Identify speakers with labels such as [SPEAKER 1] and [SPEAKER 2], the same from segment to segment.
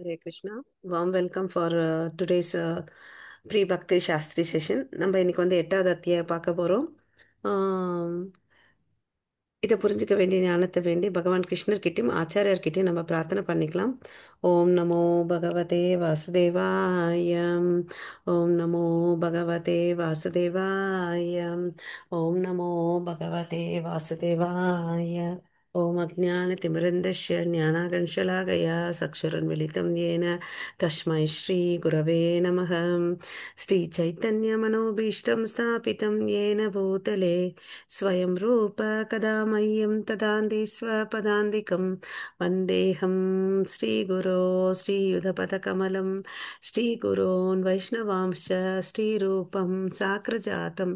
[SPEAKER 1] Hare Krishna. Warm welcome for today's pre-Bhakti Shastri session. நம்ம இன்னைக்கு வந்து எட்டாவது அத்தியாயம் பார்க்க போகிறோம். இதை புரிஞ்சுக்க வேண்டிய ஞானத்தை வேண்டி பகவான் கிருஷ்ணர்கிட்டையும் ஆச்சாரியர்கிட்டையும் நம்ம பிரார்த்தனை பண்ணிக்கலாம். ஓம் நமோ பகவதே வாசுதேவாயம். ஓம் நமோ பகவதே வாசுதேவாயம். ஓம் நமோ பகவதே வாசுதேவாய. ஓம் அஜ்ஞானதிமிரந்தஸ்ய ஞானாகன்ஷலாகயா சக்ஷுரன்மிலிதம் येन तस्मै श्रीगुरवे नमः. श्रीचैतन्यमनोभीष्टं स्थापितं येन भूतले स्वयं रूप कदा मह्यं तदान्ति स्वपदान्तिकं वन्देऽहं श्रीगुरो श्रीयुधपदकमलं श्रीगुरोन् वैष्णवांश्च श्रीरूपं साग्रजातं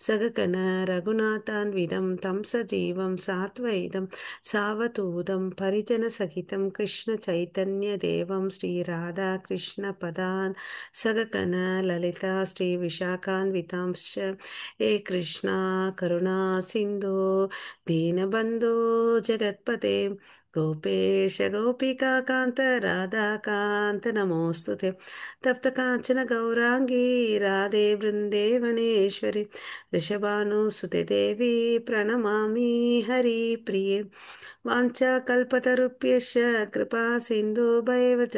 [SPEAKER 1] सगगण रघुनाथान्वितं तं सजीवं सात्वैतं सावधूतं परिजनसहितं कृष्णचैतन्यदेवं श्रीराधाकृष्णपदान् सगगण ललिता श्रीविशाखान्वितांश्च हे कृष्णा करुणा सिन्धो दीनबन्धो जगत्पते गोपेश गोपिकान्त राधाकान्त नमोऽस्तुते तप्त काञ्चन गौराङ्गी राधे वृन्देवनेश्वरि वृषभानुसुते देवी प्रणमामि हरिप्रिये वाञ्छाकल्पतरुभ्यश्च कृपा सिन्धुभैव च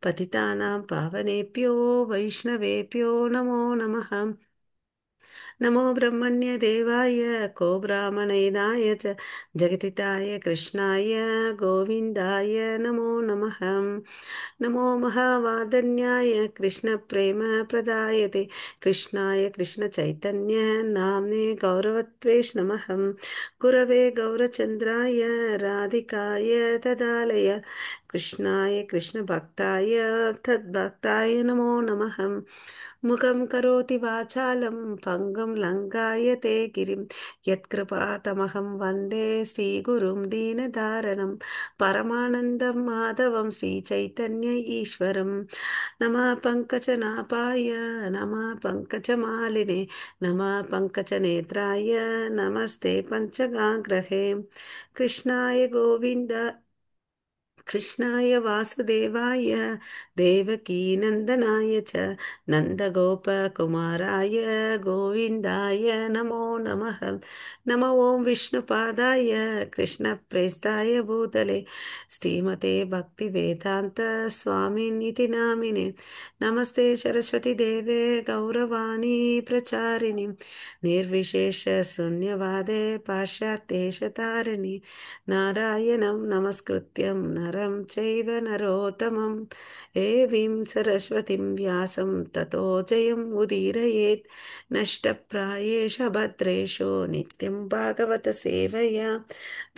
[SPEAKER 1] पतितानां पावनेभ्यो वैष्णवेभ्यो नमो नमः. नमो ब्रह्मण्यदेवाय को ब्राह्मणेनाय च जगतिताय कृष्णाय गोविन्दाय नमो नमः. नमो महावादन्याय कृष्णप्रेमप्रदायते कृष्णाय कृष्णचैतन्य नाम्ने गौरवत्वेष नमः. गुरवे गौरचन्द्राय राधिकाय तदालय कृष्णाय कृष्णभक्ताय तद्भक्ताय नमो नमः. मुखं करोति वाचालं पङ्गुं लङ्घायते गिरिं यत्कृपातमहं वन्दे श्रीगुरुं दीनदारणं परमानन्दं माधवं श्रीचैतन्य ईश्वरं. नमः पङ्कजनाभाय नमः पङ्कजमालिने नमः पङ्कजनेत्राय नमस्ते पञ्चगाङ्ग्रहे कृष्णाय गोविन्द कृष्णाय वासुदेवाय देवकीनन्दनाय च नन्दगोपकुमाराय गोविन्दाय नमो नमः. नमो ॐ विष्णुपादाय कृष्णप्रेष्ठाय भूतले श्रीमते भक्तिवेदान्त स्वामिनिति नामिने नमस्ते सरस्वती देवे गौरवाणी प्रचारिणि निर्विशेष शून्यवादे पाश्चात्येशतारिणि नारायणं नमस्कृत्यं नरं चैव नरोत्तमं देवीं सरस्वतीं व्यासं ततो जयम् उदीरयेत्. नष्टप्रायेष भद्रेषु नित्यं भागवत सेवया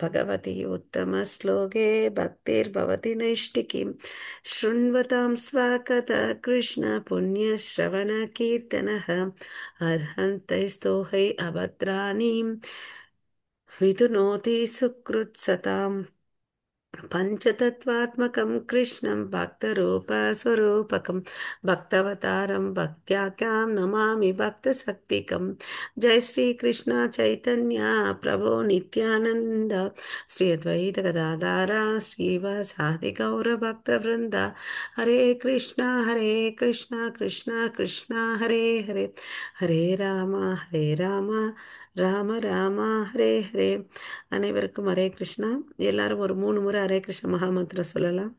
[SPEAKER 1] भगवति उत्तमश्लोके भक्तिर्भवति नैष्टिकीं शृण्वतां स्वकथा कृष्ण पुण्यश्रवणकीर्तनः अर्हन्तैस्तोहै अभद्राणीं विदुनोति सुकृत्सताम् पञ्चतत्त्वात्मकं कृष्णं भक्तरूपस्वरूपकं भक्तवतारं भक्त्याख्यां नमामि भक्तशक्तिकं. जय श्री कृष्ण चैतन्य प्रभो नित्यानन्द श्री अद्वैत गदाधर श्रीवासादि गौरभक्तवृन्द. हरे कृष्णा कृष्ण कृष्ण हरे हरे हरे राम ராம ராமா ஹரே ஹரே. அனைவருக்கும் ஹரே கிருஷ்ணா. எல்லாரும் ஒரு 3 முறை ஹரே கிருஷ்ண மகாமந்திரம் சொல்லலாம்.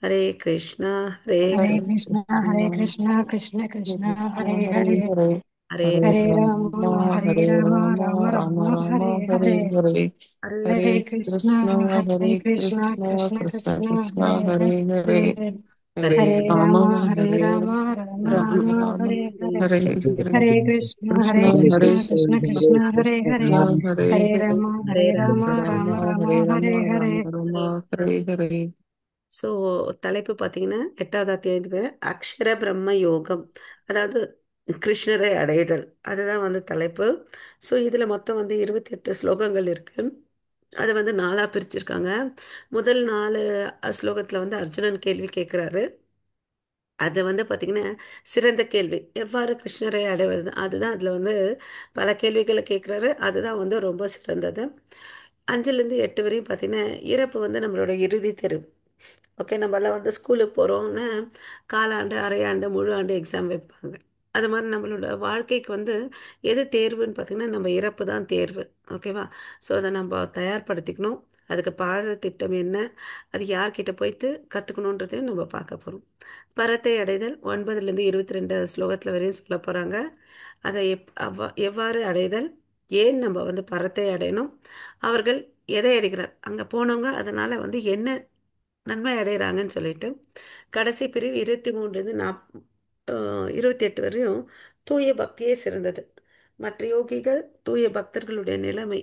[SPEAKER 1] ஹரே கிருஷ்ணா
[SPEAKER 2] हरे
[SPEAKER 3] कृष्ण
[SPEAKER 2] कृष्ण कृष्ण कृष्ण
[SPEAKER 3] कृष्ण
[SPEAKER 2] हरे
[SPEAKER 3] हरे
[SPEAKER 2] हरे
[SPEAKER 3] हरे
[SPEAKER 1] ஹரே
[SPEAKER 3] हरे
[SPEAKER 2] हरे
[SPEAKER 3] हरे
[SPEAKER 2] राम
[SPEAKER 3] राम
[SPEAKER 2] राम
[SPEAKER 3] राम
[SPEAKER 2] राम
[SPEAKER 3] राम
[SPEAKER 2] हरे
[SPEAKER 3] हरे
[SPEAKER 2] हरे
[SPEAKER 3] हरे
[SPEAKER 1] ஹரே
[SPEAKER 3] हरे
[SPEAKER 2] हरे
[SPEAKER 3] हरे
[SPEAKER 2] कृष्ण कृष्ण
[SPEAKER 3] कृष्ण
[SPEAKER 2] कृष्ण
[SPEAKER 3] कृष्ण
[SPEAKER 2] हरे
[SPEAKER 3] हरे हरे
[SPEAKER 2] हरे
[SPEAKER 3] हरे
[SPEAKER 1] ஹரே
[SPEAKER 2] हरे
[SPEAKER 3] राम
[SPEAKER 2] हरे
[SPEAKER 3] हरे
[SPEAKER 2] राम राम
[SPEAKER 3] राम
[SPEAKER 2] राम
[SPEAKER 3] राम
[SPEAKER 2] हरे हरे
[SPEAKER 3] हरे हरे
[SPEAKER 2] हरे
[SPEAKER 3] कृष्ण हरे
[SPEAKER 2] कृष्ण कृष्ण हरे हरे
[SPEAKER 3] कृष्ण हरे
[SPEAKER 2] हरे
[SPEAKER 3] हरे
[SPEAKER 1] ஹரே ராம்.
[SPEAKER 2] राम
[SPEAKER 3] राम
[SPEAKER 2] राम राम
[SPEAKER 3] हरे राम
[SPEAKER 2] हरे
[SPEAKER 3] राम
[SPEAKER 2] हरे
[SPEAKER 3] राम
[SPEAKER 1] ஹரே.
[SPEAKER 3] हरे हरे
[SPEAKER 1] ஸோ தலைப்பு பார்த்தீங்கன்னா எட்டாவது அத்தியாயத்து பேர் அக்ஷர பிரம்ம யோகம், அதாவது கிருஷ்ணரை அடைதல். அதுதான் வந்து தலைப்பு. ஸோ இதில் மொத்தம் வந்து 28 ஸ்லோகங்கள் இருக்கு. அதை வந்து நாலாக பிரிச்சிருக்காங்க. முதல் 4 ஸ்லோகத்தில் வந்து அர்ஜுனன் கேள்வி கேட்குறாரு. அது வந்து பார்த்திங்கன்னா சிறந்த கேள்வி, எவ்வாறு கிருஷ்ணரை அடைவது, அதுதான் அதில் வந்து பல கேள்விகளை கேட்குறாரு. அதுதான் வந்து ரொம்ப சிறந்தது. 5லேருந்து 8 வரையும் பார்த்திங்கன்னா இறப்பு வந்து நம்மளோட இறுதி தெரு, ஓகே, நம்மலாம் வந்து ஸ்கூலுக்கு போகிறோம்னு காலாண்டு, அரையாண்டு, முழு ஆண்டு எக்ஸாம் வைப்பாங்க. அது மாதிரி நம்மளோட வாழ்க்கைக்கு வந்து எது தேர்வுன்னு பார்த்தீங்கன்னா, நம்ம இறப்பு தான் தேர்வு. ஓகேவா? ஸோ அதை நம்ம தயார்படுத்திக்கணும். அதுக்கு பாடத்திட்டம் என்ன, அது யார்கிட்ட போயிட்டு கற்றுக்கணுன்றதையும் நம்ம பார்க்க போகிறோம். பரத்தை அடைதல் 9லேருந்து 22 ஸ்லோகத்தில் வரையும் சொல்ல போகிறாங்க. அதை எவ்வாறு அடைதல், ஏன் நம்ம வந்து பரத்தை அடையணும், அவர்கள் எதை அடைகிறார், அங்கே போனவங்க அதனால் வந்து என்ன நன்மை அடைகிறாங்கன்னு சொல்லிட்டு கடைசி பிரிவு 23லேருந்து 28 வரையும் தூய பக்தியே சிறந்தது, மற்ற யோகிகள் தூய பக்தர்களுடைய நிலைமை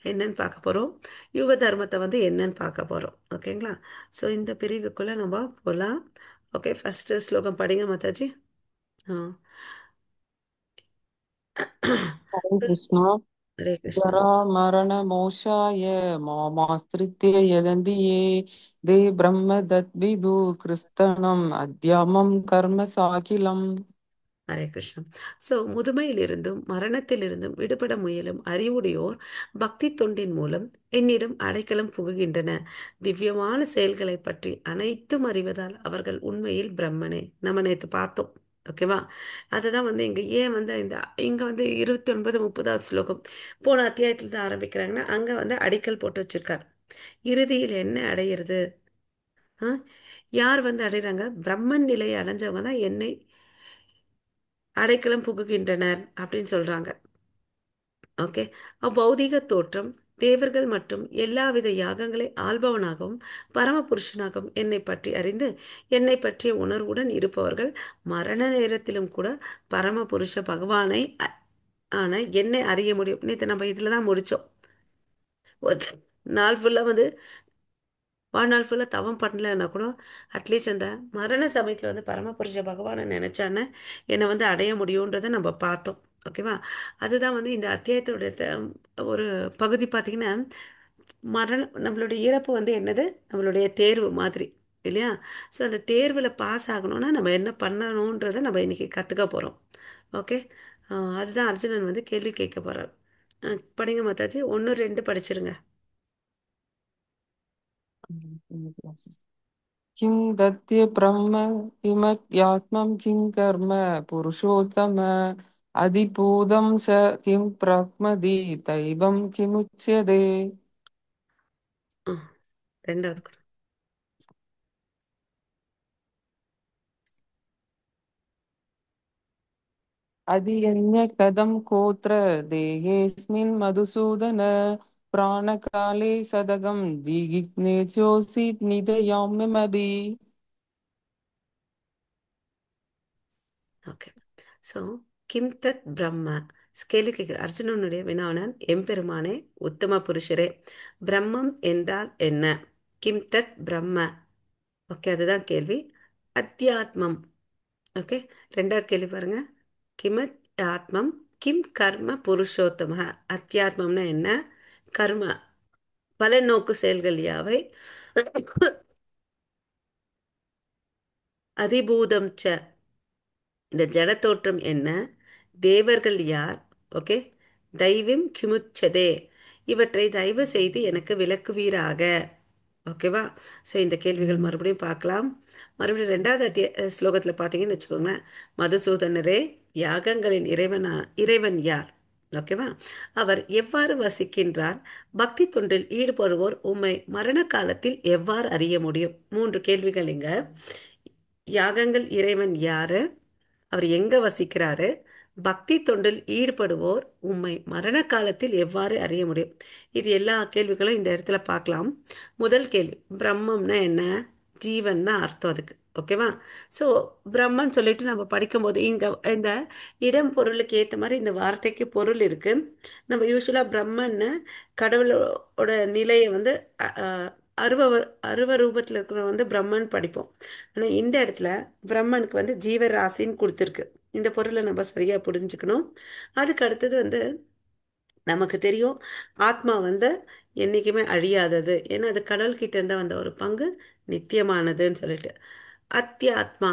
[SPEAKER 1] என்னன்னு பார்க்க போகிறோம். யுக தர்மத்தை வந்து என்னன்னு பார்க்க போகிறோம். ஓகேங்களா? ஸோ இந்த பிரிவுக்குள்ளே நம்ம போகலாம். ஓகே, ஃபஸ்ட்டு ஸ்லோகம் படிங்க மாதாஜி. ஆ.
[SPEAKER 3] हरे कृष्णा।
[SPEAKER 1] ஹரே கிருஷ்ணா.
[SPEAKER 3] जरा मरण मोक्षाय मामाश्रित्य यदन्ति ये ते ब्रह्म तद्विदु कृत्स्नम् अद्यामं कर्म साकिलम्।
[SPEAKER 1] ஹரே கிருஷ்ணா. ஸோ முதுமையிலிருந்தும் மரணத்திலிருந்தும் விடுபட முயலும் அறிவுடையோர் பக்தி தொண்டின் மூலம் என்னிடம் அடைக்கலம் புகுகின்றன. திவ்யமான செயல்களை பற்றி அனைத்தும் அறிவதால் அவர்கள் உண்மையில் பிரம்மனே. நம்ம நேற்று பார்த்தோம். ஓகேவா? அதுதான் வந்து இங்க ஏன் வந்து இங்க வந்து 29 30வது ஸ்லோகம் போன அத்தியாயத்துல தான் ஆரம்பிக்கிறாங்கன்னா, அங்க வந்து அடிக்கல் போட்டு வச்சிருக்கார். இறுதியில் என்ன அடையிறது? ஆ? யார் வந்து அடைகிறாங்க? பிரம்மன் நிலையை அடைஞ்சவங்க தான் என்னை அடைக்கலம் புகுகின்றனர் அப்படின்னு சொல்றாங்க. ஓகே. பௌதீக தோற்றம், தேவர்கள் மற்றும் எல்லாவித யாகங்களை ஆள்பவனாகவும் பரமபுருஷனாகவும் என்னை பற்றி அறிந்து என்னை பற்றிய உணர்வுடன் இருப்பவர்கள் மரண நேரத்திலும் கூட பரமபுருஷ பகவானை ஆன என்னை அறிய முடியும். நேற்று நம்ம இதில் தான் முடித்தோம். ஒரு நாள் ஃபுல்லாக வந்து வாழ்நாள் ஃபுல்லாக தவம் பண்ணலைன்னா கூட அட்லீஸ்ட் அந்த மரண சமயத்தில் வந்து பரமபுருஷ பகவானை நினச்சானே என்னை வந்து அடைய முடியுன்றதை நம்ம பார்த்தோம். ஓகேவா? அதுதான் வந்து இந்த அத்தியாயத்தோட ஒரு பகுதி பார்த்திங்கன்னா, மரணம் நம்மளுடைய இறப்பு வந்து என்னது, நம்மளுடைய தேர்வு மாதிரி இல்லையா? ஸோ அந்த தேர்வில் பாஸ் ஆகணும்னா நம்ம என்ன பண்ணணுன்றதை நம்ம இன்னைக்கு கற்றுக்க போகிறோம். ஓகே. அதுதான் அர்ஜுனன் வந்து கேள்வி கேட்க போகிறார். படிங்க மாதாஜி, 1 2 படிச்சிருங்க.
[SPEAKER 3] किं दत्ते ब्रह्म किमध्यात्मं किं कर्म पुरुषोत्तम अधिभूतं च किं प्राप्नोति दैवं किमुच्यते।
[SPEAKER 1] ஆ, 2வது கூட.
[SPEAKER 3] अधियज्ञ कदं कोत्र देहेऽस्मिन् मधुसूदन प्राणकाले सदगं जिगिग्नेचोऽसि निदयाम्यमभि।
[SPEAKER 1] ஓகே. ஸோ கிம் தத் பிரம்ம, கேள்வி கேட்குற அர்ஜுனனுடைய வினாவனன், எம்பெருமானே, உத்தம புருஷரே, பிரம்மம் என்றால் என்ன? கிம் தத் பிரம்ம. ஓகே, அதுதான் கேள்வி. அத்தியாத்மம். ஓகே. 2வது கேள்வி பாருங்க. கிமத் ஆத்மம் கிம் கர்ம புருஷோத்தம. அத்தியாத்மம்னா என்ன? கர்ம பலநோக்கு செயல்கள் யாவை? அதிபூதம் ச, இந்த ஜட தோற்றம் என்ன? தேவர்கள் யார்? ஓகே. தெய்வம் கிமுச்சதே, இவற்றை தயவு செய்து எனக்கு விளக்குவீராக. ஓகேவா? ஸோ இந்த கேள்விகள் மறுபடியும் பார்க்கலாம். மறுபடியும் 2வது ஸ்லோகத்தில் பார்த்தீங்கன்னு வச்சுக்கோங்களேன். மதுசூதனரே, யாகங்களின் இறைவன் யார்? ஓகேவா? அவர் எவ்வாறு வசிக்கின்றார்? பக்தி தொண்டில் ஈடுபடுவோர் உம்மை மரண காலத்தில் எவ்வாறு அறிய முடியும்? 3 கேள்விகள் இங்க. யாகங்கள் இறைவன் யாரு? அவர் எங்க வசிக்கிறாரு? பக்தி தொண்டில் ஈடுபடுவோர் உம்மை மரண காலத்தில் எவ்வாறு அறிய முடியும்? இது எல்லா கேள்விகளும் இந்த இடத்துல பார்க்கலாம். முதல் கேள்வி, பிரம்மம்னா என்ன? ஜீவன் தான் அர்த்தம் அதுக்கு. ஓகேவா? ஸோ பிரம்மன் சொல்லிட்டு நம்ம படிக்கும்போது இங்க இந்த இடம் பொருளுக்கு ஏற்ற மாதிரி இந்த வார்த்தைக்கு பொருள் இருக்கு. நம்ம யூஸ்வலாக பிரம்மன்னு கடவுளோட நிலையை வந்து அருவ அருவ ரூபத்தில் இருக்கிற வந்து பிரம்மன் படிப்போம். ஆனால் இந்த இடத்துல பிரம்மனுக்கு வந்து ஜீவராசின்னு கொடுத்துருக்கு. இந்த பொருளை நம்ம சரியா புரிஞ்சுக்கணும். அதுக்கு அடுத்தது வந்து நமக்கு தெரியும், ஆத்மா வந்து என்னைக்குமே அழியாதது. ஏன்னா அது கடல்கிட்ட இருந்தா வந்த ஒரு பங்கு நித்தியமானதுன்னு சொல்லிட்டு. அத்தியாத்மா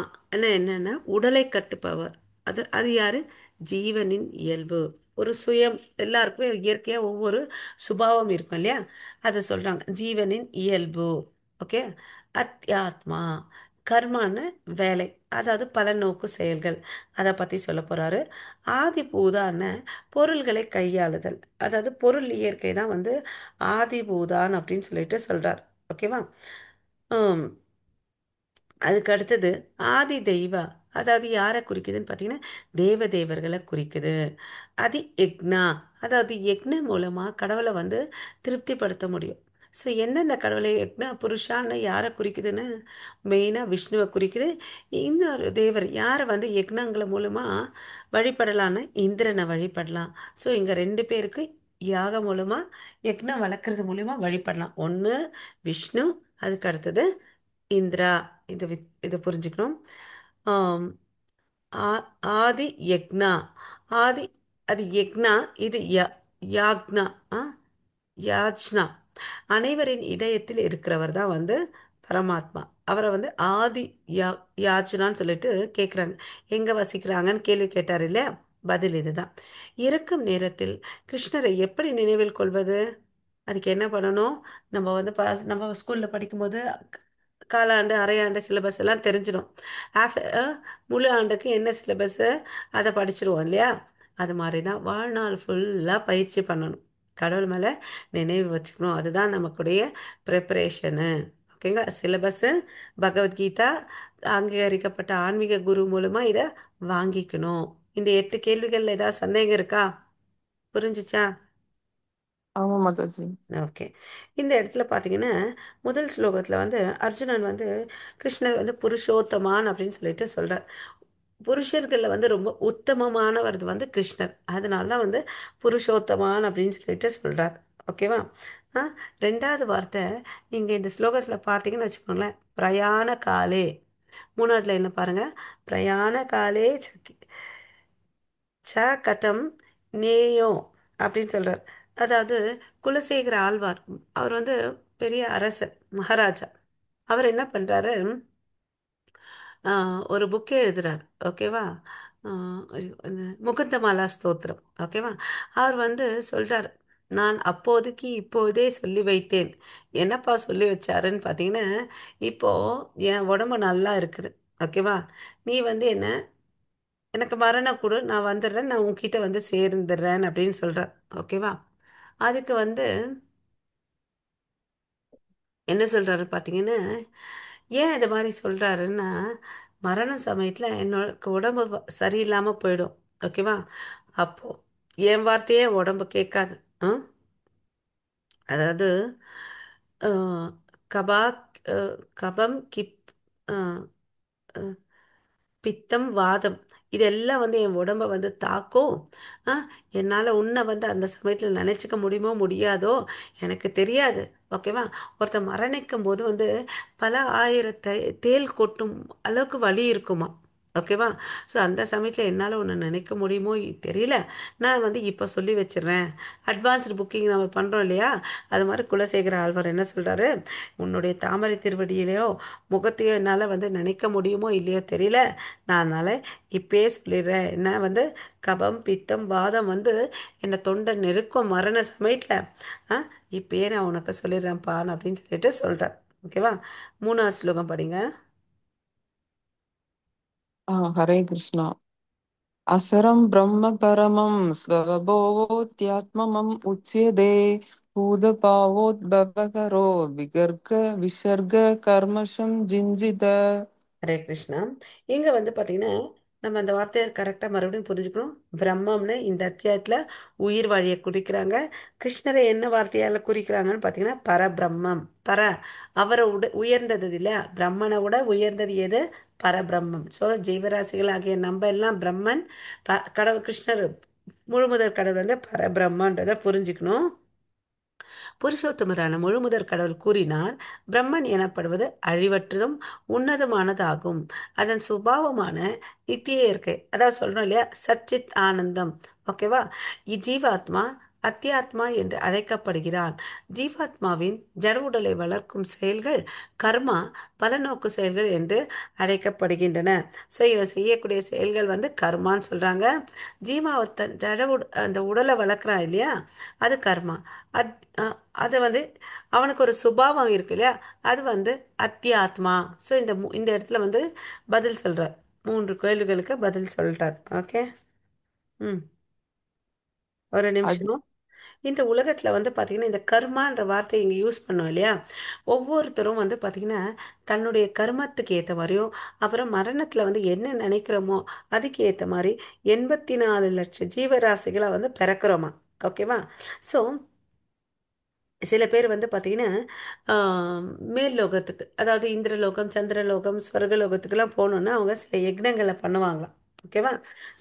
[SPEAKER 1] என்னன்னா உடலை கட்டுப்பவர். அது அது யாரு? ஜீவனின் இயல்பு. ஒரு சுயம், எல்லாருக்குமே இயற்கையா ஒவ்வொரு சுபாவம் இருக்கும் இல்லையா? அதை சொல்றாங்க ஜீவனின் இயல்பு. ஓகே. அத்தியாத்மா கர்மான்னு வேலை, அதாவது பலநோக்கு செயல்கள், அதை பற்றி சொல்ல போகிறாரு. ஆதி பூதான பொருள்களை கையாளுதல், அதாவது பொருள் இயற்கை தான் வந்து ஆதி பூதான் அப்படின்னு சொல்லிட்டு சொல்கிறார். ஓகேவா? ஹம், அதுக்கு அடுத்தது ஆதி தெய்வா, அதாவது யாரை குறிக்குதுன்னு பார்த்தீங்கன்னா தேவ தேவர்களை குறிக்குது. அது யக்னா, அதாவது யக்ன மூலமாக கடவுளை வந்து திருப்திப்படுத்த முடியும். ஸோ எந்தெந்த கடவுளை யக்னா புருஷான்னு யாரை குறிக்குதுன்னு மெயினாக விஷ்ணுவை குறிக்குது. இன்னொரு தேவர் யாரை வந்து யக்னங்கள மூலமாக வழிபடலான்னு இந்திரனை வழிபடலாம். ஸோ இங்கே ரெண்டு பேருக்கு யாகம் மூலமாக யக்னம் வளர்க்குறது மூலிமா வழிபடலாம். ஒன்று விஷ்ணு, அதுக்கு அடுத்தது இந்திரா. இதை புரிஞ்சுக்கணும். ஆம், ஆதி யக்னா, ஆதி அது யக்னா, இது யாக்னா, ஆ யாச்னா. அனைவரின் இதயத்தில் இருக்கிறவர் தான் வந்து பரமாத்மா. அவரை வந்து ஆதி யா யாச்சனான்னு சொல்லிட்டு கேட்குறாங்க. எங்கே வசிக்கிறாங்கன்னு கேள்வி கேட்டார் இல்லையா? பதில் இதுதான். இறக்கும் நேரத்தில் கிருஷ்ணரை எப்படி நினைவில் கொள்வது? அதுக்கு என்ன பண்ணணும்? நம்ம வந்து நம்ம ஸ்கூலில் படிக்கும்போது காலாண்டு அரையாண்டு சிலபஸ் எல்லாம் தெரிஞ்சிடும். ஆஃப் முழு ஆண்டுக்கு என்ன சிலபஸ்ஸு அதை படிச்சிருவோம் இல்லையா? அது மாதிரி தான் வாழ்நாள் ஃபுல்லாக பயிற்சி பண்ணணும். கடவுள் மேலே நினைவு வச்சுக்கணும். அதுதான் நமக்குடைய ப்ரிப்பரேஷனு. ஓகேங்களா? சிலபஸ்ஸு, பகவத்கீதா, அங்கீகரிக்கப்பட்ட ஆன்மீக குரு மூலமாக இதை வாங்கிக்கணும். இந்த 8 கேள்விகளில் ஏதாவது சந்தேகம் இருக்கா? புரிஞ்சுச்சா?
[SPEAKER 3] ஆமா மாதாஜி.
[SPEAKER 1] ஓகே. இந்த இடத்துல பார்த்தீங்கன்னா முதல் ஸ்லோகத்தில் வந்து அர்ஜுனன் வந்து கிருஷ்ணர் வந்து புருஷோத்தமான் அப்படின்னு சொல்லிட்டு சொல்கிறார். புருஷர்களில் வந்து ரொம்ப உத்தமமானவர் வந்து கிருஷ்ணர். அதனால தான் வந்து புருஷோத்தமான் அப்படின்னு சொல்லிட்டு சொல்கிறார். ஓகேவா? ஆ ரெண்டாவது வார்த்தை நீங்கள் இந்த ஸ்லோகத்தில் பார்த்தீங்கன்னு வச்சுக்கோங்களேன், பிரயாண காலே. மூணாவதுல என்ன பாருங்க, பிரயாண காலே ச கதம் நேயோ அப்படின்னு சொல்றார். அதாவது குலசேகர ஆழ்வார், அவர் வந்து பெரிய அரசர், மகாராஜா. அவர் என்ன பண்றாரு, ஒரு புக்கே எழுதுறார். ஓகேவா? ஐயோ, முகுந்தமாலா ஸ்தோத்திரம். ஓகேவா? அவர் வந்து சொல்றார், நான் அப்போதைக்கு இப்போதே சொல்லி வைத்தேன். என்னப்பா சொல்லி வச்சாருன்னு பார்த்தீங்கன்னா, இப்போ என் உடம்பு நல்லா இருக்குது. ஓகேவா? நீ வந்து என்ன, எனக்கு மரணம் கொடு, நான் வந்துடுறேன், நான் உன்கிட்ட வந்து சேர்ந்துடுறேன் அப்படின்னு சொல்கிறார். ஓகேவா? அதுக்கு வந்து என்ன சொல்கிறாரு பார்த்தீங்கன்னா, ஏன் இது மாதிரி சொல்கிறாருன்னா, மரண சமயத்தில் என்னோட உடம்பு சரியில்லாமல் போயிடும். ஓகேவா? அப்போது என் வார்த்தையே உடம்பு கேட்காது. ஆ? அதாவது அஹ், கபா கபம் கிப் பித்தம் வாதம் இதெல்லாம் வந்து என் உடம்ப வந்து தாக்கும். ஆ என்னால் உன்னை வந்து அந்த சமயத்தில் நினச்சிக்க முடியுமோ முடியாதோ எனக்கு தெரியாது. ஓகேவா? ஒருத்தர் மரணிக்கும் போது வந்து பல ஆயிரத்தை தேள் கொட்டும் அளவுக்கு வலி இருக்குமா. ஓகேவா? ஸோ அந்த சமயத்தில் என்னால் ஒன்று நினைக்க முடியுமோ தெரியல. நான் வந்து இப்போ சொல்லி வச்சிடுறேன். அட்வான்ஸ்டு புக்கிங் நம்ம பண்ணுறோம் இல்லையா? அது மாதிரி குலசேகர ஆழ்வார் என்ன சொல்கிறாரு, உன்னுடைய தாமரை திருவடியிலையோ முகத்தையோ என்னால் வந்து நினைக்க முடியுமோ இல்லையோ தெரியல. நான் அதனால் இப்பயே சொல்லிடுறேன், என்ன வந்து கபம் பித்தம் வாதம் வந்து என்னை தொண்டை நெருக்கம் மரண சமயத்தில். ஆ இப்பயே நான் உனக்கு சொல்லிடுறேன்ப்பான்னு அப்படின்னு சொல்லிட்டு சொல்கிறேன். ஓகேவா? மூணாவது ஸ்லோகம் படிங்க.
[SPEAKER 3] ஹரே கிருஷ்ணா. असरं ब्रह्म परमं स्वभोवोत्यात्ममम् उच्यते भूतभावोद्भवकरो विगर्ग विसर्ग कर्मशं जिञ्जित.
[SPEAKER 1] ஹரே கிருஷ்ணா. இங்கே வந்து பார்த்தீங்கன்னா நம்ம அந்த வார்த்தையை கரெக்டாக மறுபடியும் புரிஞ்சுக்கணும். பிரம்மம்னு இந்த அத்தியாயத்தில் உயிர் வழியை குறிக்கிறாங்க. கிருஷ்ணரை என்ன வார்த்தையால் குறிக்கிறாங்கன்னு பார்த்தீங்கன்னா பரபிரம்மம். அவரை உயர்ந்தது இல்லையா? பிரம்மனை விட உயர்ந்தது எது? பரபிரம்மம். ஸோ ஜீவராசிகள் ஆகிய நம்ம எல்லாம் பிரம்மன். கடவுள் கிருஷ்ணர் முழுமுதற் கடவுள் வந்து பரபிரம்மன்றதை புரிஞ்சுக்கணும். புருஷோத்தமரான முழுமுதற் கடவுள் கூறினார், பிரம்மன் எனப்படுவது அழிவற்றதும் உன்னதமானதாகும். அதன் சுபாவமான நித்திய இயற்கை, அதாவது சொல்றோம் இல்லையா, சச்சித் ஆனந்தம். ஓகேவா? ஜீவாத்மா அத்தியாத்மா என்று அழைக்கப்படுகிறான். ஜீவாத்மாவின் ஜட உடலை வளர்க்கும் செயல்கள் கர்மா, பலநோக்கு செயல்கள் என்று அழைக்கப்படுகின்றன. ஸோ இவன் செய்யக்கூடிய செயல்கள் வந்து கர்மான்னு சொல்றாங்க. ஜீவாவத்தன் அந்த உடலை வளர்க்குறான் இல்லையா, அது கர்மா. அத் அதை வந்து அவனுக்கு ஒரு சுபாவம் இருக்கு இல்லையா, அது வந்து அத்தியாத்மா. ஸோ இந்த இடத்துல வந்து பதில் சொல்றார். 3 கேள்விகளுக்கு பதில் சொல்லிட்டார். ஓகே. ம். ஒரு
[SPEAKER 3] அது
[SPEAKER 1] நிமிஷம். இந்த உலகத்தில் வந்து பார்த்திங்கன்னா இந்த கர்மான்ற வார்த்தையை இங்கே யூஸ் பண்ணோம் இல்லையா, ஒவ்வொருத்தரும் வந்து பார்த்திங்கன்னா தன்னுடைய கர்மத்துக்கு ஏற்ற மாதிரியும், அப்புறம் மரணத்தில் வந்து என்ன நினைக்கிறோமோ அதுக்கு ஏற்ற மாதிரி 84 லட்சம் ஜீவராசிகளை வந்து பிறக்கிறோமா. ஓகேவா. ஸோ சில பேர் வந்து பார்த்தீங்கன்னா மேல் லோகத்துக்கு, அதாவது இந்திரலோகம், சந்திரலோகம், ஸ்வர்கலோகத்துக்கெல்லாம் போகணுன்னா அவங்க சில யக்னங்களை பண்ணுவாங்களாம். ஓகேவா.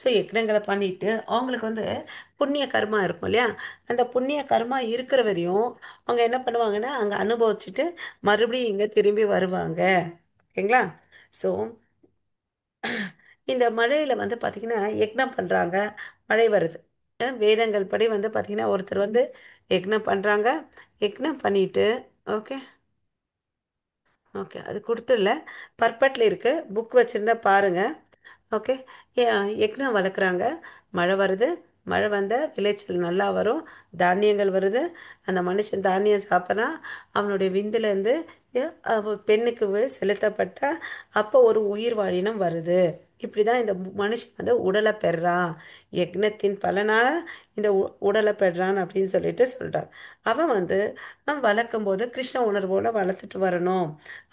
[SPEAKER 1] ஸோ யக்னங்களை பண்ணிட்டு அவங்களுக்கு வந்து புண்ணிய கர்மா இருக்கும் இல்லையா, அந்த புண்ணிய கர்மா இருக்கிற வரையும் அவங்க என்ன பண்ணுவாங்கன்னா அங்கே அனுபவிச்சுட்டு மறுபடியும் இங்கே திரும்பி வருவாங்க. ஓகேங்களா. ஸோ இந்த மழையில வந்து பார்த்தீங்கன்னா யக்னம் பண்ணுறாங்க, மழை வருது. வேதங்கள் படி வந்து பார்த்தீங்கன்னா ஒருத்தர் வந்து யக்னம் பண்ணுறாங்க. யக்னம் பண்ணிட்டு, ஓகே, ஓகே, அது கொடுத்துடல, பர்பட்ல இருக்கு, புக் வச்சுருந்தா பாருங்க. ஓகே. யக்னம் வளர்க்குறாங்க, மழை வருது, மழை வந்த விளைச்சல் நல்லா வரும், தானியங்கள் வருது. அந்த மனுஷன் தானியம் சாப்பிட்றான், அவனுடைய விந்துலேருந்து பெண்ணுக்கு செலுத்தப்பட்ட அப்போ ஒரு உயிர் வாழினம் வருது. இப்படி தான் இந்த மனுஷன் வந்து உடலை பெறான், யக்னத்தின் பலனாக இந்த உடலை பெறான் அப்படின்னு சொல்லிட்டு சொல்கிறார். அவன் வந்து அவன் வளர்க்கும் போது கிருஷ்ண உணர்வோடு வளர்த்துட்டு வரணும்.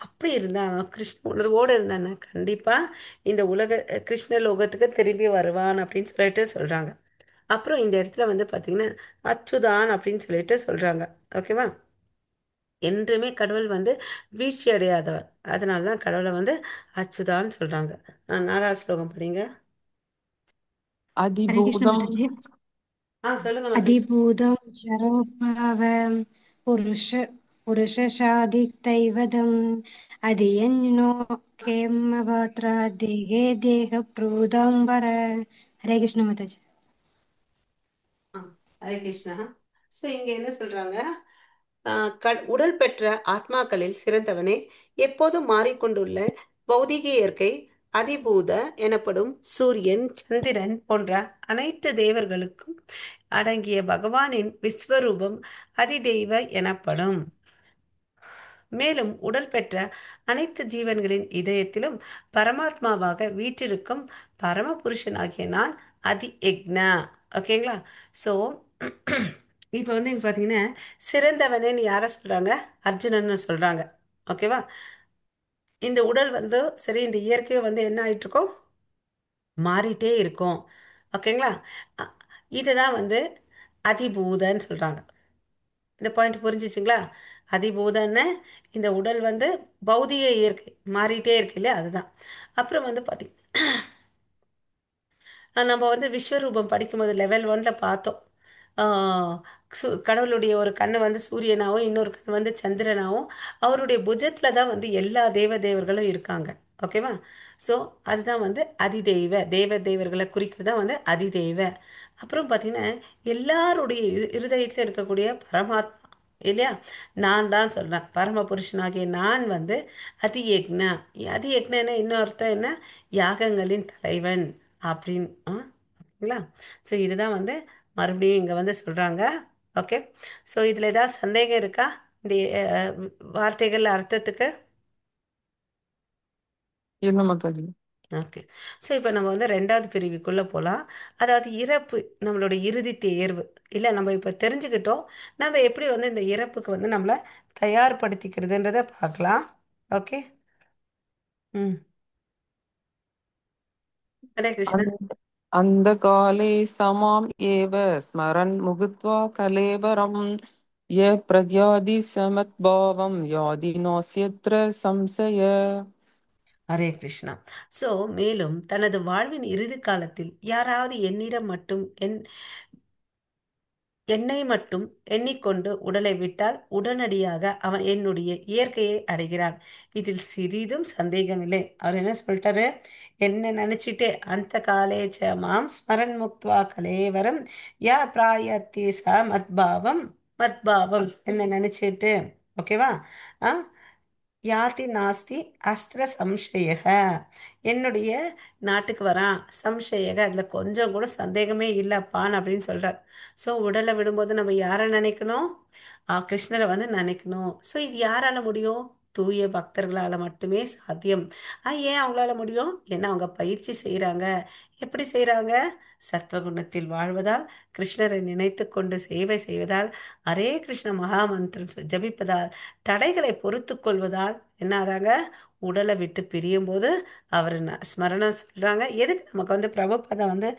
[SPEAKER 1] அப்படி இருந்தான், கிருஷ்ண உணர்வோடு இருந்தானே கண்டிப்பாக இந்த கிருஷ்ண லோகத்துக்கு திரும்பி வருவான் அப்படின்னு சொல்லிட்டு சொல்றாங்க. அப்புறம் இந்த இடத்துல வந்து பாத்தீங்கன்னா அச்சுதான் அப்படின்னு சொல்லிட்டு சொல்றாங்க. ஓகேவா. என்றுமே கடவுள் வந்து வீழ்ச்சி அடையாதவர், அதனால தான் கடவுளை வந்து அச்சுதான்னு சொல்றாங்க. 4வது ஸ்லோகம் படிங்க.
[SPEAKER 2] हरे कृष्ण
[SPEAKER 3] அதிபூதம்
[SPEAKER 2] माता जी।
[SPEAKER 1] சொல்லுங்க மாதா.
[SPEAKER 2] अधिभूतं चरोभावं पुरुष पुरुषशादितैवदम् अधियन्नो केमवत्र देहे देहप्रोदम्बर। हरे कृष्ण माता जी।
[SPEAKER 1] ஆ, ஹரே கிருஷ்ணா. ஸோ இங்க என்ன சொல்றாங்க, உடல் பெற்ற ஆத்மாக்களில் சிறந்தவனே, எப்போதும் மாறிக்கொண்டுள்ள பௌதிக இயற்கை அதிபூத எனப்படும் சூரியன், சந்திரன் போன்ற அனைத்து தேவர்களுக்கும் அடங்கிய பகவானின் விஸ்வரூபம் அதிதெய்வ எனப்படும். மேலும் உடல் பெற்ற அனைத்து ஜீவன்களின் இதயத்திலும் பரமாத்மாவாக வீற்றிருக்கும் பரம புருஷனாகிய நான் அதி யக்னா. ஓகேங்களா. ஸோ இப்போ வந்து இங்க பார்த்தீங்கன்னா சிறந்தவனேன்னு யாரை சொல்றாங்க, அர்ஜுனன்னு சொல்றாங்க. ஓகேவா. இந்த உடல் வந்து சரி, இந்த இயற்கையை வந்து என்ன ஆயிட்டு இருக்கோம், மாறிட்டே இருக்கும். ஓகேங்களா. அ- இதுதான் வந்து அதிபூதன்னு சொல்றாங்க. இந்த பாயிண்ட் புரிஞ்சிச்சுங்களா. அதிபூதன்னு இந்த உடல் வந்து பௌதிக இயற்கை மாறிட்டே இருக்கு இல்லையா, அதுதான். அப்புறம் வந்து பார்த்தீங்கன்னா நம்ம வந்து விஸ்வரூபம் படிக்கும்போது லெவல் 1ல பார்த்தோம். ஆஹ் கடவுளுடைய ஒரு கண்ணு வந்து சூரியனாகவும் இன்னொரு கண்ணு வந்து சந்திரனாகவும், அவருடைய புஜத்தில் தான் வந்து எல்லா தேவர்களும் இருக்காங்க. ஓகேவா. ஸோ அதுதான் வந்து அதிதெய்வ தேவர்களை குறிக்கிறது தான் வந்து அதிதெய்வ. அப்புறம் பார்த்தீங்கன்னா எல்லாருடைய இருதயத்தில் இருக்கக்கூடிய பரமாத்மா இல்லையா, நான் தான் சொல்கிறேன், பரமபுருஷனாகிய நான் வந்து அதியக்னா. அதியக்னா இன்னும் அர்த்தம் என்ன, யாகங்களின் தலைவன் அப்படின்னு. ஓகேங்களா. ஸோ இதுதான் வந்து மறுபடியும் இங்கே வந்து சொல்கிறாங்க. ஓகே. ஸோ இதில் ஏதாவது சந்தேகம் இருக்கா இந்த அஹ், வார்த்தைகள் அர்த்தத்துக்கு?
[SPEAKER 3] இல்ல மாதாஜி.
[SPEAKER 1] ஓகே. ஸோ இப்போ நம்ம வந்து 2வது பிரிவுக்குள்ளே போகலாம். அதாவது இறப்பு நம்மளோட இறுதி தேர்வு. இல்லை, நம்ம இப்போ தெரிஞ்சுக்கிட்டோம், நம்ம எப்படி வந்து இந்த இறப்புக்கு வந்து நம்மளை தயார்படுத்திக்கிறதுன்றதை பார்க்கலாம். ஓகே. ம். ஹரே கிருஷ்ணா.
[SPEAKER 3] அந்த அந்தகாலே சமாம் ஏவ ஸ்மரன் முகுத்வா கலேவரம் ய பிரத்யாதி சமத்பாவம் யாதி நோஸ்யத்ர சம்சய.
[SPEAKER 1] ஹரே கிருஷ்ணா. ஸோ மேலும் தனது வாழ்வின் இறுதி காலத்தில் யாராவது என்னிடம் மட்டும் என்னை மட்டும் எண்ணிக்கொண்டு உடலை விட்டால் உடனடியாக அவன் என்னுடைய இயற்கையை அடைகிறான். இதில் சிறிதும் சந்தேகமில்லை. அவர் என்ன சொல்லிட்டாரு? என்ன நினைச்சிட்டு அந்த காலேஜ மாம் ஸ்மரன் முக்த்வா கலேவரம் யா பிராயத்தி ச மத்பாவம் மத்பாவம் என்ன நினைச்சிட்டு, ஓகேவா? ஆ யாதி நாஸ்தி அஸ்திர சம்சயக, என்னுடைய நாட்டுக்கு வரான் சம்சயக, அதுல கொஞ்சம் கூட சந்தேகமே இல்லப்பான் அப்படின்னு சொல்றார். ஸோ உடலை விடும்போது நம்ம யாரை நினைக்கணும்? கிருஷ்ணரை வந்து நினைக்கணும். ஸோ இது யாரால முடியும்? தூய பக்தர்களால மட்டுமே சாத்தியம். ஏன் அவங்களால முடியும்? ஏன்னா அவங்க பயிற்சி செய்கிறாங்க. எப்படி செய்கிறாங்க? சத்வகுணத்தில் வாழ்வதால், கிருஷ்ணரை நினைத்து கொண்டு சேவை செய்வதால், ஹரே கிருஷ்ண மகாமந்திரம் ஜபிப்பதால், தடைகளை பொறுத்து கொள்வதால் என்ன ஆறாங்க? உடலை விட்டு பிரியும் போது அவர் ஸ்மரணம் சொல்றாங்க. எதுக்கு நமக்கு வந்து பிரபுபதா வந்து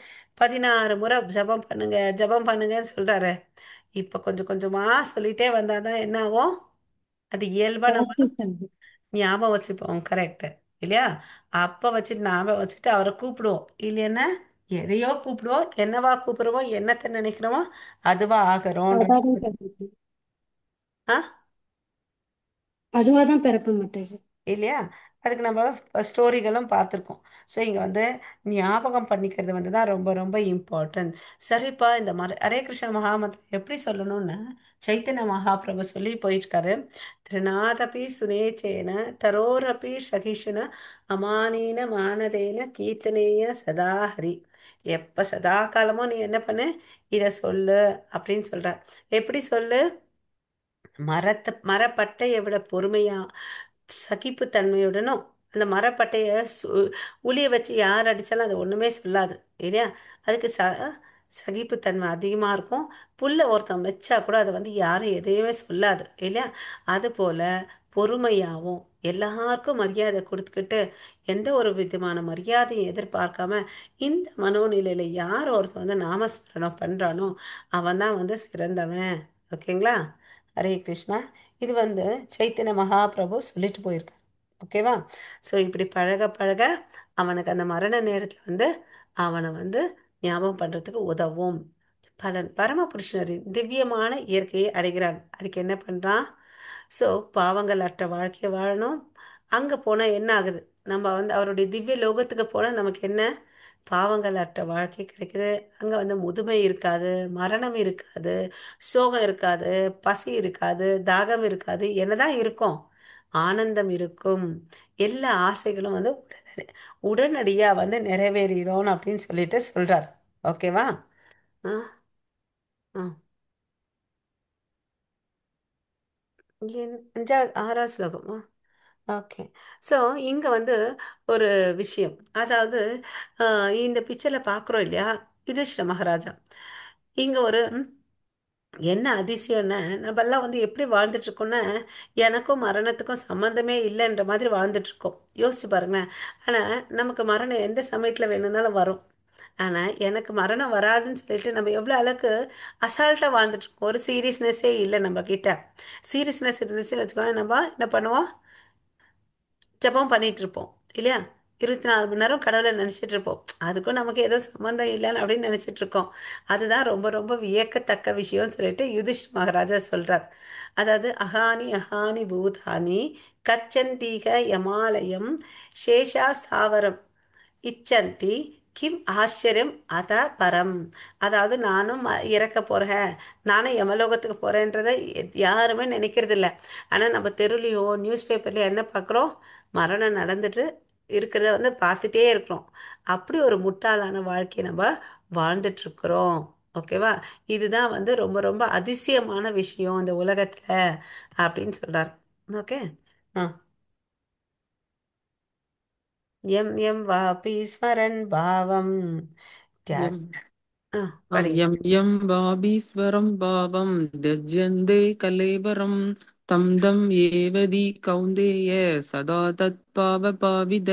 [SPEAKER 1] 16 முறை ஜபம் பண்ணுங்க ஜபம் பண்ணுங்கன்னு சொல்றாரு? இப்ப கொஞ்சம் கொஞ்சமா சொல்லிட்டே வந்தாதான் என்ன ஆகும்? அது இயல்பா நம்ம
[SPEAKER 2] பிராக்டிஸ் ஆகுது.
[SPEAKER 1] ஞாபகம் வச்சுப்போம். கரெக்ட் இல்லையா? அப்ப வச்சுட்டு ஞாபகம் வச்சுட்டு அவரை கூப்பிடுவோம். இல்லைன்னா எதையோ கூப்பிடுவோம். என்னவா கூப்பிடுவோம்? என்னத்தை நினைக்கிறோமோ அதுவா ஆகிறோம்.
[SPEAKER 2] அதான் பிறப்பு.
[SPEAKER 1] ஆ
[SPEAKER 2] அதுவாதான் பிறப்பு மாதாஜி.
[SPEAKER 1] இல்லையா? அதுக்கு நம்ம ஸ்டோரிகளும் பார்த்துருக்கோம். ஸோ இங்கே வந்து ஞாபகம் பண்ணிக்கிறது வந்து தான் ரொம்ப ரொம்ப இம்பார்ட்டன்ட். சரிப்பா, இந்த ஹரே கிருஷ்ண மகாமந்திரம் எப்படி சொல்லணும்னு சைத்தன்ய மகாபிரபு சொல்லி போயிருக்காரு. திருநாதபி சுனேச்சேன தரோரபி சகிஷுன அமானீன மானதேன கீர்த்தனேய சதாஹரி. எப்ப சதா காலமும் நீ என்ன பண்ணு, இதை சொல்லு அப்படின்னு சொல்ற. எப்படி சொல்லு? மரப்பட்டையை விட பொறுமையா சகிப்புத்தன்மையுடனும், அந்த மரப்பட்டையை உளிய வச்சு யார் அடித்தாலும் அது ஒன்றுமே சொல்லாது இல்லையா? அதுக்கு சகிப்புத்தன்மை அதிகமாக இருக்கும். புல்லை ஒருத்தன் வச்சா கூட அதை வந்து யாரும் எதையுமே சொல்லாது இல்லையா? அதுபோல் பொறுமையாகவும் எல்லாருக்கும் மரியாதை கொடுத்துக்கிட்டு எந்த ஒரு விதமான மரியாதையும் எதிர்பார்க்காம இந்த மனோநிலையில் யார் ஒருத்தன் வந்து நாமஸ்மரணம் பண்ணுறானோ அவன் தான் வந்து சிறந்தவன். ஓகேங்களா? ஹரே கிருஷ்ணா. இது வந்து சைத்தன்ய மகாபிரபு சொல்லிட்டு போயிருக்கார். ஓகேவா? ஸோ இப்படி பழக பழக அவனுக்கு அந்த மரண நேரத்தில் வந்து அவனை வந்து ஞாபகம் பண்ணுறதுக்கு உதவும். பலன் பரமபுருஷனரின் திவ்யமான இயற்கையை அடைகிறான். அதுக்கு என்ன பண்ணுறான்? ஸோ பாவங்கள் அற்ற வாழ்க்கையை வாழணும். அங்கே போனால் என்ன ஆகுது? நம்ம வந்து அவருடைய திவ்ய லோகத்துக்கு போனால் நமக்கு என்ன? பாவங்கள் அற்ற வாழ்க்கை கிடைக்குது. அங்கே வந்து முதுமை இருக்காது, மரணம் இருக்காது, சோகம் இருக்காது, பசி இருக்காது, தாகம் இருக்காது. என்னதான் இருக்கும்? ஆனந்தம் இருக்கும். எல்லா ஆசைகளும் வந்து உடனடியாக வந்து நிறைவேறிடும் அப்படின்னு சொல்லிட்டு சொல்றார். ஓகேவா? ஆ ஆ அஞ்சாவது ஆறாவது ஸ்லோகமா? ஓகே. ஸோ இங்கே வந்து ஒரு விஷயம், அதாவது இந்த பிக்சரில் பார்க்குறோம் இல்லையா? யுதிஷ்ட மகாராஜா இங்கே ஒரு என்ன அதிசயம்னா, நம்மெல்லாம் வந்து எப்படி வாழ்ந்துட்டு இருக்கோம்னா, எனக்கும் மரணத்துக்கும் சம்மந்தமே இல்லைன்ற மாதிரி வாழ்ந்துட்டு இருக்கோம். யோசிச்சு பாருங்களேன். ஆனால் நமக்கு மரணம் எந்த சமயத்தில் வேணும்னாலும் வரும். ஆனால் எனக்கு மரணம் வராதுன்னு சொல்லிட்டு நம்ம எவ்வளோ அளவுக்கு அசால்ட்டாக வாழ்ந்துட்டு இருக்கோம். ஒரு சீரியஸ்னஸே இல்லை நம்ம கிட்ட. சீரியஸ்னஸ் இருந்துச்சுன்னு வச்சுக்கோங்க, நம்ம என்ன பண்ணுவோம்? ஜெபம் பண்ணிட்டு இருப்போம் இல்லையா? 24 மணி நேரம் கடவுளை நினைச்சிட்டு இருப்போம். அதுக்கும் நமக்கு ஏதோ சம்மந்தம் இல்லைன்னு அப்படின்னு நினைச்சிட்டு இருக்கோம். அதுதான் ரொம்ப ரொம்ப வியக்கத்தக்க விஷயம்னு சொல்லிட்டு யுதிஷ் மகாராஜா சொல்றார். அதாவது அஹானி அஹானி பூதானி கச்சந்தீக யமாலயம் சேஷா ஸ்தாவரம் இச்சந்தி கிம் ஆச்சரியம் அத பரம். அதாவது நானும் இறக்க போறேன், நானும் யமலோகத்துக்கு போறேன்றதை யாருமே நினைக்கிறது இல்லை. ஆனால் நம்ம தெருலையோ நியூஸ் பேப்பர்லையோ என்ன பார்க்குறோம்? மரணம் நடந்துட்டு இருக்கிறத வந்து பார்த்துட்டே இருக்கிறோம். அப்படி ஒரு முட்டாளான வாழ்க்கையை நம்ம வாழ்ந்துட்டு இருக்கிறோம். ஓகேவா? இதுதான் வந்து ரொம்ப ரொம்ப அதிசயமான விஷயம் இந்த உலகத்துல அப்படின்னு சொல்றார். ஓகே. ஆ எம் எம் வாபி ஸ்மரன் பாவம்
[SPEAKER 3] यम्
[SPEAKER 1] தியாக படிங்க.
[SPEAKER 3] यं यं वाबीश्वरं भावं त्यज्यन्ते कलेवरं तं दं येवति कौन्तेय सदा तत्पावपाविद.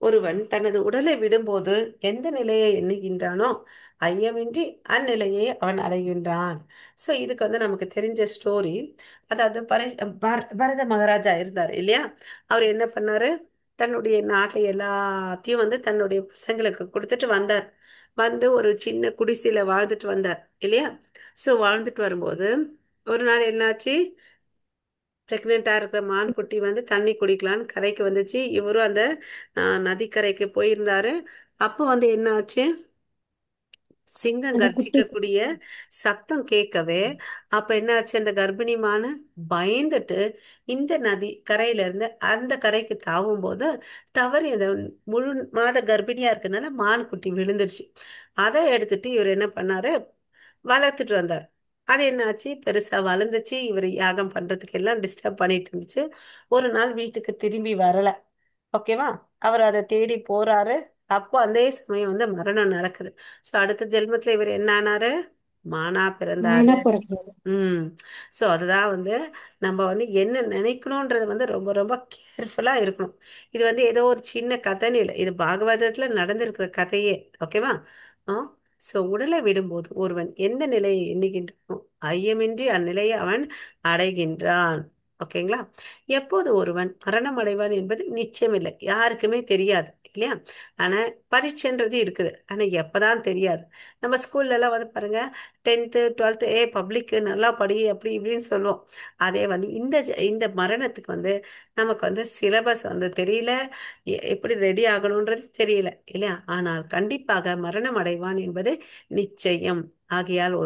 [SPEAKER 1] ஒருவன் தனது உடலை விடும்போது எந்த நிலையை எண்ணுகின்றானோ ஐயமின்றி அந்நிலையை அவன் அடைகின்றான். ஸோ இதுக்கு வந்து நமக்கு தெரிஞ்ச ஸ்டோரி. அதாவது பரத மகாராஜா இருந்தார் இல்லையா? அவர் என்ன பண்ணாரு? தன்னுடைய நாட்டை எல்லாத்தையும் வந்து தன்னுடைய பசங்களுக்கு கொடுத்துட்டு வந்தார். வந்து ஒரு சின்ன குடிசையில வாழ்ந்துட்டு வந்தார் இல்லையா? ஸோ வாழ்ந்துட்டு வரும்போது ஒரு நாள் என்னாச்சு, பிரெக்னெண்டா இருக்கிற மான் குட்டி வந்து தண்ணி குடிக்கலான்னு கரைக்கு வந்துச்சு. இவரும் அந்த நதிக்கரைக்கு போயிருந்தாரு. அப்போ வந்து என்ன ஆச்சு, சிங்கம்
[SPEAKER 2] அது குட்டி
[SPEAKER 1] கர்ஜிக்கக்கூடிய சத்தம் கேட்கவே, அப்ப என்னாச்சு, அந்த கர்ப்பிணி மானு பயந்துட்டு இந்த நதி கரையில இருந்து அந்த கரைக்கு தாவும் போது தவறி அந்த முழு மாத கர்ப்பிணியா இருக்கனால மான் குட்டி விழுந்துருச்சு. அதை எடுத்துட்டு இவர் என்ன பண்ணாரு, வளர்த்துட்டு வந்தார். அது என்னாச்சு, பெருசா வளர்ந்துச்சு. இவர் யாகம் பண்றதுக்கு எல்லாம் டிஸ்டர்ப் பண்ணிட்டு இருந்துச்சு. ஒரு நாள் வீட்டுக்கு திரும்பி வரல. ஓகேவா, அவர் அதை தேடி போறாரு. அப்போ அதே சமயம் வந்து மரணம் நடக்குது. சோ அடுத்த ஜென்மத்துல இவர் என்ன ஆனாரு, மானா பிறந்தாரு.
[SPEAKER 2] மானா பிறக்கிறது.
[SPEAKER 1] ம். சோ அதுதான் வந்து நம்ம வந்து என்ன நினைக்கணும்ன்றது வந்து ரொம்ப ரொம்ப கேர்ஃபுல்லா இருக்கணும். இது வந்து ஏதோ ஒரு சின்ன கதைன்னு இல்லை, இது பாகவதத்துல நடந்திருக்கிற கதையே. ஓகேவா. ஆ சோ உடலை விடும்போது ஒருவன் எந்த நிலையை எண்ணுகின்றானோ ஐயமின்றி அந்நிலையை அவன் அடைகின்றான். ஓகேங்களா. எப்போது ஒருவன் மரணம் அடைவான் என்பது நிச்சயமில்லை, யாருக்குமே தெரியாது இல்லையா. ஆனா பரீட்சைன்றது இருக்குது, ஆனா எப்பதான் தெரியாது. நம்ம ஸ்கூல்ல எல்லாம் வந்து பாருங்க, 10th 12th பப்ளிக் நல்லா படி அப்படி இப்படின்னு சொல்லுவோம். அதே வந்து இந்த மரணத்துக்கு வந்து நமக்கு வந்து சிலபஸ் வந்து தெரியல, எப்படி ரெடி ஆகணுன்றது தெரியல இல்லையா. ஆனால் கண்டிப்பாக மரணம் அடைவான் என்பது நிச்சயம். ஆகையால்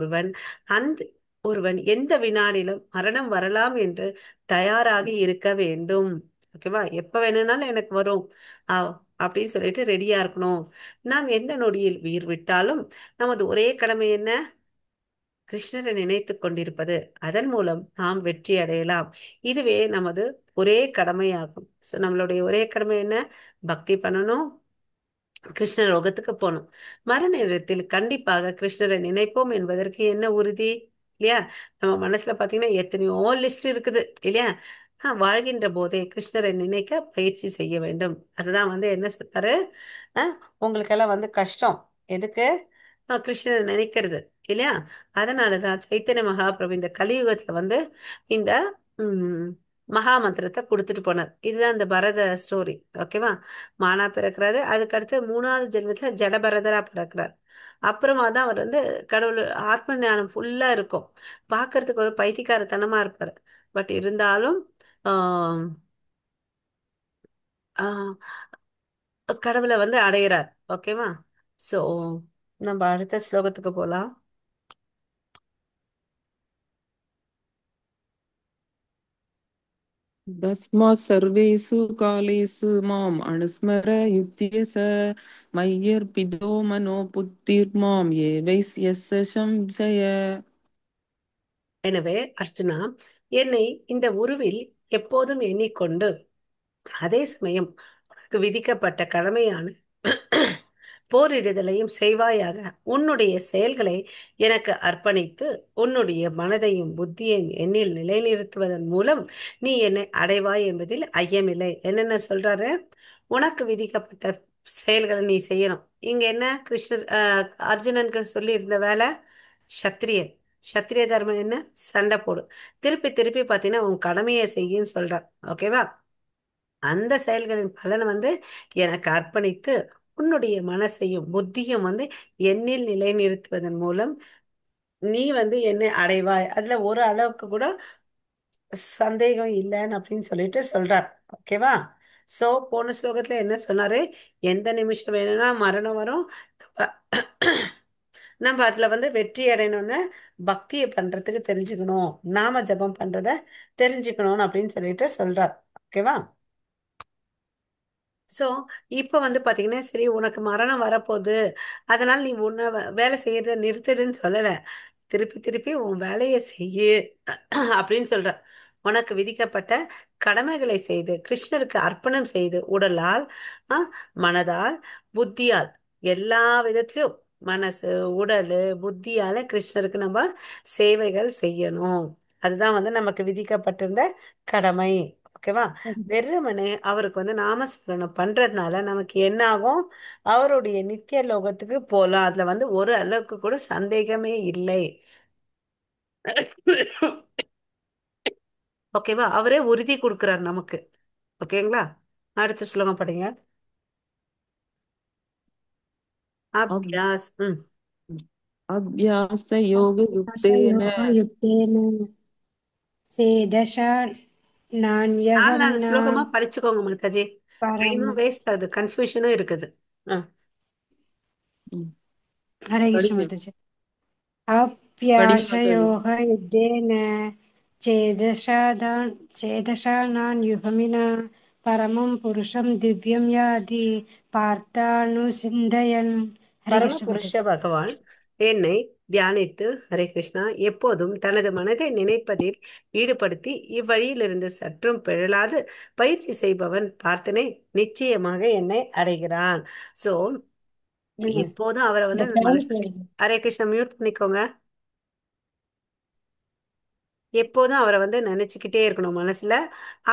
[SPEAKER 1] அந்த ஒருவன் எந்த வினாடிலும் மரணம் வரலாம் என்று தயாராகி இருக்க வேண்டும். ஓகேவா, எப்ப வேணும்னாலும் எனக்கு வரும் ஆ, அப்படின்னு சொல்லிட்டு ரெடியா இருக்கணும். நாம் எந்த நொடியில் உயிர் விட்டாலும் நமது ஒரே கடமை என்ன, கிருஷ்ணரை நினைத்து கொண்டிருப்பது. அதன் மூலம் நாம் வெற்றி அடையலாம். இதுவே நமது ஒரே கடமையாகும். ஸோ நம்மளுடைய ஒரே கடமை என்ன, பக்தி பண்ணணும், கிருஷ்ணர் லோகத்துக்கு போகணும். மரண நேரத்தில் கண்டிப்பாக கிருஷ்ணரை நினைப்போம் என்பதற்கு என்ன உறுதி இல்லையா. நம்ம மனசுல பாத்தீங்கன்னா எத்தனையோ லிஸ்ட் இருக்குது இல்லையா. வாழ்கின்ற போதே கிருஷ்ணரை நினைக்க பயிற்சி செய்ய வேண்டும். அதுதான் வந்து என்ன சொல்றாரு, ஆஹ் உங்களுக்கெல்லாம் வந்து கஷ்டம் எதுக்கு, கிருஷ்ணரை நினைக்கிறது இல்லையா. அதனாலதான் சைத்தன்ய மகாபிரபு இந்த கலியுகத்துல வந்து இந்த உம் மகா மந்திரத்தை கொடுத்துட்டு போனார். இதுதான் இந்த பரத ஸ்டோரி. ஓகேவா. மானா பிறக்கிறாரு, அதுக்கு அடுத்து 3வது ஜென்மத்துல ஜடபரதரா பிறக்கிறார். அப்புறமா தான் அவர் வந்து கடவுள் ஆத்ம ஞானம் ஃபுல்லா இருக்கும். பார்க்கிறதுக்கு ஒரு பைத்தியக்காரத்தனமா இருப்பாரு. பட் இருந்தாலும் ஆஹ் ஆஹ் கடவுளை வந்து அடையிறார். ஓகேவா. சோ நம்ம அடுத்த ஸ்லோகத்துக்கு போலாம்.
[SPEAKER 3] तस्मात् सर्वेषु कालेषु माम् अनुस्मर युध्यस मय्यर्पितो मनो बुद्धिर्मां ये वैस्यस्य संशय.
[SPEAKER 1] எனவே அர்ஜுனா, என்னை இந்த உருவில் எப்போதும் எண்ணிக்கொண்டு அதே சமயம் உனக்கு விதிக்கப்பட்ட கடமையான போரிடுதலையும் செய்வாயாக. உன்னுடைய செயல்களை எனக்கு அர்ப்பணித்து உன்னுடைய மனதையும் புத்தியையும் என்னில் நிலைநிறுத்துவதன் மூலம் நீ என்னை அடைவாய் என்பதில் ஐயமில்லை. என்னென்ன சொல்றாரு, உனக்கு விதிக்கப்பட்ட செயல்களை நீ செய்யணும். இங்க என்ன கிருஷ்ணர் அர்ஜுனனுக்கு சொல்லி இருந்த வேலை, சத்திரியன். சத்திரிய தர்மம் என்ன, சண்டை போடு. திருப்பி திருப்பி பார்த்தீங்கன்னா உன் கடமையை செய்யுன்னு சொல்றார். ஓகேவா. அந்த செயல்களின் பலனை வந்து எனக்கு அர்ப்பணித்து உன்னுடைய மனசையும் புத்தியும் வந்து என்னில் நிலைநிறுத்துவதன் மூலம் நீ வந்து என்னை அடைவாய். அதுல ஒரு அளவுக்கு கூட சந்தேகம் இல்லைன்னு அப்படின்னு சொல்லிட்டு சொல்றார். ஓகேவா. சோ போன ஸ்லோகத்துல என்ன சொன்னாரு, எந்த நிமிஷம் வேணும்னா மரணம் வரும். நம்ம அதுல வந்து வெற்றி அடையணும்னு பக்தியை பண்றதுக்கு தெரிஞ்சுக்கணும், நாம ஜபம் பண்றத தெரிஞ்சுக்கணும் அப்படின்னு சொல்லிட்டு சொல்றார். ஓகேவா. சோ இப்ப வந்து பாத்தீங்கன்னா, சரி உனக்கு மரணம் வரப்போகுது, அதனால நீ உன்னை வேலை செய்யறத நிறுத்திடுன்னு சொல்லல. திருப்பி திருப்பி உன் வேலையை செய்யு அப்படின்னு சொல்ற. உனக்கு விதிக்கப்பட்ட கடமைகளை செய்து கிருஷ்ணருக்கு அர்ப்பணம் செய்து உடலால், மனதால், புத்தியால், எல்லா விதத்திலும் மனசு உடல் புத்தியால கிருஷ்ணருக்கு நம்ம சேவைகள் செய்யணும். அதுதான் வந்து நமக்கு விதிக்கப்பட்டிருந்த கடமை. ஓகேவா. வெறுமனே அவருக்கு வந்து நாமஸ்மரணம் பண்றதுனால நமக்கு என்ன ஆகும், அவருடைய நித்திய லோகத்துக்கு போலாம். அதுல வந்து ஒரு அளவுக்கு கூட சந்தேகமே இல்லை. ஓகேவா. அவரே உறுதி கொடுக்கிறார் நமக்கு. ஓகேங்களா. அடுத்த ஸ்லோகம் படிங்க.
[SPEAKER 3] अब
[SPEAKER 1] அபியாஸ். ம்.
[SPEAKER 3] அபியாச யோக யுக்தேன
[SPEAKER 2] व्यासयोगयुक्तेन सेदशा
[SPEAKER 1] நாலு நாலு
[SPEAKER 2] नान्यगम्य
[SPEAKER 1] ஸ்லோகமா படிச்சுக்கோங்க மாதாஜி.
[SPEAKER 2] परम।
[SPEAKER 1] டைமும் வேஸ்ட் ஆகுது, கன்ஃபியூஷனும் இருக்குது. ஆ,
[SPEAKER 3] ம்,
[SPEAKER 2] हरे कृष्ण
[SPEAKER 3] படிங்க
[SPEAKER 2] माताजी।
[SPEAKER 3] படிங்க மாதாஜி.
[SPEAKER 2] अप्याशयोगयुद्धेन चेदशानान्युगमिना परमं पुरुषं दिव्यं याति पार्थानुसिन्दयन्। हरे कृष्ण
[SPEAKER 1] பரமபுருஷ
[SPEAKER 2] माताजी।
[SPEAKER 1] பகவான் என்னை தியானித்து, ஹரே கிருஷ்ணா, எப்போதும் தனது மனதை நினைப்பதில் ஈடுபடுத்தி இவ்வழியிலிருந்து சற்றும் பிழலாது பயிற்சி செய்பவன் பார்த்தனை நிச்சயமாக என்னை அடைகிறான். சோ எப்போதும் அவரை வந்து அந்த மனசு, ஹரே கிருஷ்ணா மியூட் பண்ணிக்கோங்க. எப்போதும் அவரை வந்து நினைச்சுக்கிட்டே இருக்கணும் மனசுல.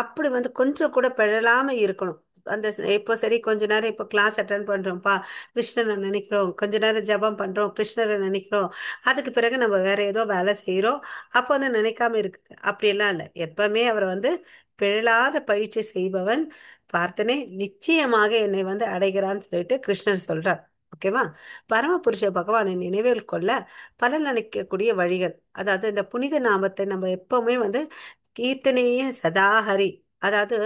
[SPEAKER 1] அப்படி வந்து கொஞ்சம் கூட பிழலாம இருக்கணும். அந்த இப்போ சரி, கொஞ்ச நேரம் இப்போ கிளாஸ் அட்டன் பண்றோம்ப்பா, கிருஷ்ணனை நினைக்கிறோம், கொஞ்ச நேரம் ஜெபம் பண்றோம், கிருஷ்ணரை நினைக்கிறோம். அதுக்கு பிறகு நம்ம வேற ஏதோ வேலை செய்யறோம். அப்போ வந்து நினைக்காம இருக்குது அப்படியெல்லாம் இல்லை. எப்பவுமே அவரை வந்து பிழலாத பயிற்சி செய்பவன் பார்த்தனே நிச்சயமாக என்னை வந்து அடைகிறான்னு சொல்லிட்டு கிருஷ்ணர் சொல்றார். ஓகேவா? பரமபுருஷ பகவானை நினைவில் கொள்ள பலன் அளிக்கக்கூடிய வழிகள், அதாவது இந்த புனித நாமத்தை நம்ம எப்பவுமே வந்து கீர்த்தனையே சதாஹரி, அதாவது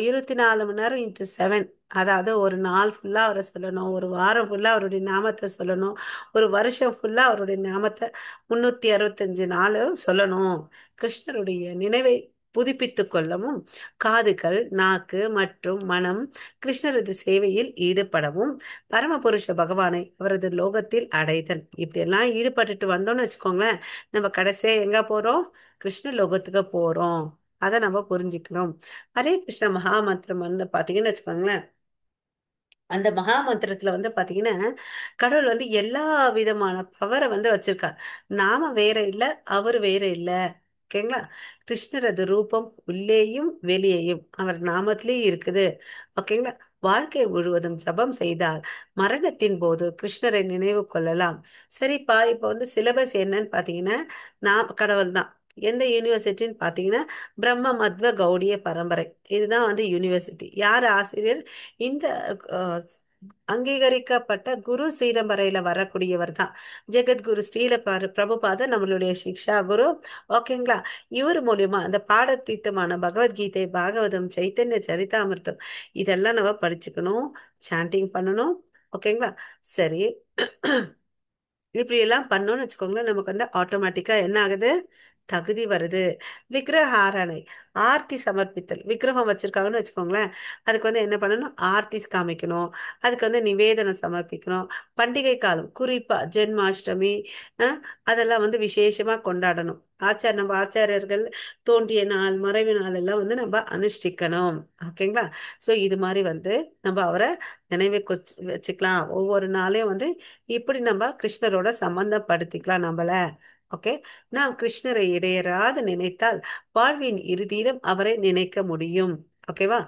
[SPEAKER 1] 24 மணி நேரம் இன்ட்டு 7, அதாவது ஒரு நாள் ஃபுல்லா அவரை சொல்லணும், ஒரு வாரம் ஃபுல்லா அவருடைய நாமத்தை சொல்லணும், ஒரு வருஷம் ஃபுல்லா அவருடைய நாமத்தை 365 நாளும் சொல்லணும். கிருஷ்ணருடைய நினைவை புதுப்பித்துக் கொள்ளவும் காதுகள், நாக்கு மற்றும் மனம் கிருஷ்ணரது சேவையில் ஈடுபடவும் பரமபுருஷ பகவானை அவரது லோகத்தில் அடைதல், இப்படியெல்லாம் ஈடுபட்டுட்டு வந்தோம்னு வச்சுக்கோங்களேன், நம்ம கடைசியா எங்க போறோம்? கிருஷ்ண லோகத்துக்கு போறோம். அதை நம்ம புரிஞ்சுக்கணும். ஹரே கிருஷ்ண மகா மந்திரம் வந்து பாத்தீங்கன்னு வச்சுக்கோங்களேன், அந்த மகா மந்திரத்துல வந்து பாத்தீங்கன்னா கடவுள் வந்து எல்லா விதமான பவரை வந்து வச்சிருக்கார். நாம வேற இல்ல, அவர் வேற இல்ல. ஓகேங்களா? கிருஷ்ணரது ரூபம் உள்ளேயும் வெளியேயும் அவர் நாமத்திலேயே இருக்குது. ஓகேங்களா? வாழ்க்கை முழுவதும் ஜபம் செய்தால் மரணத்தின் போது கிருஷ்ணரை நினைவு கொள்ளலாம். சரிப்பா, இப்போ வந்து சிலபஸ் என்னன்னு பாத்தீங்கன்னா, நான் கடவுள் தான். எந்த யூனிவர்சிட்டின்னு பாத்தீங்கன்னா பிரம்ம மத்வ கௌடிய பரம்பரை, இதுதான் வந்து யூனிவர்சிட்டி. யார் ஆசிரியர்? இந்த அஹ், அங்கீகரிக்கப்பட்ட குரு சீரம்பரையில வரக்கூடியவர் தான் ஜெகத்குரு ஸ்ரீல பிரபுபாதர், நம்மளுடைய சிக்ஷா குரு. ஓகேங்களா? இவர் மூலியமா அந்த பாடத்திட்டமான பகவத்கீதை, பாகவதம், சைத்தன்ய சரிதாமிர்தம், இதெல்லாம் நம்ம படிச்சுக்கணும், சாண்டிங் பண்ணணும். ஓகேங்களா? சரி. இப்படி எல்லாம் பண்ணோம்னு வச்சுக்கோங்களேன், நமக்கு வந்து ஆட்டோமேட்டிக்கா என்ன ஆகுது? தகுதி வருது. விக்கிரக ஆராதனை, ஆர்த்தி சமர்ப்பித்தல். விக்கிரகம் வச்சிருக்காங்கன்னு வச்சுக்கோங்களேன், அதுக்கு வந்து என்ன பண்ணணும்? ஆர்த்தி காமிக்கணும், அதுக்கு வந்து நிவேதனம் சமர்ப்பிக்கணும். பண்டிகை காலம், குறிப்பா ஜென்மாஷ்டமி, அதெல்லாம் வந்து விசேஷமா கொண்டாடணும். நம்ம ஆச்சாரியர்கள் தோன்றிய நாள், மறைவு நாள் எல்லாம் வந்து நம்ம அனுஷ்டிக்கணும். ஓகேங்களா? சோ இது மாதிரி வந்து நம்ம அவரை நினைவு வச்சுக்கலாம். ஒவ்வொரு நாளையும் வந்து இப்படி நம்ம கிருஷ்ணரோட சம்பந்தப்படுத்திக்கலாம் நம்மள. ஓகே. நாம் கிருஷ்ணரை இடையராது நினைத்தால் வாழ்வின் இறுதியிலும் அவரை நினைக்க முடியும். ஓகேவா?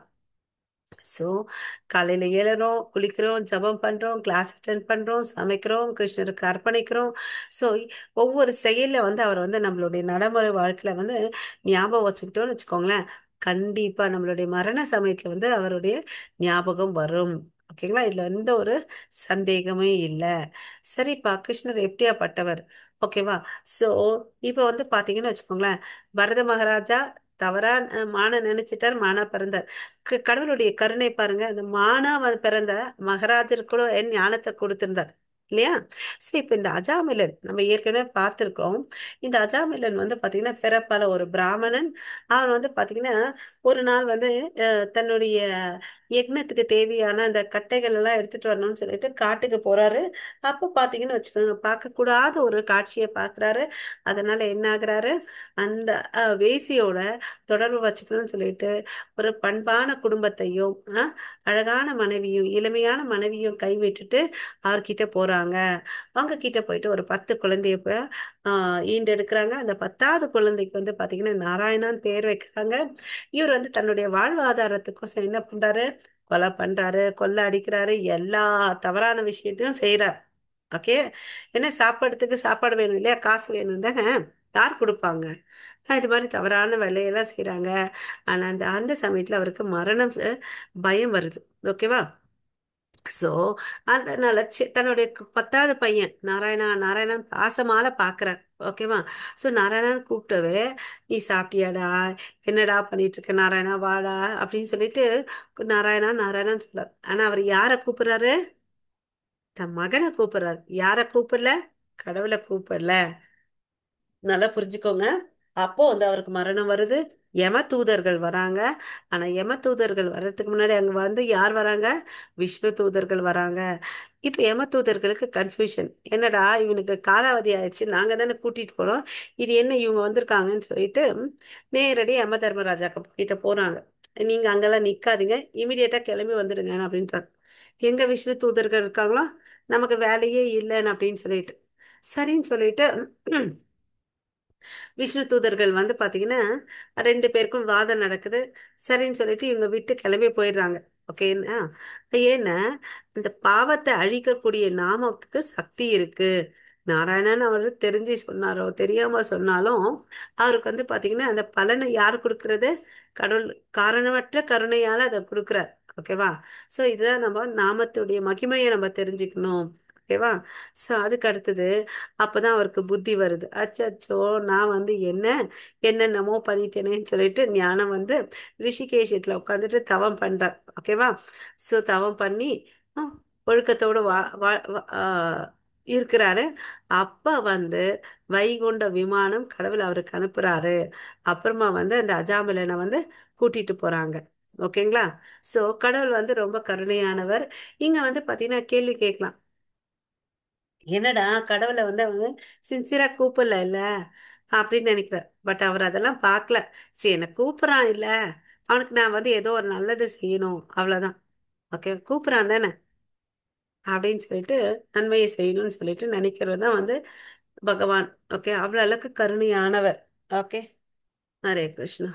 [SPEAKER 1] சோ காலையில ஏழுறோம், குளிக்கிறோம், ஜெபம் பண்றோம், கிளாஸ் அட்டென்ட் பண்றோம், சமைக்கிறோம், கிருஷ்ணருக்கு அர்ப்பணிக்கிறோம். சோ ஒவ்வொரு செயல்ல வந்து அவர் வந்து நம்மளுடைய நடைமுறை வாழ்க்கையில வந்து ஞாபகம் வச்சுக்கிட்டோம்னு வச்சுக்கோங்களேன், கண்டிப்பா நம்மளுடைய மரண சமயத்துல வந்து அவருடைய ஞாபகம் வரும். ஓகேங்களா? இதுல எந்த ஒரு சந்தேகமே இல்லை. சரிப்பா, கிருஷ்ணர் எப்படியாப்பட்டவர்? ஓகேவா? சோ இப்ப வந்து பாத்தீங்கன்னு வச்சுக்கோங்களேன், பரத மகாராஜா தவறா மான நினைச்சிட்டார், மானா பிறந்தார். கடவுளுடைய கருணை பாருங்க, அந்த மானா பிறந்த மகாராஜருக்கு கூட என் ஞானத்தை கொடுத்திருந்தார் இல்லையா? சரி, இப்ப இந்த அஜாமிலன் நம்ம ஏற்கனவே பார்த்திருக்கோம். இந்த அஜாமிலன் வந்து பாத்தீங்கன்னா பிறப்பால ஒரு பிராமணன். அவன் வந்து பாத்தீங்கன்னா ஒரு நாள் வந்து தன்னுடைய யக்னத்துக்கு தேவையான அந்த கட்டைகள் எல்லாம் எடுத்துட்டு வரணும்னு சொல்லிட்டு காட்டுக்கு போறாரு. அப்ப பாத்தீங்கன்னு வச்சுக்கோங்க, பார்க்க கூடாத ஒரு காட்சியை பாக்குறாரு. அதனால என்ன ஆகுறாரு? அந்த வேசியோட தொடர்பு வச்சுக்கணும்னு சொல்லிட்டு ஒரு பண்பான குடும்பத்தையும் அழகான மனைவியும் இளமையான மனைவியும் கைவிட்டுட்டு அவர்கிட்ட போறாங்க. அவங்க கிட்ட போயிட்டு ஒரு 10 குழந்தைய ஈண்டெடுக்கிறாங்க. அந்த 10வது குழந்தைக்கு வந்து பாத்தீங்கன்னா நாராயணான்னு பேர் வைக்கிறாங்க. இவர் வந்து தன்னுடைய வாழ்வாதாரத்துக்கோசம் என்ன பண்றாரு? கொலை பண்றாரு, கொள்ளை அடிக்கிறாரு, எல்லா தவறான விஷயத்தையும் செய்யறாரு. ஓகே. என்ன, சாப்பாடுறதுக்கு சாப்பாடு வேணும் இல்லையா, காசு வேணும் தானே, யார் கொடுப்பாங்க? இது மாதிரி தவறான வேலையெல்லாம் செய்யறாங்க. ஆனா அந்த அந்த சமயத்துல அவருக்கு மரணம் பயம் வருது. ஓகேவா? ஸோ அதனால தன்னுடைய 10வது பையன் நாராயணா நாராயணன் பாசமால பாக்குறார். ஓகேவா? ஸோ நாராயணன் கூப்பிட்டவே, நீ சாப்பிட்டியாடா, என்னடா பண்ணிட்டு இருக்க நாராயணா, வாடா அப்படின்னு சொல்லிட்டு நாராயணா நாராயணன் சொல்றார். ஆனா அவர் யாரை கூப்பிடுறாரு? தன் மகனை கூப்பிடுறாரு. யாரை கூப்பிடல? கடவுளை கூப்பிடல. நல்லா புரிஞ்சுக்கோங்க. அப்போ வந்து அவருக்கு மரணம் வருது. யம தூதர்கள் வராங்க. ஆனா யம தூதர்கள் வர்றதுக்கு முன்னாடி அங்க வந்து யார் வராங்க? விஷ்ணு தூதர்கள் வராங்க. இப்ப யம தூதர்களுக்கு கன்ஃபியூஷன். என்னடா இவனுக்கு காலாவதி ஆயிடுச்சு, நாங்க தானே கூட்டிட்டு போறோம், இது என்ன இவங்க வந்திருக்காங்கன்னு சொல்லிட்டு நேரடி யம தர்மராஜா கிட்ட போறாங்க. நீங்க அங்கெல்லாம் நிக்காதீங்க, இமிடியேட்டா கிளம்பி வந்துடுங்க அப்படின்றாங்க. எங்க விஷ்ணு தூதர்கள் இருக்காங்களோ, நமக்கு வேலையே இல்லைன்னு அப்படின்னு சொல்லிட்டு சரின்னு சொல்லிட்டு விஷ்ணு தூதர்கள் வந்து பாத்தீங்கன்னா 2 பேருக்கும் வாதம் நடக்குது. சரின்னு சொல்லிட்டு இவங்க விட்டு கிளம்பி போயிடுறாங்க. ஓகேன்னா ஏன்னா இந்த பாவத்தை அழிக்கக்கூடிய நாமத்துக்கு சக்தி இருக்கு. நாராயணன் அவர் தெரிஞ்சு சொன்னாரோ தெரியாம சொன்னாலும் அவருக்கு வந்து பாத்தீங்கன்னா அந்த பலனை யார் கொடுக்கறது? கடவுள் காரணமற்ற கருணையால அதை கொடுக்குறார். ஓகேவா? சோ இதுதான் நம்ம நாமத்துடைய மகிமையை நம்ம தெரிஞ்சுக்கணும். ஓகேவா? சோ அதுக்கு அடுத்தது அப்பதான் அவருக்கு புத்தி வருது. அச்சச்சோ, நான் வந்து என்னென்னமோ பண்ணிட்டேனேன்னு சொல்லிட்டு ஞானம் வந்து ரிஷிகேஷத்துல உட்காந்துட்டு தவம் பண்றார். ஓகேவா? சோ தவம் பண்ணி அஹ், ஒழுக்கத்தோட இருக்கிறாரு. அப்ப வந்து வைகுண்ட விமானம் கடவுள் அவருக்கு அனுப்புறாரு. அப்புறமா வந்து அந்த அஜாமிலனை வந்து கூட்டிட்டு போறாங்க. ஓகேங்களா? சோ கடவுள் வந்து ரொம்ப கருணையானவர். இங்க வந்து பாத்தீங்கன்னா கேள்வி கேட்கலாம். என்னடா கடவுளை வந்து அவங்க சின்சியரா கூப்பிடல இல்ல அப்படின்னு நினைக்கிறார். பட் அவர் அதெல்லாம் பார்க்கல. சரி, என்ன கூப்பிடுறான் இல்ல, அவனுக்கு நான் வந்து ஏதோ ஒரு நல்லது செய்யணும் அவ்வளவுதான். ஓகே, கூப்பிடுறான் தானே அப்படின்னு சொல்லிட்டு நன்மையை செய்யணும்னு சொல்லிட்டு நினைக்கிறது தான் வந்து பகவான். ஓகே, அவ்வளவு அளவுக்கு கருணையானவர். ஓகே, ஹரே கிருஷ்ணா.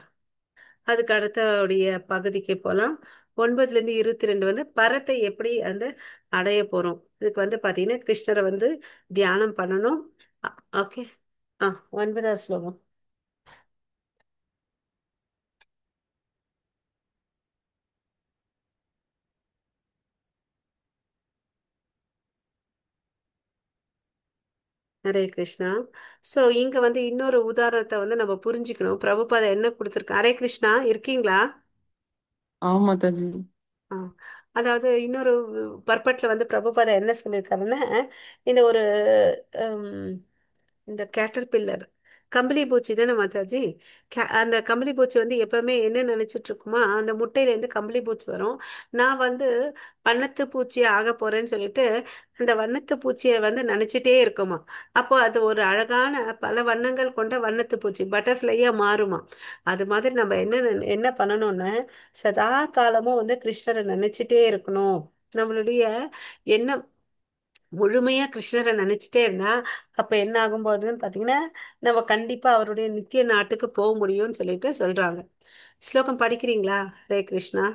[SPEAKER 1] அதுக்கு அடுத்தடைய பகுதிக்கு போலாம். 9ல இருந்து 22 வந்து பரத்தை எப்படி வந்து அடைய போறோம். இதுக்கு வந்து பாத்தீங்கன்னா கிருஷ்ணரை வந்து தியானம் பண்ணணும். ஓகே. ஆ 9வது ஸ்லோகம். ஹரே கிருஷ்ணா. சோ இங்க வந்து இன்னொரு உதாரணத்தை வந்து நம்ம புரிஞ்சுக்கணும். பிரபுபாதா என்ன கொடுத்துருக்காங்க. ஹரே கிருஷ்ணா, இருக்கீங்களா?
[SPEAKER 3] ஆம் மாதாஜி.
[SPEAKER 1] ஆ. அதாவது இன்னொரு பர்பட்ல வந்து பிரபுபாதா என்ன சொல்லியிருக்காருன்னா, இந்த ஒரு ஹம், இந்த கேட்டர் பில்லர் கம்பளி பூச்சி தானே மாதாஜி. அந்த கம்பளி பூச்சி வந்து எப்பவுமே என்ன நினைச்சிட்டு இருக்குமா, அந்த முட்டையில இருந்து கம்பளி பூச்சி வரும். நான் வந்து வண்ணத்து பூச்சி ஆக போறேன்னு சொல்லிட்டு அந்த வண்ணத்து பூச்சியை வந்து நினைச்சிட்டே இருக்குமா. அப்போ அது ஒரு அழகான பல வண்ணங்கள் கொண்ட வண்ணத்து பூச்சி பட்டர்ஃப்ளையா மாறுமா. அது மாதிரி நம்ம என்ன பண்ணணும்னு சதா காலமும் வந்து கிருஷ்ணரை நினைச்சிட்டே இருக்கணும். நம்மளுடைய எண்ணம் முழுமையா கிருஷ்ணரை நினைச்சிட்டே இருந்தா அப்ப என்ன ஆகும் போதுன்னு பாத்தீங்கன்னா நம்ம கண்டிப்பா அவருடைய நித்திய நாட்டுக்கு போக முடியும்னு சொல்லிட்டு சொல்றாங்க. ஸ்லோகம் படிக்கிறீங்களா? ஹரே கிருஷ்ணா.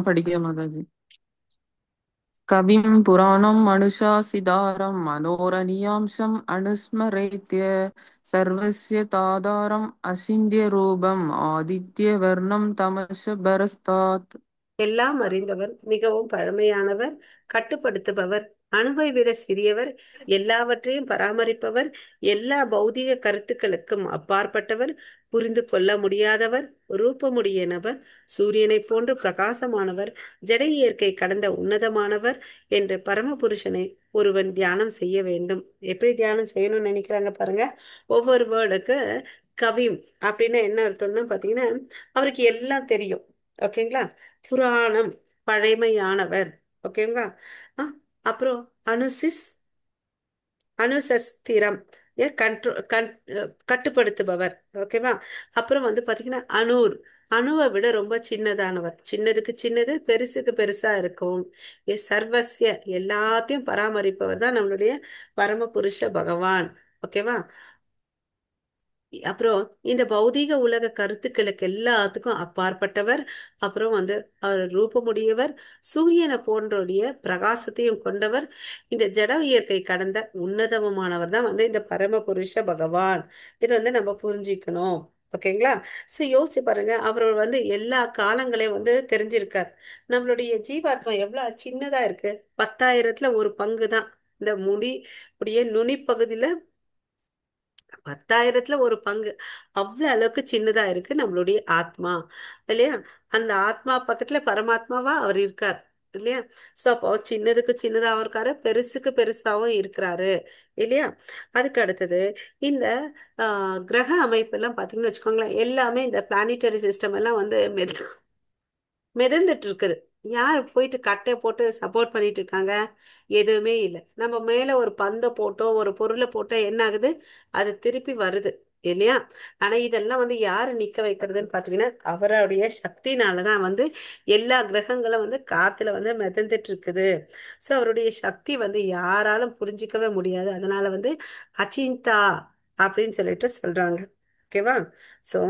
[SPEAKER 3] படிக்கிறேன் மாதாஜி. கவிம் புராணம் அனுசாசிதாரம் மனோரணியாம்சம் அனுஸ்மரேத்ய சர்வஸ்ய தாதாரம் அசிந்திய ரூபம் ஆதித்ய வர்ணம் தமச பரஸ்தாத்.
[SPEAKER 1] எல்லாம் அறிந்தவர், மிகவும் பழமையானவர், கட்டுப்படுத்துபவர், அணுவை விட சிறியவர், எல்லாவற்றையும் பராமரிப்பவர், எல்லா பௌதீக கருத்துக்களுக்கும் அப்பாற்பட்டவர், புரிந்து கொள்ள முடியாதவர், ரூபமுடையனவர், சூரியனைப் போன்று பிரகாசமானவர், ஜட இயற்கை கடந்த உன்னதமானவர் என்று பரமபுருஷனை ஒருவன் தியானம் செய்ய வேண்டும். எப்படி தியானம் செய்யணும்னு நினைக்கிறாங்க பாருங்க. ஒவ்வொரு வேர்டுக்கு கவிம் அப்படின்னு என்ன அர்த்தம்னு பாத்தீங்கன்னா அவருக்கு எல்லாம் தெரியும். ஓகேங்களா? புராணம் பழைமையானவர். ஓகேங்களா? அஹ் அப்புறம் அனுசிஸ் அனுசஸ்திரம் கட்டுப்படுத்துபவர். ஓகேவா? அப்புறம் வந்து பாத்தீங்கன்னா அனூர் அணுவை விட ரொம்ப சின்னதானவர். சின்னதுக்கு சின்னது, பெருசுக்கு பெருசா இருக்கும். சர்வஸ்ய எல்லாத்தையும் பராமரிப்பவர் தான் நம்மளுடைய பரமபுருஷ பகவான். ஓகேவா? அப்புறம் இந்த பௌதீக உலக கருத்துக்களுக்கு எல்லாத்துக்கும் அப்பாற்பட்டவர். அப்புறம் வந்து அவர் ரூபமுடையவர், சூரியனை போன்றோடைய பிரகாசத்தையும் கொண்டவர், இந்த ஜட இயற்கை கடந்த உன்னதமானவர் தான் வந்து இந்த பரமபுருஷ பகவான். இது வந்து நம்ம புரிஞ்சுக்கணும். ஓகேங்களா? ஸோ யோசிச்சு பாருங்க, அவர் வந்து எல்லா காலங்களையும் வந்து தெரிஞ்சிருக்கார். நம்மளுடைய ஜீவாத்மா எவ்வளவு சின்னதா இருக்கு. 10,000த்துல ஒரு பங்கு தான். இந்த முடி உடைய நுனி பகுதியில 10,000த்துல ஒரு பங்கு. அவ்வளவு அளவுக்கு சின்னதா இருக்கு நம்மளுடைய ஆத்மா, இல்லையா? அந்த ஆத்மா பக்கத்துல பரமாத்மாவா அவர் இருக்கார், இல்லையா? சோ அப்போ சின்னதுக்கு சின்னதாவும் இருக்காரு, பெருசுக்கு பெருசாவும் இருக்கிறாரு, இல்லையா? அதுக்கு அடுத்தது இந்த கிரக அமைப்பு எல்லாம் பாத்தீங்கன்னு வச்சுக்கோங்களேன், எல்லாமே இந்த பிளானிட்டரி சிஸ்டம் எல்லாம் வந்து மிதந்துட்டு இருக்குது. யார் போயிட்டு கட்டைய போட்டு சப்போர்ட் பண்ணிட்டு இருக்காங்க? எதுவுமே இல்லை. நம்ம மேல ஒரு பந்தை போட்டோ ஒரு பொருளை போட்டோ என்ன ஆகுது? அது திருப்பி வருது, இல்லையா? ஆனா இதெல்லாம் வந்து யாரு நிக்க வைக்கிறதுன்னு பாத்தீங்கன்னா, அவருடைய சக்தினாலதான் வந்து எல்லா கிரகங்களும் வந்து காத்துல வந்து மிதந்துட்டு இருக்குது. சோ அவருடைய சக்தி வந்து யாராலும் புரிஞ்சிக்கவே முடியாது. அதனால வந்து அச்சிந்தா அப்படின்னு சொல்லிட்டு சொல்றாங்க. ஓகேவா? சோ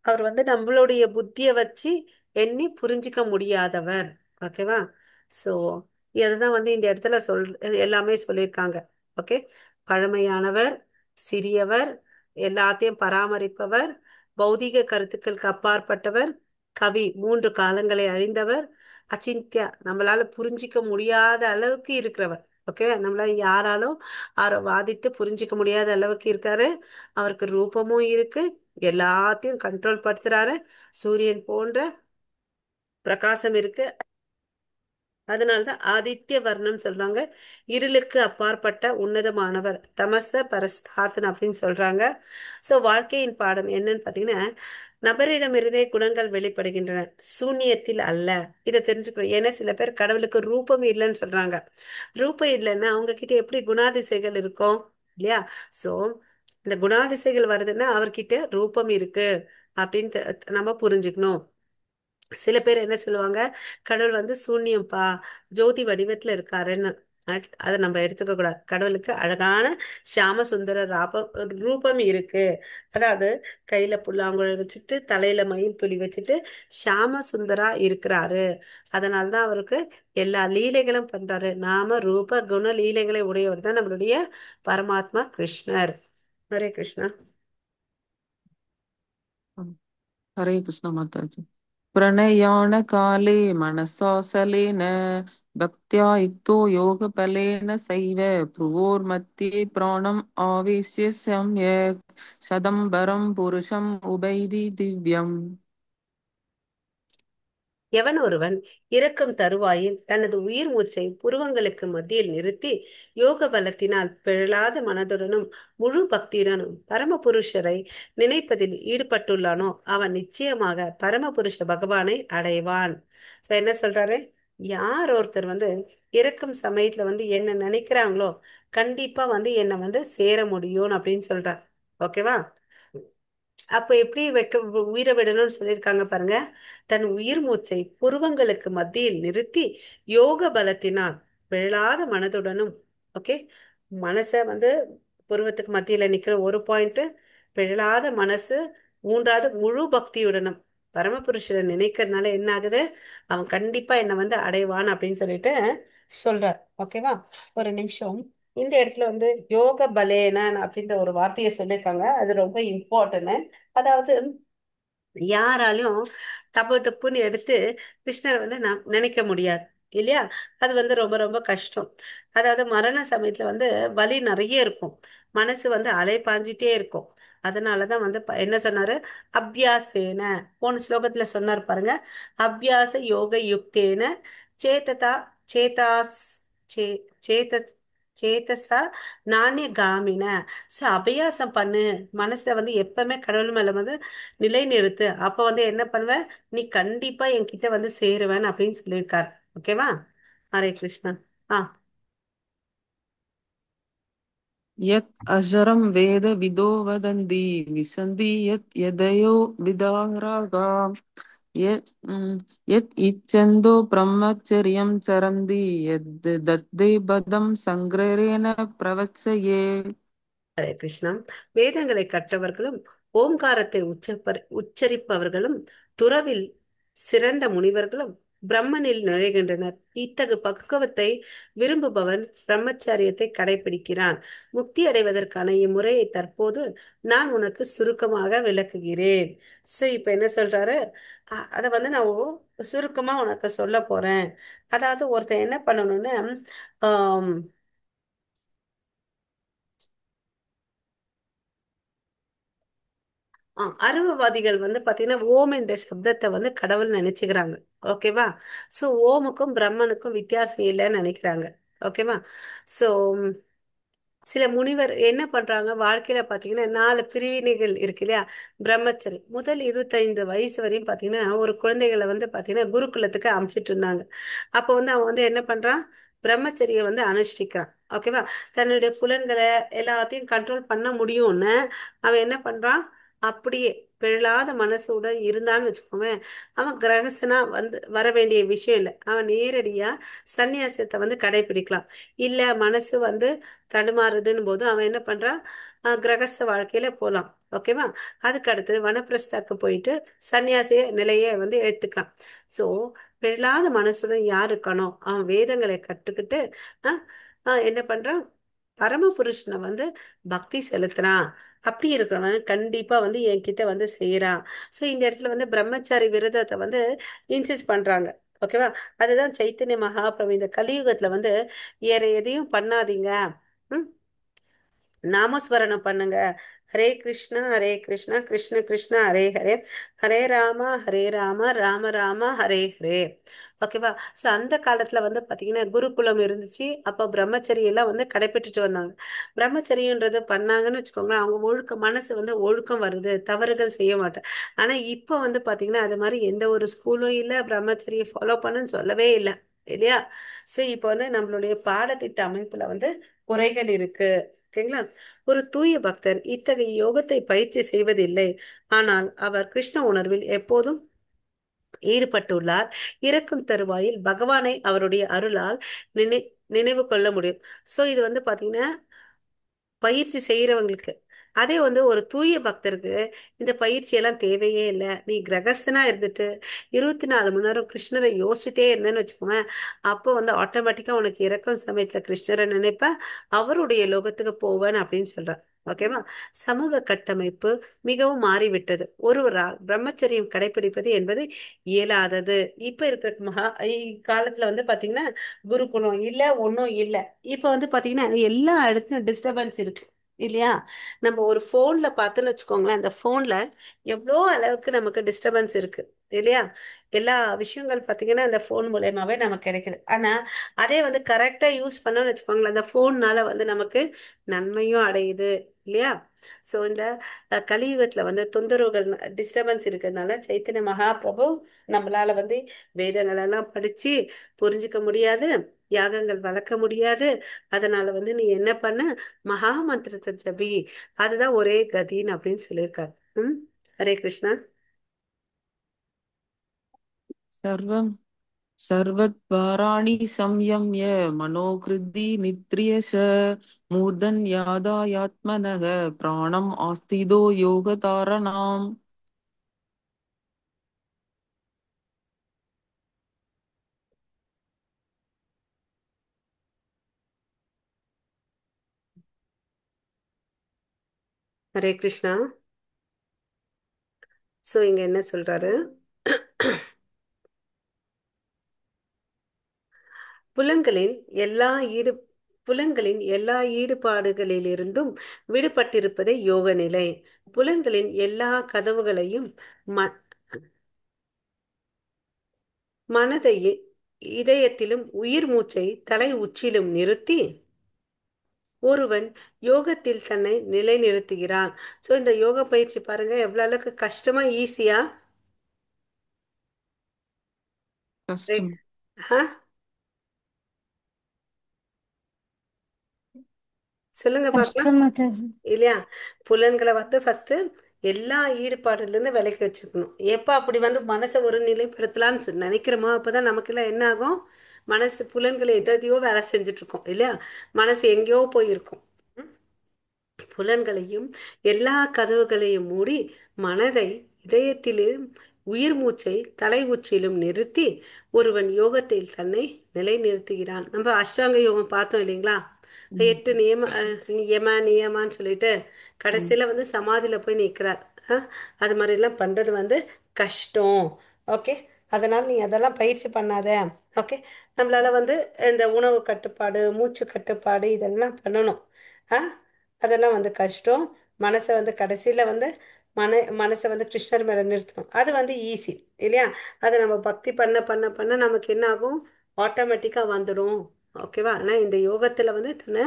[SPEAKER 1] அவர் வந்து நம்மளுடைய புத்திய வச்சு எண்ணி புரிஞ்சிக்க முடியாதவர். ஓகேவா? சோ அதுதான் வந்து இந்த இடத்துல எல்லாமே சொல்லியிருக்காங்க. ஓகே. பழமையானவர், சிறியவர், எல்லாத்தையும் பராமரிப்பவர், பௌதிக கருத்துக்களுக்கு அப்பாற்பட்டவர், கவி, 3 காலங்களை அழிந்தவர், அச்சிந்தியா, நம்மளால புரிஞ்சிக்க முடியாத அளவுக்கு இருக்கிறவர். ஓகே. நம்மளால யாராலும் அவரை வாதிட்டு புரிஞ்சிக்க முடியாத அளவுக்கு இருக்காரு. அவருக்கு ரூபமும் இருக்கு, எல்லாத்தையும் கண்ட்ரோல் படுத்துறாரு. சூரியன் போன்ற பிரகாசம் இருக்கு. அதனாலதான் ஆதித்ய வர்ணம் சொல்றாங்க. இருளுக்கு அப்பாற்பட்ட உன்னதமானவர், தமச பரஸ்தாத்தன் அப்படின்னு சொல்றாங்க. சோ வாழ்க்கையின் பாடம் என்னன்னு பாத்தீங்கன்னா, நபரிடமிருந்தே குணங்கள் வெளிப்படுகின்றன, சூனியத்தில் அல்ல. இதை தெரிஞ்சுக்கணும். ஏன்னா சில பேர் கடவுளுக்கு ரூபம் இல்லைன்னு சொல்றாங்க. ரூபம் இல்லைன்னா அவங்க கிட்ட எப்படி குணாதிசைகள் இருக்கும், இல்லையா? சோ இந்த குணாதிசைகள் வருதுன்னா அவர்கிட்ட ரூபம் இருக்கு அப்படின்னு நம்ம புரிஞ்சுக்கணும். சில பேர் என்ன சொல்லுவாங்க, கடவுள் வந்து சூன்யம்பா, ஜோதி வடிவத்துல இருக்காருன்னு. அதை நம்ம எடுத்துக்க கூடாது. கடவுளுக்கு அழகான ஷியாம சுந்தர ரூபம் இருக்கு. அதாவது கையில புல்லாங்குழல் வச்சுட்டு தலையில மயில் துளி வச்சுட்டு ஷியாம சுந்தரா இருக்கிறாரு. அதனாலதான் அவருக்கு எல்லா லீலைகளும் பண்றாரு. நாம ரூப குண லீலைகளை உடையவர் தான் நம்மளுடைய பரமாத்மா கிருஷ்ணர். ஹரே கிருஷ்ணா.
[SPEAKER 3] हरे कृष्ण माता जी। प्रणयान काले मनसा सलेन भक्त्या युक्तो योगबलेन सैव भ्रुवोर्मध्ये प्राणम् आवेश्य सम्यक् सदम्बरं पुरुषम् उभैदि दिव्यम्।
[SPEAKER 1] எவன் ஒருவன் இறக்கும் தருவாயில் தனது உயிர் மூச்சை புருவங்களுக்கு மத்தியில் நிறுத்தி யோக பலத்தினால் பிழலாத மனதுடனும் முழு பக்தியுடனும் பரமபுருஷரை நினைப்பதில் ஈடுபட்டுள்ளானோ அவன் நிச்சயமாக பரமபுருஷ பகவானை அடைவான். சோ என்ன சொல்றாரு? யார் ஒருத்தர் வந்து இறக்கும் சமயத்துல வந்து என்ன நினைக்கிறாங்களோ கண்டிப்பா வந்து என்ன வந்து சேர முடியும் அப்படின்னு சொல்றார். ஓகேவா? அப்ப எப்படி உயிரை விடணும்னு சொல்லியிருக்காங்க பாருங்க. தன் உயிர் மூச்சை புருவங்களுக்கு மத்தியில் நிறுத்தி யோக பலத்தினால் பிழாத மனதுடனும், ஓகே, மனச வந்து புருவத்துக்கு மத்தியில நிக்கிற ஒரு பாயிண்ட், பிழாத மனசு, மூன்றாவது முழு பக்தியுடனும் பரமபுருஷரை நினைக்கிறதுனால என்ன ஆகுது? அவன் கண்டிப்பா என்ன வந்து அடைவான் அப்படின்னு சொல்லிட்டு சொல்றார். ஓகேவா? ஒரு நிமிஷம். இந்த இடத்துல வந்து யோக பலேனன் அப்படின்ற ஒரு வார்த்தையை சொல்லியிருக்காங்க. அது ரொம்ப இம்பார்ட்டன்ட். அதாவது யாராலையும் டப்பு டப்புன்னு எடுத்து கிருஷ்ணரை வந்து நினைக்க முடியாது, இல்லையா? அது வந்து ரொம்ப ரொம்ப கஷ்டம். அதாவது மரண சமயத்துல வந்து வலி நிறைய இருக்கும், மனசு வந்து அலைபாஞ்சிட்டே இருக்கும். அதனாலதான் வந்து என்ன சொன்னாரு? அபியாசேன, போன ஸ்லோகத்துல சொன்னார் பாருங்க. அபியாச யோக யுக்தேன சேததா சேதாஸ் சே சேத சேதசா நானிய காமின. சோ அபியாசம் பண்ணு, மனசுல வந்து எப்பவுமே கடவுள் மேல வந்து நிலை நிறுத்து. அப்ப வந்து என்ன பண்ணுவ? நீ கண்டிப்பா என்கிட்ட வந்து சேருவேன் அப்படின்னு சொல்லியிருக்கார். ஓகேவா? ஹரே கிருஷ்ணா. ஆ.
[SPEAKER 3] यत् अजरं वेद विदो वदन्ति विसन्ति यत् यदयो विदारागा यत् यत् इच्छन्तो ब्रह्मचर्यं चरन्ति यद् दत्ते पदं सङ्ग्रहेण प्रवत्सये।
[SPEAKER 1] ஹரே கிருஷ்ணா. வேதங்களை கற்றவர்களும் ஓம்காரத்தை உச்சரிப்பவர்களும் துறவில் சிறந்த முனிவர்களும் பிரம்மனில் நுழைகின்றனர். இத்தகு பக்குவத்தை விரும்புபவன் பிரம்மச்சரியத்தை கடைபிடிக்கிறான். முக்தி அடைவதற்கான இம்முறையை தற்போது நான் உனக்கு சுருக்கமாக விளக்குகிறேன். ஸோ இப்போ என்ன சொல்றாரு? அதை வந்து நான் சுருக்கமா உனக்கு சொல்ல போறேன். அதாவது ஒருத்தன் என்ன பண்ணணும்னு ஆம், அருவவாதிகள் வந்து பாத்தீங்கன்னா ஓம் என்ற சப்தத்தை வந்து கடவுள் நினைச்சுக்கிறாங்க. ஓகேவா? சோ ஓமுக்கும் பிரம்மனுக்கும் வித்தியாசம் இல்லைன்னு நினைக்கிறாங்க. ஓகேவா? சோ சில முனிவர் என்ன பண்றாங்க வாழ்க்கையில பாத்தீங்கன்னா 4 பிரிவினைகள் இருக்கு இல்லையா? பிரம்மச்சரி முதல் 25 வயசு வரையும் பாத்தீங்கன்னா ஒரு குழந்தைகளை வந்து பாத்தீங்கன்னா குருகுலத்துக்கு அனுப்பிச்சிட்டு இருந்தாங்க. அப்போ வந்து அவன் வந்து என்ன பண்றான்? பிரம்மச்சரியை வந்து அனுஷ்டிக்கிறான். ஓகேவா? தன்னுடைய புலன்களை எல்லாத்தையும் கண்ட்ரோல் பண்ண முடியும்னு அவன் என்ன பண்றான்? அப்படியே பிழலாத மனசோட இருந்தான்னு வச்சுக்கோங்க. அவன் கிரகஸ்தனா வந்து வர வேண்டிய விஷயம் இல்லை. அவன் நேரடியா சந்நியாசத்தை வந்து கடைபிடிக்கலாம். இல்ல மனசு வந்து தடுமாறுதுன்னு போது அவன் என்ன பண்றான்? கிரகஸ்த வாழ்க்கையில போலாம். ஓகேவா? அதுக்கு அடுத்து வனப்பிரஸ்தாக்கு போயிட்டு சன்னியாசிய நிலையை வந்து எடுத்துக்கலாம். சோ பிறளாத மனசுடன் யார் இருக்கானோ அவன் வேதங்களை கற்றுக்கிட்டு அஹ், என்ன பண்றான்? பரமபுருஷனை வந்து பக்தி செலுத்துறான். அப்படி இருக்கிறவன் கண்டிப்பா வந்து என்கிட்ட வந்து செய்யறான். சோ இந்த இடத்துல வந்து பிரம்மச்சாரி விரதத்தை வந்து இன்சிஸ்ட் பண்றாங்க. ஓகேவா? அதுதான் சைத்தன்ய மகாபிரபு இந்த கலியுகத்துல வந்து வேற எதையும் பண்ணாதீங்க. ம் நாமஸ்மரணம் பண்ணுங்க. ஹரே கிருஷ்ணா கிருஷ்ண கிருஷ்ணா ஹரே ஹரே, ஹரே ராம ராம ராம ஹரே ஹரே. ஓகேவா? ஸோ அந்த காலத்துல வந்து பாத்தீங்கன்னா குருகுலம் இருந்துச்சு. அப்போ பிரம்மச்சரியம் எல்லாம் வந்து கடைபிடிச்சிட்டு வந்தாங்க. பிரம்மச்சரியன்றது பண்ணாங்கன்னு வச்சுக்கோங்களேன், அவங்க மனசு வந்து ஒழுக்கம் வருது, தவறுகள் செய்ய மாட்டேன். ஆனா இப்போ வந்து பாத்தீங்கன்னா அது மாதிரி எந்த ஒரு ஸ்கூலும் இல்லை, பிரம்மச்சரியை ஃபாலோ பண்ணுன்னு சொல்லவே இல்லை. இல்லையா? ஸோ இப்போ வந்து நம்மளுடைய பாடத்திட்ட அமைப்புல வந்து குறைகள் இருக்கு. ஓகேங்களா? ஒரு தூய பக்தர் இத்தகைய யோகத்தை பயிற்சி செய்வதில்லை. ஆனால் அவர் கிருஷ்ண உணர்வில் எப்போதும் ஈடுபட்டுள்ளார். இறக்கும் தருவாயில் பகவானை அவருடைய அருளால் நினை நினைவு கொள்ள முடியும். சோ இது வந்து பாத்தீங்கன்னா பயிற்சி செய்யறவங்களுக்கு. அதே வந்து ஒரு தூய பக்தருக்கு இந்த பயிற்சி எல்லாம் தேவையே இல்லை. நீ கிரகஸ்தனா இருந்துட்டு 24 மணி நேரம் கிருஷ்ணரை யோசிச்சுட்டே இருந்தேன்னு வச்சுக்கோங்க. அப்போ வந்து ஆட்டோமேட்டிக்கா உனக்கு இறக்கும் சமயத்துல கிருஷ்ணரை நினைப்ப, அவருடைய லோகத்துக்கு போவேன் அப்படின்னு சொல்ற. ஓகேவா? சமூக கட்டமைப்பு மிகவும் மாறிவிட்டது. ஒருவரால் பிரம்மச்சரியம் கடைபிடிப்பது என்பது இயலாதது. இப்ப இருக்கிற காலத்துல வந்து பாத்தீங்கன்னா குருகுலம் இல்ல, ஒன்றும் இல்ல. இப்ப வந்து பாத்தீங்கன்னா எல்லா இடத்துலயும் டிஸ்டர்பன்ஸ் இருக்கு. இல்லையா? நம்ம ஒரு போன்ல பார்த்தோன்னு வச்சுக்கோங்களேன், அந்த போன்ல எவ்வளோ அளவுக்கு நமக்கு டிஸ்டர்பன்ஸ் இருக்கு. இல்லையா? எல்லா விஷயங்கள் பார்த்தீங்கன்னா அந்த ஃபோன் மூலயமாவே நமக்கு கிடைக்குது. ஆனா அதே வந்து கரெக்டா யூஸ் பண்ணோம்னு வச்சுக்கோங்களேன், அந்த ஃபோன்னால வந்து நமக்கு நன்மையும் அடையுது. இல்லையா? ஸோ இந்த கலியுகத்துல வந்து தொந்தரவுகள் டிஸ்டர்பன்ஸ் இருக்கிறதுனால சைத்தன்ய மகாபிரபு நம்மளால வந்து வேதங்கள் எல்லாம் படிச்சு புரிஞ்சுக்க முடியாது, யாகங்கள் வளர்க்க முடியாது. அதனால வந்து நீ என்ன பண்ண? மகா மந்திரத்தை ஜபி. அதுதான் ஒரே கதின்னு அப்படின்னு சொல்லியிருக்காரு. ம் ஹரே கிருஷ்ணா.
[SPEAKER 3] सर्वं सर्वद्वाराणि संयम्य मनोकृद्धि नित्रियश मूर्धन्यादायात्मनः प्राणम् आस्तिदो योगतारणाम्.
[SPEAKER 1] ஹரே கிருஷ்ணா. சோ இங்க என்ன சொல்றாரு? புலன்களின் எல்லா ஈடு புலன்களின் எல்லா ஈடுபாடுகளிலிருந்தும் விடுபட்டிருப்பதே யோக நிலை. புலன்களின் எல்லா கதவுகளையும் ம மனதை இதயத்திலும் உயிர் மூச்சை தலை உச்சிலும் நிறுத்தி ஒருவன் யோகத்தில் தன்னை நிலைநிறுத்துகிறான். சோ இந்த யோக பயிற்சி பாருங்க எவ்வளவு அளவுக்கு கஷ்டமா ஈஸியா.
[SPEAKER 3] कष्टम्.
[SPEAKER 1] சொல்லுங்க பார்க்கலாம்.
[SPEAKER 2] கஷ்டம் மாதாஜி.
[SPEAKER 1] இல்லையா? புலன்களை வந்து ஃபர்ஸ்ட் எல்லா ஈடுபாடுல இருந்து விலக்கி வச்சுக்கணும். எப்ப அப்படி வந்து மனசை ஒரு நிலைப்படுத்தலாம்னு நினைக்கிறோமோ அப்பதான் நமக்கு எல்லாம் என்ன ஆகும்? மனசு புலன்களை எதையோ வேலை செஞ்சுட்டு இருக்கோம். இல்லையா? மனசு எங்கேயோ போயிருக்கும். புலன்களையும் எல்லா கதவுகளையும் மூடி மனதை இதயத்திலும் உயிர் மூச்சை தலை உச்சியிலும் நிறுத்தி ஒருவன் யோகத்தில் தன்னை நிலைநிறுத்துகிறான். நம்ம அஷ்டாங்க யோகம் பார்த்தோம் இல்லைங்களா?
[SPEAKER 3] ம்,
[SPEAKER 1] 8 நியம நியமான்னு சொல்லிட்டு
[SPEAKER 3] ம்,
[SPEAKER 1] கடைசியில வந்து சமாதியில போய் நிற்கிறார். அது மாதிரிலாம் பண்றது வந்து கஷ்டம். ஓகே, அதனால நீ அதெல்லாம் பயிற்சி பண்ணாத. ஓகே, நம்மளால வந்து இந்த உணவு கட்டுப்பாடு, மூச்சு கட்டுப்பாடு இதெல்லாம் பண்ணணும். ஆ அதெல்லாம் வந்து கஷ்டம். மனசை வந்து கடைசியில வந்து மனசை வந்து கிருஷ்ணர் மேல நிறுத்தணும். அது வந்து ஈஸி இல்லையா? அதை நம்ம பக்தி பண்ண பண்ண பண்ண நமக்கு என்ன ஆகும்? ஆட்டோமேட்டிக்கா வந்துடும். ஓகேவா? ஆனா இந்த யோகத்துல வந்து தன்னை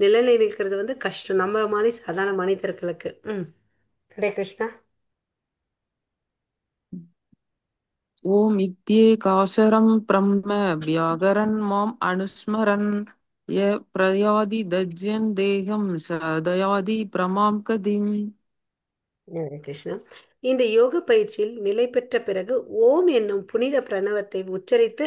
[SPEAKER 1] நிலைநிறுத்துறது வந்து கஷ்டம் நம்ம மாதிரி சாதாரண மனிதர்களுக்கு. ஹரே கிருஷ்ணா.
[SPEAKER 3] ஓம் இத்யேகாசரம் பிரம்ம வியாகரன் மாம் அனுஸ்மரன் ய பிரயாதி தஜ்யன் தேகம் சதயாதி பிரமாம் கதிம்.
[SPEAKER 1] ஹரே கிருஷ்ணா. இந்த யோக பயிற்சியில் நிலை பெற்ற பிறகு ஓம் என்னும் புனித பிரணவத்தை உச்சரித்து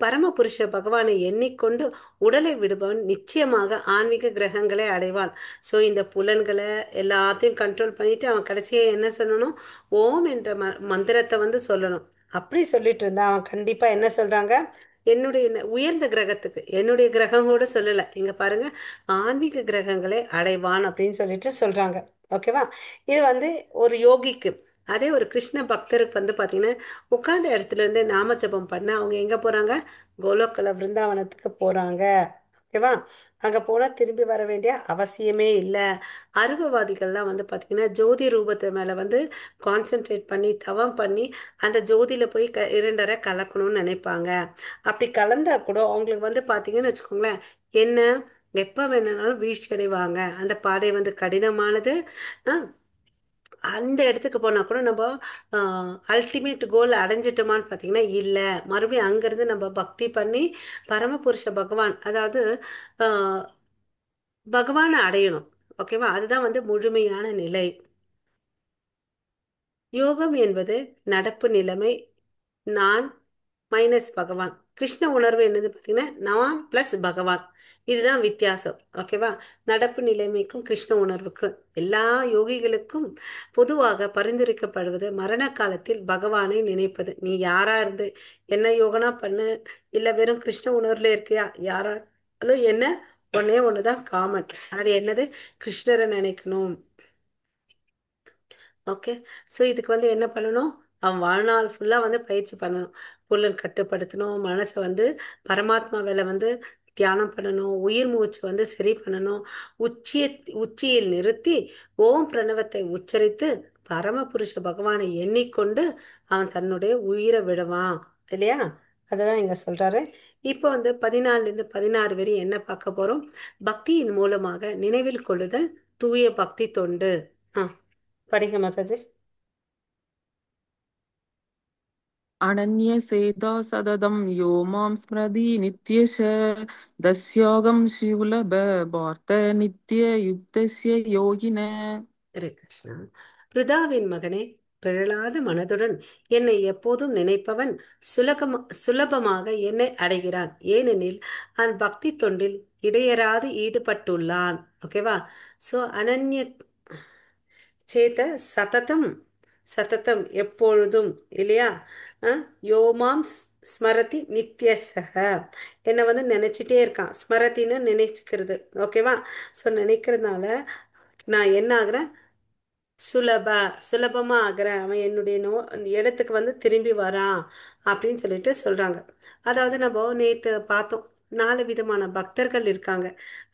[SPEAKER 1] பரமபுருஷ பகவானை எண்ணிக்கொண்டு உடலை விடுபவன் நிச்சயமாக ஆன்மீக கிரகங்களை அடைவான். ஸோ இந்த புலன்களை எல்லாத்தையும் கண்ட்ரோல் பண்ணிட்டு அவன் கடைசியா என்ன சொல்லணும்? ஓம் என்ற மந்திரத்தை வந்து சொல்லணும். அப்படி சொல்லிட்டு இருந்தா அவன் கண்டிப்பா என்ன சொல்றாங்க? என்னுடைய உயர்ந்த கிரகத்துக்கு, என்னுடைய கிரகம் கூட சொல்லல இங்க பாருங்க, ஆன்மீக கிரகங்களை அடைவான் அப்படின்னு சொல்லிட்டு சொல்றாங்க. ஓகேவா? இது வந்து ஒரு யோகிக்கு. அதே ஒரு கிருஷ்ண பக்தருக்கு வந்து பாத்தீங்கன்னா உட்கார்ந்த இடத்துல இருந்து நாம ஜபம் பண்ண அவங்க எங்க போறாங்க? கோலோக்கல விருந்தாவனத்துக்கு போறாங்க. ஓகேவா? அங்க போனா திரும்பி வர வேண்டிய அவசியமே இல்லை. அருவவாதிகள்லாம் வந்து பாத்தீங்கன்னா ஜோதி ரூபத்து மேல வந்து கான்சென்ட்ரேட் பண்ணி தவம் பண்ணி அந்த ஜோதியில போய் இரண்டரை கலக்கணும்னு நினைப்பாங்க. அப்படி கலந்தா கூட அவங்களுக்கு வந்து பாத்தீங்கன்னு வச்சுக்கோங்களேன், என்ன எப்ப வேணும்னாலும் வீழ்ச்சி அடைவாங்க. அந்த பாதை வந்து கடினமானது. அஹ் அந்த இடத்துக்கு போனா கூட நம்ம அல்டிமேட் கோல் அடைஞ்சிட்டோமான்னு பார்த்தீங்கன்னா இல்லை. மறுபடியும் அங்கிருந்து நம்ம பக்தி பண்ணி பரமபுருஷ பகவான், அதாவது ஆஹ் பகவானை அடையணும். ஓகேவா? அதுதான் வந்து முழுமையான நிலை. யோகம் என்பது நடப்பு நிலைமை. நான் மைனஸ் பகவான். கிருஷ்ண உணர்வு என்னது பார்த்தீங்கன்னா நான் பிளஸ் பகவான். இதுதான் வித்தியாசம். ஓகேவா? நடப்பு நிலைமைக்கும் கிருஷ்ண உணர்வுக்கும் எல்லா யோகிகளுக்கும் பொதுவாக பரிந்துரைக்கப்படுவது மரண காலத்தில் பகவானை நினைப்பது. நீ யாரா இருந்து என்ன யோகனா பண்ணு, இல்ல வெறும் கிருஷ்ண உணர்வுல இருக்கியா, யாராலும் என்ன, ஒன்னே ஒண்ணுதான் காமன். அது என்னது? கிருஷ்ணரை நினைக்கணும். ஓகே. ஸோ இதுக்கு வந்து என்ன பண்ணணும்? அவன் வாழ்நாள் ஃபுல்லாக வந்து பயிற்சி பண்ணணும். புலன் கட்டுப்படுத்தணும். மனசை வந்து பரமாத்மா வேலை வந்து தியானம் பண்ணணும். உயிர் மூச்சு வந்து சரி பண்ணணும். உச்சிய உச்சியில் நிறுத்தி ஓம் பிரணவத்தை உச்சரித்து பரமபுருஷ பகவானை எண்ணிக்கொண்டு அவன் தன்னுடைய உயிரை விடுவான். இல்லையா? அததான் இங்க சொல்றாரு. இப்போ வந்து 14லேருந்து 16 வரை என்ன பார்க்க போறோம்? பக்தியின் மூலமாக நினைவில் கொள்ளுதல் தூய பக்தி தொண்டு. ஆ படிங்க மாதாஜி.
[SPEAKER 3] அனன்ய சேதா சததம் யோ மாம் ஸ்மிருதி நித்யஷ தஸ்யோகம் சிவலப பார்த்த நித்ய யுக்தஸ்ய யோகின.
[SPEAKER 1] ஹரே கிருஷ்ணா. பிருதாவின் மகனே, பிறழாத மனதுடன் என்னை எப்போதும் நினைப்பவன் சுலபமாக என்னை அடைகிறான். ஏனெனில் அவன் பக்தி தொண்டில் இடையறாது ஈடுபட்டுள்ளான். ஓகேவா? ஸோ அனன்ய சேத சததம், சததம் எப்பொழுதும் இல்லையா? யோமாம் ஸ்மரதி நித்யசக, என்னை வந்து நினைச்சிட்டே இருக்கான். ஸ்மரத்தின்னு நினைச்சுக்கிறது. ஓகேவா? ஸோ நினைக்கிறதுனால நான் என்ன ஆகுறேன்? சுலப சுலபமா ஆகுறேன். அவன் என்னுடைய இடத்துக்கு வந்து திரும்பி வரான் அப்படின்னு சொல்லிட்டு சொல்றாங்க. அதாவது நம்ம நேத்து பார்த்தோம், 4 விதமான பக்தர்கள் இருக்காங்க.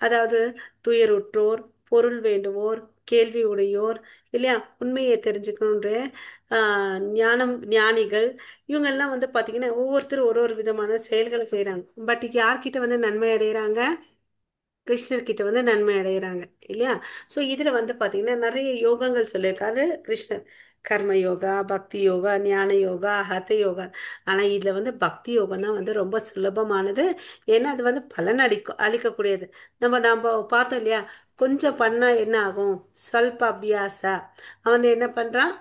[SPEAKER 1] அதாவது துயருற்றோர், பொருள் வேண்டுவோர், கேள்வி உடையோர், இல்லையா, உண்மையை தெரிஞ்சுக்கணுன்ற ஞானிகள். இவங்கெல்லாம் வந்து பாத்தீங்கன்னா ஒவ்வொருத்தரும் ஒரு ஒரு விதமான செயல்களை செய்யறாங்க. பட் யார்கிட்ட வந்து நன்மை அடைகிறாங்க? கிருஷ்ணர் கிட்ட வந்து நன்மை அடைகிறாங்க. இல்லையா? ஸோ இதுல வந்து பாத்தீங்கன்னா நிறைய யோகங்கள் சொல்லியிருக்காரு கிருஷ்ணர். கர்ம யோகா, பக்தி யோகா, ஞான யோகா, ஹத யோகா. ஆனா இதுல வந்து பக்தி யோகம் தான் வந்து ரொம்ப சுலபமானது. ஏன்னா அது வந்து பலன் அளிக்கக்கூடியது. நம்ம பார்த்தோம் இல்லையா? கொஞ்சம் பண்ணா என்ன ஆகும்? ஸ்வல்ப அபியாச. அவன் வந்து என்ன பண்றான்?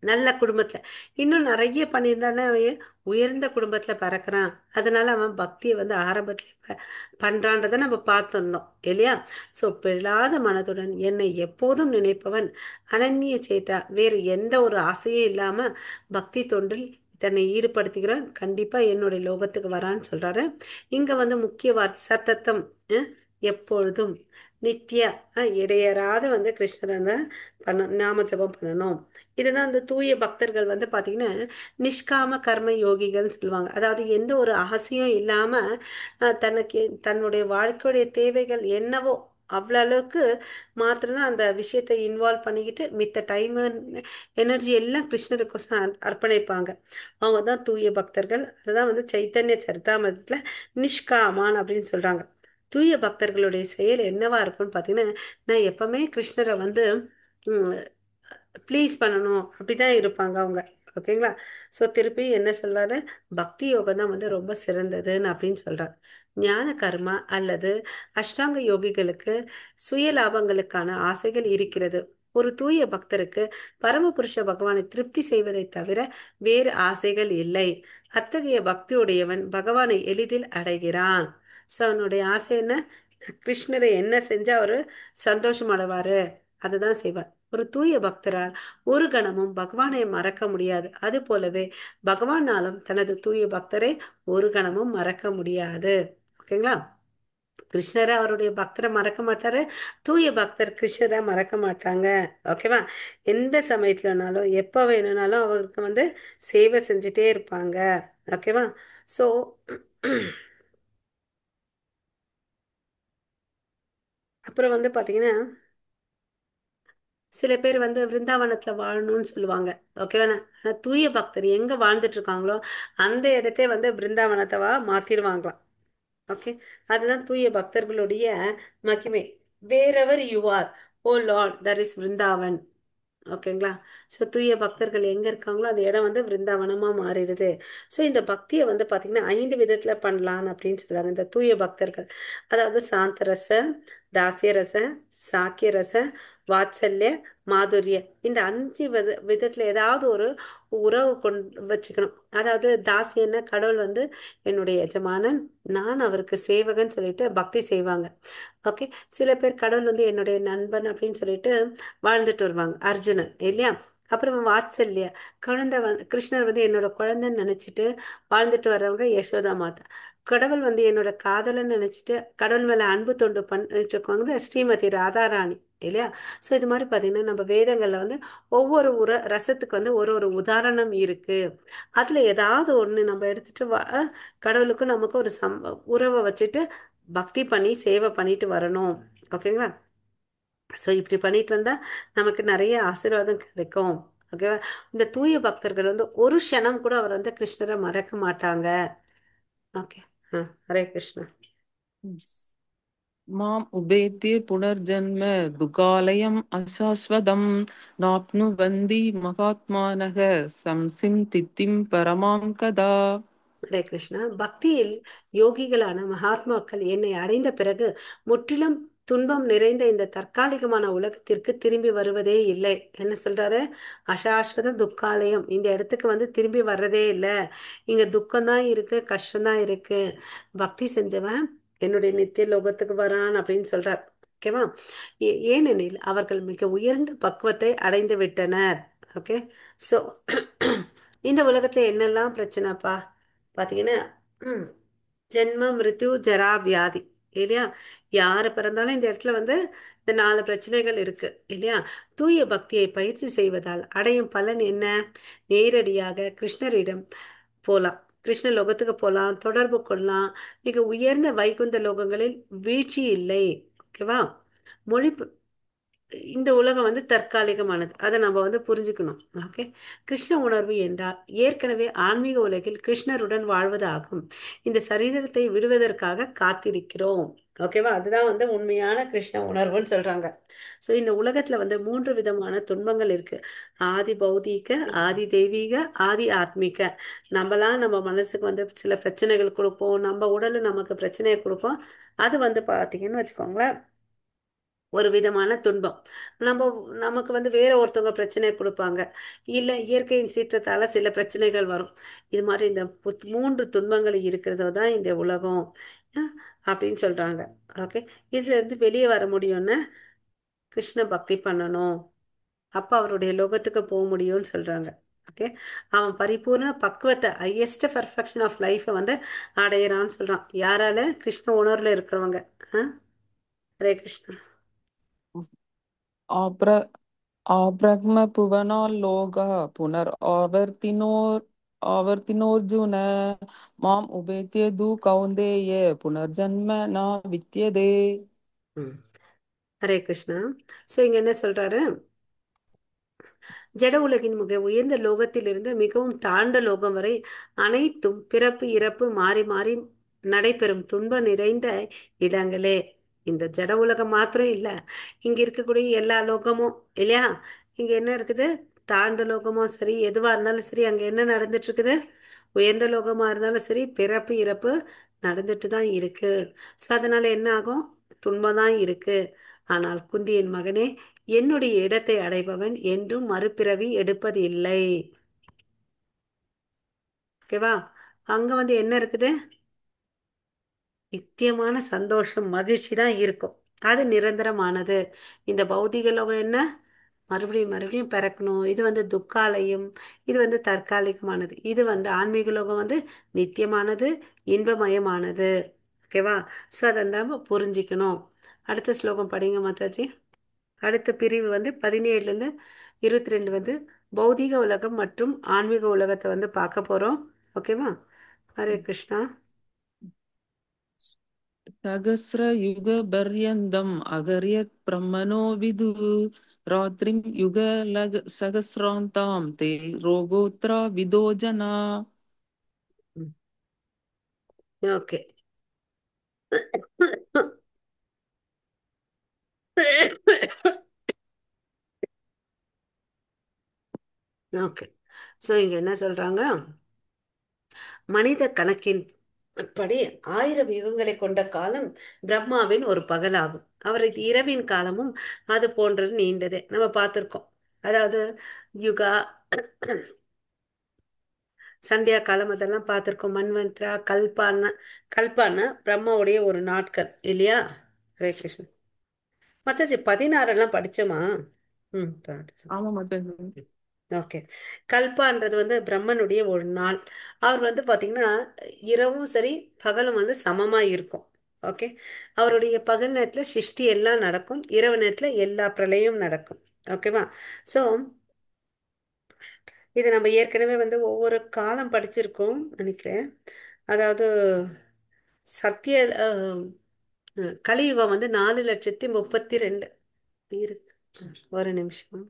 [SPEAKER 1] நல்ல குடும்பத்துல இன்னும் நிறைய பண்ணியிருந்தானே அவன் உயர்ந்த குடும்பத்துல பிறக்கிறான். அதனால அவன் பக்தியை வந்து ஆரம்பத்துல பண்றான்றதை நம்ம பார்த்திருந்தோம் இல்லையா? சோ பிழாத மனதுடன் என்னை எப்போதும் நினைப்பவன் அனன்ய சேதா, வேறு எந்த ஒரு ஆசையும் இல்லாம பக்தி தொண்டில் தன்னை ஈடுபடுத்துகிறான், கண்டிப்பா என்னுடைய லோகத்துக்கு வரான்னு சொல்றாரு. இங்க வந்து முக்கிய வார்த்தை சத்தத்தம், எப்பொழுதும் நித்யா, இடையறாத வந்து கிருஷ்ணரை வந்து நாம ஜெபம் பண்ணணும். இதுதான் அந்த தூய பக்தர்கள் வந்து பாத்தீங்கன்னா நிஷ்காம கர்ம யோகிகள்னு சொல்லுவாங்க. அதாவது எந்த ஒரு ஆசையும் இல்லாம தனக்கு தன்னுடைய வாழ்க்கையுடைய தேவைகள் என்னவோ அவ்வளோ அளவுக்கு மாத்திரம் அந்த விஷயத்தை இன்வால்வ் பண்ணிக்கிட்டு மித்த டைம் எனர்ஜி எல்லாம் கிருஷ்ணருக்கோசம் அர்ப்பணிப்பாங்க. அவங்க தான் தூய பக்தர்கள். அதுதான் வந்து சைத்தன்ய சரிதாமிரத்துல நிஷ்காமான் அப்படின்னு சொல்றாங்க. தூய பக்தர்களுடைய செயல் என்னவா இருக்கும்னு பாத்தீங்கன்னா, நான் எப்பவுமே கிருஷ்ணரை வந்து ப்ளீஸ் பண்ணணும் அப்படிதான் இருப்பாங்க அவங்க. ஓகேங்களா? ஸோ திருப்பி என்ன சொல்றாரு, பக்தி யோகம் தான் வந்து ரொம்ப சிறந்ததுன்னு அப்படின்னு சொல்றார். ஞான கர்மா அல்லது அஷ்டாங்க யோகிகளுக்கு சுய லாபங்களுக்கான ஆசைகள் இருக்கிறது. ஒரு தூய பக்தருக்கு பரமபுருஷ பகவானை திருப்தி செய்வதை தவிர வேறு ஆசைகள் இல்லை. அத்தகைய பக்தியுடையவன் பகவானை எளிதில் அடைகிறான். ஸோ அவனுடைய ஆசை என்ன? கிருஷ்ணரை என்ன செஞ்சா அவரு சந்தோஷம் அடைவாரு, அதுதான் செய்வார். ஒரு தூய பக்தரால் ஒரு கணமும் பகவானை மறக்க முடியாது. அது போலவே பகவானாலும் தனது தூய பக்தரை ஒரு கணமும் மறக்க முடியாது. ஓகேங்களா? கிருஷ்ணரை அவருடைய பக்தரை மறக்க மாட்டாரு, தூய பக்தர் கிருஷ்ணரை மறக்க மாட்டாங்க. ஓகேவா? எந்த சமயத்துலனாலும் எப்ப வேணும்னாலும் அவருக்கு வந்து சேவை செஞ்சுட்டே இருப்பாங்க. ஓகேவா? சோ அப்புறம் வந்து பாத்தீங்கன்னா சில பேர் வந்து விருந்தாவனத்துல வாழணும்னு சொல்லுவாங்க. ஓகேவா? ஆனா தூய பக்தர் எங்க வாழ்ந்துட்டு இருக்காங்களோ அந்த இடத்தை வந்து பிருந்தாவனத்தவா மாத்திருவாங்களாம். ஓகே, அதுதான் தூய பக்தர்களுடைய மகிமை. Wherever you are O lord there is Vrindavan. ஓகேங்களா? ஸோ தூய பக்தர்கள் எங்க இருக்காங்களோ அந்த இடம் வந்து பிருந்தாவனமா மாறிடுது. ஸோ இந்த பக்தியை வந்து பாத்தீங்கன்னா 5 விதத்துல பண்ணலாம் அப்படின்னு சொல்றாங்க இந்த தூய பக்தர்கள். அதாவது சாந்த ரச, தாசிய ரச, சாக்கிய ரச, வாத்சல்ய, மாதுரிய. இந்த 5 விதத்துல ஏதாவது ஒரு உறவு கொண்டு வச்சுக்கணும். அதாவது தாசியன்னா கடவுள் வந்து என்னுடைய எஜமானன், நான் அவருக்கு சேவகன் சொல்லிட்டு பக்தி செய்வாங்க. ஓகே, சில பேர் கடவுள் வந்து என்னுடைய நண்பன் அப்படின்னு சொல்லிட்டு வாழ்ந்துட்டு வருவாங்க, அர்ஜுனன் இல்லையா? அப்புறம் வாத்சல்யா, குழந்தை வந்து கிருஷ்ணர் வந்து என்னோட குழந்தைன்னு நினைச்சிட்டு வாழ்ந்துட்டு வர்றவங்க யசோதா மாதா. கடவுள் வந்து என்னோட காதலன்னு நினைச்சிட்டு கடவுள் மேல அன்பு தொண்டு பண்ணிட்டு இருக்கவங்க ஸ்ரீமதி ராதாராணி இல்லையா? ஸோ இது மாதிரி பார்த்தீங்கன்னா நம்ம வேதங்கள்ல வந்து ஒவ்வொரு ரசத்துக்கு வந்து ஒரு ஒரு உதாரணம் இருக்கு. அதுல ஏதாவது ஒண்ணு நம்ம எடுத்துட்டு கடவுளுக்கும் நமக்கு ஒரு உறவை வச்சுட்டு பக்தி பண்ணி சேவை பண்ணிட்டு வரணும். ஓகேங்களா? ஸோ இப்படி பண்ணிட்டு வந்தா நமக்கு நிறைய ஆசீர்வாதம் கிடைக்கும். ஓகேவா? இந்த தூய பக்தர்கள் வந்து ஒரு க்ஷணம் கூட அவர் வந்து கிருஷ்ணரை மறக்க மாட்டாங்க. ஓகே. ஹரே கிருஷ்ணா.
[SPEAKER 3] மாம் உபேத்திய புனர்ஜன்ம துகாலயம் அசாஸ்வதம் நாப்னுவந்தி மகாத்மானக சம்சிம் தித்திம் பரமாம் கதா.
[SPEAKER 1] ஹரே கிருஷ்ணா. பக்தியில் யோகிகளான மகாத்மாக்கள் என்னை அடைந்த பிறகு முற்றிலும் துன்பம் நிறைந்த இந்த தற்காலிகமான உலகத்திற்கு திரும்பி வருவதே இல்லை. என்ன சொல்றாரு? அசாஸ்வத துக்காலயம், இந்த இடத்துக்கு வந்து திரும்பி வர்றதே இல்லை. இங்க துக்கம்தான் இருக்கு, கஷ்டம்தான் இருக்கு. பக்தி செஞ்சவன் என்னுடைய நித்திய லோகத்துக்கு வரான் அப்படின்னு சொல்றார். ஓகேவா? ஏனெனில் அவர்கள் மிக உயர்ந்த பக்குவத்தை அடைந்து விட்டனர். ஓகே. ஸோ இந்த உலகத்துல என்னெல்லாம் பிரச்சனைப்பா பாத்தீங்கன்னா, ம், ஜென்ம மிருத்யு ஜரா வியாதி இல்லையா? யாரு பிறந்தாலும் இந்த இடத்துல வந்து இந்த 4 பிரச்சனைகள் இருக்கு இல்லையா? தூய பக்தியை பயிற்சி செய்வதால் அடையும் பலன் என்ன? நேரடியாக கிருஷ்ணரிடம் போலாம், கிருஷ்ண லோகத்துக்கு போலாம், தொடர்பு கொள்ளலாம். மிக உயர்ந்த வைகுந்த லோகங்களில் வீழ்ச்சி இல்லை. ஓகேவா? மொழி இந்த உலகம் வந்து தற்காலிகமானது, அதை நம்ம வந்து புரிஞ்சுக்கணும். ஓகே. கிருஷ்ண உணர்வு என்றால் ஏற்கனவே ஆன்மீக உலகில் கிருஷ்ணருடன் வாழ்வது ஆகும். இந்த சரீரத்தை விடுவதற்காக காத்திருக்கிறோம். ஓகேவா? அதுதான் வந்து உண்மையான கிருஷ்ண உணர்வுன்னு சொல்றாங்க. ஸோ இந்த உலகத்துல வந்து 3 விதமான துன்பங்கள் இருக்கு. ஆதி பௌதீக, ஆதி தெய்வீக, ஆதி ஆத்மீக. நம்மலாம் நம்ம மனசுக்கு வந்து சில பிரச்சனைகள் கொடுப்போம், நம்ம உடலு நமக்கு பிரச்சனையை கொடுப்போம். அது வந்து பாத்தீங்கன்னு வச்சுக்கோங்களேன், ஒரு விதமான துன்பம். நம்ம நமக்கு வந்து வேற ஒருத்தவங்க பிரச்சனை கொடுப்பாங்க, இல்லை இயற்கையின் சீற்றத்தால சில பிரச்சனைகள் வரும். இது மாதிரி இந்த மூன்று துன்பங்கள் இருக்கிறதோ தான் இந்த உலகம் அஹ், அப்படின்னு சொல்றாங்க. ஓகே. இதுல இருந்து வெளியே வர முடியும்னா கிருஷ்ண பக்தி பண்ணணும், அப்ப அவருடைய லோகத்துக்கு போக முடியும்னு சொல்றாங்க. ஓகே. அவன் பரிபூர்ண பக்குவத்தை, ஹையஸ்ட் பர்ஃபெக்ஷன் ஆஃப் லைஃபை வந்து அடையிறான்னு சொல்றான். யாரால? கிருஷ்ண உணர்வுல இருக்கிறவங்க. அஹ், ஹரே கிருஷ்ணா.
[SPEAKER 3] आप्र आब्रह्मभुवनाल्लोकः आवर्तिनोऽर्जुन माम् उपेत्य तु कौन्तेय पुनर्जन्म न विद्यते.
[SPEAKER 1] ம். ஹரே கிருஷ்ணா. ஸோ இங்க என்ன சொல்றாரு? ஜட உலகின் மிக உயர்ந்த லோகத்திலிருந்து மிகவும் தாழ்ந்த லோகம் வரை அனைத்தும் பிறப்பு இறப்பு மாறி மாறி நடைபெறும் துன்பம் நிறைந்த இடங்களே. இந்த ஜட உலகம் மாத்திரம் இல்ல, இங்க இருக்கக்கூடிய எல்லா லோகமும் இல்லையா? இங்க என்ன இருக்குது? தாழ்ந்த லோகமும் சரி, எதுவா இருந்தாலும் சரி, அங்க என்ன நடந்துட்டு இருக்குது? உயர்ந்த லோகமா இருந்தாலும் சரி, பிறப்பு இறப்பு நடந்துட்டு தான் இருக்கு. ஸோ அதனால என்ன ஆகும்? துன்பம் தான் இருக்கு. ஆனால் குந்தியின் மகனே, என்னுடைய இடத்தை அடைபவன் என்றும் மறுபிறவி எடுப்பதில்லை. ஓகேவா? அங்க வந்து என்ன இருக்குது? நித்தியமான சந்தோஷம், மகிழ்ச்சி தான் இருக்கும். அது நிரந்தரமானது. இந்த பௌதிக லோகம் என்ன? மறுபடியும் மறுபடியும் பிறக்கணும். இது வந்து துக்காலயம், இது வந்து தற்காலிகமானது. இது வந்து ஆன்மீக லோகம் வந்து நித்தியமானது, இன்பமயமானது. ஓகேவா? ஸோ அதை நம்ம புரிஞ்சிக்கணும். அடுத்த ஸ்லோகம் படிங்க மாதாஜி. அடுத்த பிரிவு வந்து 17லேருந்து 22 வந்து பௌதீக உலகம் மற்றும் ஆன்மீக உலகத்தை வந்து பார்க்க போறோம். ஓகேவா? ஹரே கிருஷ்ணா.
[SPEAKER 3] सहस्रयुगपर्यन्तम् अगर्यत् ब्रह्मणो विदुः रात्रिं युगसहस्रान्तां ते रोगोत्रा विदो जना.
[SPEAKER 1] ஓகே. ஓகே. ஸோ இங்க என்ன சொல்றாங்க? மனித கணக்கின் படி 1000 யுகங்களை கொண்ட காலம் பிரம்மாவின் ஒரு பகலாகும். அவரது இரவின் காலமும் அது போன்றது நீண்டது. நம்ம பார்த்திருக்கோம். அதாவது யுகா, சந்தியா காலம் அதெல்லாம் பார்த்திருக்கோம். மன்வந்திரா, கல்பான பிரம்மாவுடைய ஒரு நாட்கள் இல்லையா? ஹரே கிருஷ்ணன். மத்தாச்சி 16 எல்லாம் படிச்சோமா? ம்.
[SPEAKER 3] ஆமா மாதாஜி.
[SPEAKER 1] ஓகே. கல்பான்றது வந்து பிரம்மனுடைய ஒரு நாள். அவர் வந்து பாத்தீங்கன்னா இரவும் சரி பகலும் வந்து சமமா இருக்கும். ஓகே. அவருடைய பகல் நேரத்துல சிருஷ்டி எல்லாம் நடக்கும், இரவு நேரத்துல எல்லா பிரளயம் நடக்கும். ஓகேவா? ஸோ இது நம்ம ஏற்கனவே வந்து ஒவ்வொரு காலம் படிச்சிருக்கோம் நினைக்கிறேன். அதாவது சத்திய கலியுகம் வந்து 4,32,000 இருக்கு. ஒரு நிமிஷம்.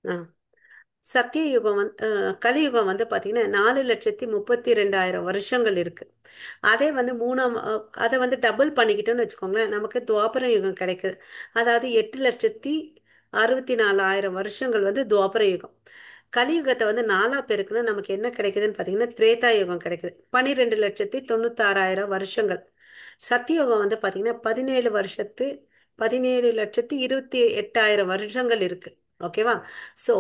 [SPEAKER 1] ஆ சத்தியயுகம் வந்து கலியுகம் வந்து பார்த்தீங்கன்னா 4,32,000 வருஷங்கள் இருக்கு. அதே வந்து அதை வந்து டபுள் பண்ணிக்கிட்டோம்னு வச்சுக்கோங்களேன், நமக்கு துவாபர யுகம் கிடைக்குது. அதாவது 8,64,000 வருஷங்கள் வந்து துவாபர யுகம். கலியுகத்தை வந்து நாலா பெருக்குன்னா நமக்கு என்ன கிடைக்குதுன்னு பார்த்தீங்கன்னா திரேதா யுகம் கிடைக்குது, 12,96,000 வருஷங்கள். சத்தியோகம் வந்து பார்த்தீங்கன்னா 17,28,000 வருஷங்கள் இருக்கு. ஓகேவா? ஸோ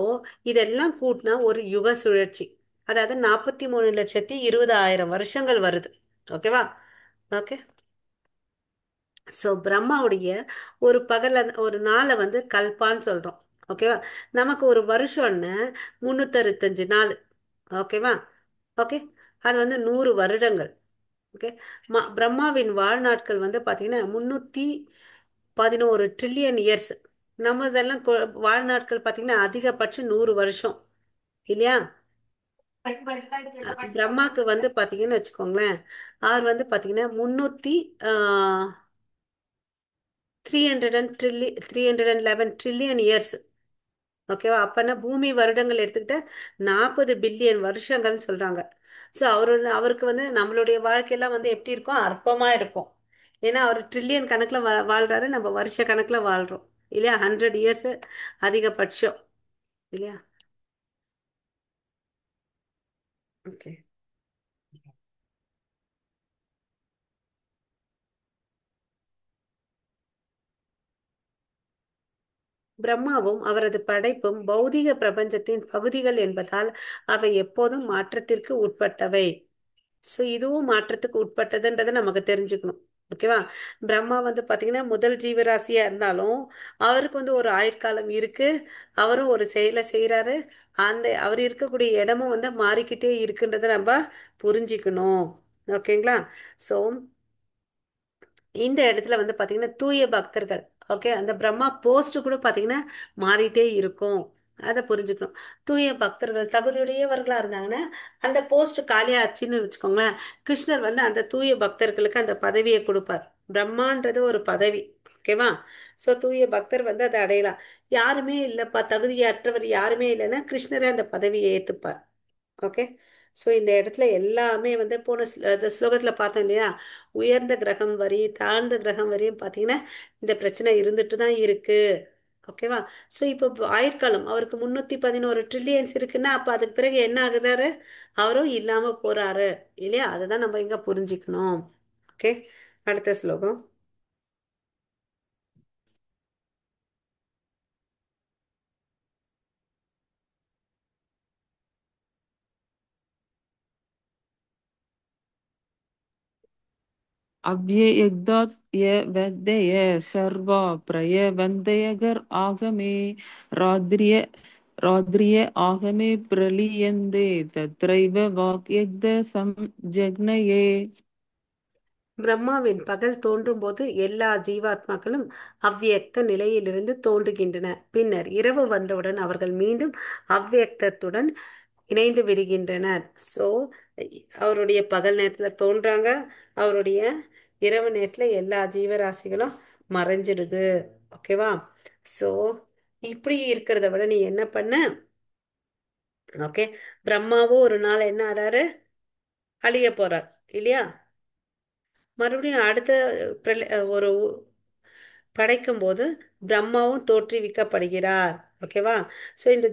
[SPEAKER 1] இதெல்லாம் கூட்டினா ஒரு யுக சுழற்சி, அதாவது 43,20,000 வருஷங்கள் வருது. ஓகேவா? ஓகே. ஸோ பிரம்மாவுடைய ஒரு ஒரு நாளை வந்து கல்பான்னு சொல்றோம். ஓகேவா? நமக்கு ஒரு வருஷம்னு 365 நாள். ஓகேவா? ஓகே. அது வந்து 100 வருடங்கள். ஓகே. பிரம்மாவின் வாழ்நாட்கள் வந்து பார்த்தீங்கன்னா 311 ட்ரில்லியன் இயர்ஸ். நம்ம இதெல்லாம் வாழ்நாட்கள் பார்த்தீங்கன்னா அதிகபட்சம் 100 வருஷம் இல்லையா? பிரம்மாக்கு வந்து பார்த்தீங்கன்னு வச்சுக்கோங்களேன், அவர் வந்து பார்த்தீங்கன்னா 311 ட்ரில்லியன் இயர்ஸ். ஓகேவா? அப்பனா பூமி வருடங்கள் எடுத்துக்கிட்ட 40 பில்லியன் வருஷங்கள்னு சொல்றாங்க. ஸோ அவருக்கு வந்து நம்மளுடைய வாழ்க்கையெல்லாம் வந்து எப்படி இருக்கும்? அற்பமா இருக்கும். ஏன்னா அவர் ட்ரில்லியன் கணக்கில் வாழ்றாரு, நம்ம வருஷ கணக்கில் வாழ்றோம் இல்லையா? 100 இயர்ஸ் அதிகபட்சம் இல்லையா? ஓகே. பிரம்மாவும் அவரது படைப்பும் பௌதிக பிரபஞ்சத்தின் பகுதிகள் என்பதால் அவை எப்போதும் மாற்றத்திற்கு உட்பட்டவை. ஸோ இதுவும் மாற்றத்துக்கு உட்பட்டதுன்றதை நமக்கு தெரிஞ்சுக்கணும். ஓகேவா? பிரம்மா வந்து பாத்தீங்கன்னா முதல் ஜீவராசியா இருந்தாலும் அவருக்கு வந்து ஒரு ஆயுட்காலம் இருக்கு. அவரும் ஒரு செயலை செய்யறாரு. அந்த அவர் இருக்கக்கூடிய இடமும் வந்து மாறிக்கிட்டே இருக்குன்றதை நம்ம புரிஞ்சுக்கணும். ஓகேங்களா? ஸோ இந்த இடத்துல வந்து பாத்தீங்கன்னா தூய பக்தர்கள், ஓகே, அந்த பிரம்மா போஸ்ட் கூட பாத்தீங்கன்னா மாறிட்டே இருக்கும். அதை புரிஞ்சுக்கணும். தூய பக்தர்கள் தகுதியுடையவர்களா இருந்தாங்கன்னா அந்த போஸ்ட் காலியா ஆச்சுன்னு வச்சுக்கோங்களேன், கிருஷ்ணர் வந்து அந்த தூய பக்தர்களுக்கு அந்த பதவியை கொடுப்பார். பிரம்மான்றது ஒரு பதவி. ஓகேவா? சோ தூய பக்தர் வந்து அதை அடையலாம். யாருமே இல்லப்பா, தகுதியற்றவர் யாருமே இல்லைன்னா கிருஷ்ணரே அந்த பதவியை ஏத்துப்பார். ஓகே. ஸோ இந்த இடத்துல எல்லாமே வந்து போன இந்த ஸ்லோகத்துல பார்த்தோம் இல்லையா, உயர்ந்த கிரகம் வரி தாழ்ந்த கிரகம் வரையும் பார்த்தீங்கன்னா இந்த பிரச்சனை இருந்துட்டு தான் இருக்கு. ஓகேவா? ஸோ இப்போ ஆயுட்காலம் அவருக்கு 311 ட்ரில்லியன்ஸ் இருக்குன்னா அப்போ அதுக்கு பிறகு என்ன ஆகுறாரு? அவரும் இல்லாம போறாரு இல்லையா? அதுதான் நம்ம இங்க புரிஞ்சுக்கணும். ஓகே. அடுத்த ஸ்லோகம்.
[SPEAKER 3] अव्ययग्धात् य वद्य सर्वा प्रयवन्दयगर् आगमे राद्रिय राद्रिय आगमे प्रलीयन्ते तत्रैव वाक्यग्ध संजग्नये.
[SPEAKER 1] பிரம்மாவின் பகல் தோன்றும் போது எல்லா ஜீவாத்மாக்களும் அவ்வியக்த நிலையிலிருந்து தோன்றுகின்றன. பின்னர் இரவு வந்தவுடன் அவர்கள் மீண்டும் அவ்வியக்தத்துடன் இணைந்து விடுகின்றனர். ஸோ அவருடைய பகல் நேரத்துல தோன்றாங்க, அவருடைய இரவு நேரத்துல எல்லா ஜீவராசிகளும் மறைஞ்சிடுது. ஓகேவா? ஸோ இப்படி இருக்கிறத விட நீ என்ன பண்ண? ஓகே. பிரம்மாவும் ஒரு நாள் என்ன ஆறாரு? அழிய போறார் இல்லையா? மறுபடியும் அடுத்த ஒரு படைக்கும் போது பிரம்மாவும் தோற்றுவிக்கப்படுகிறார். ஓகேவா? ஸோ இந்த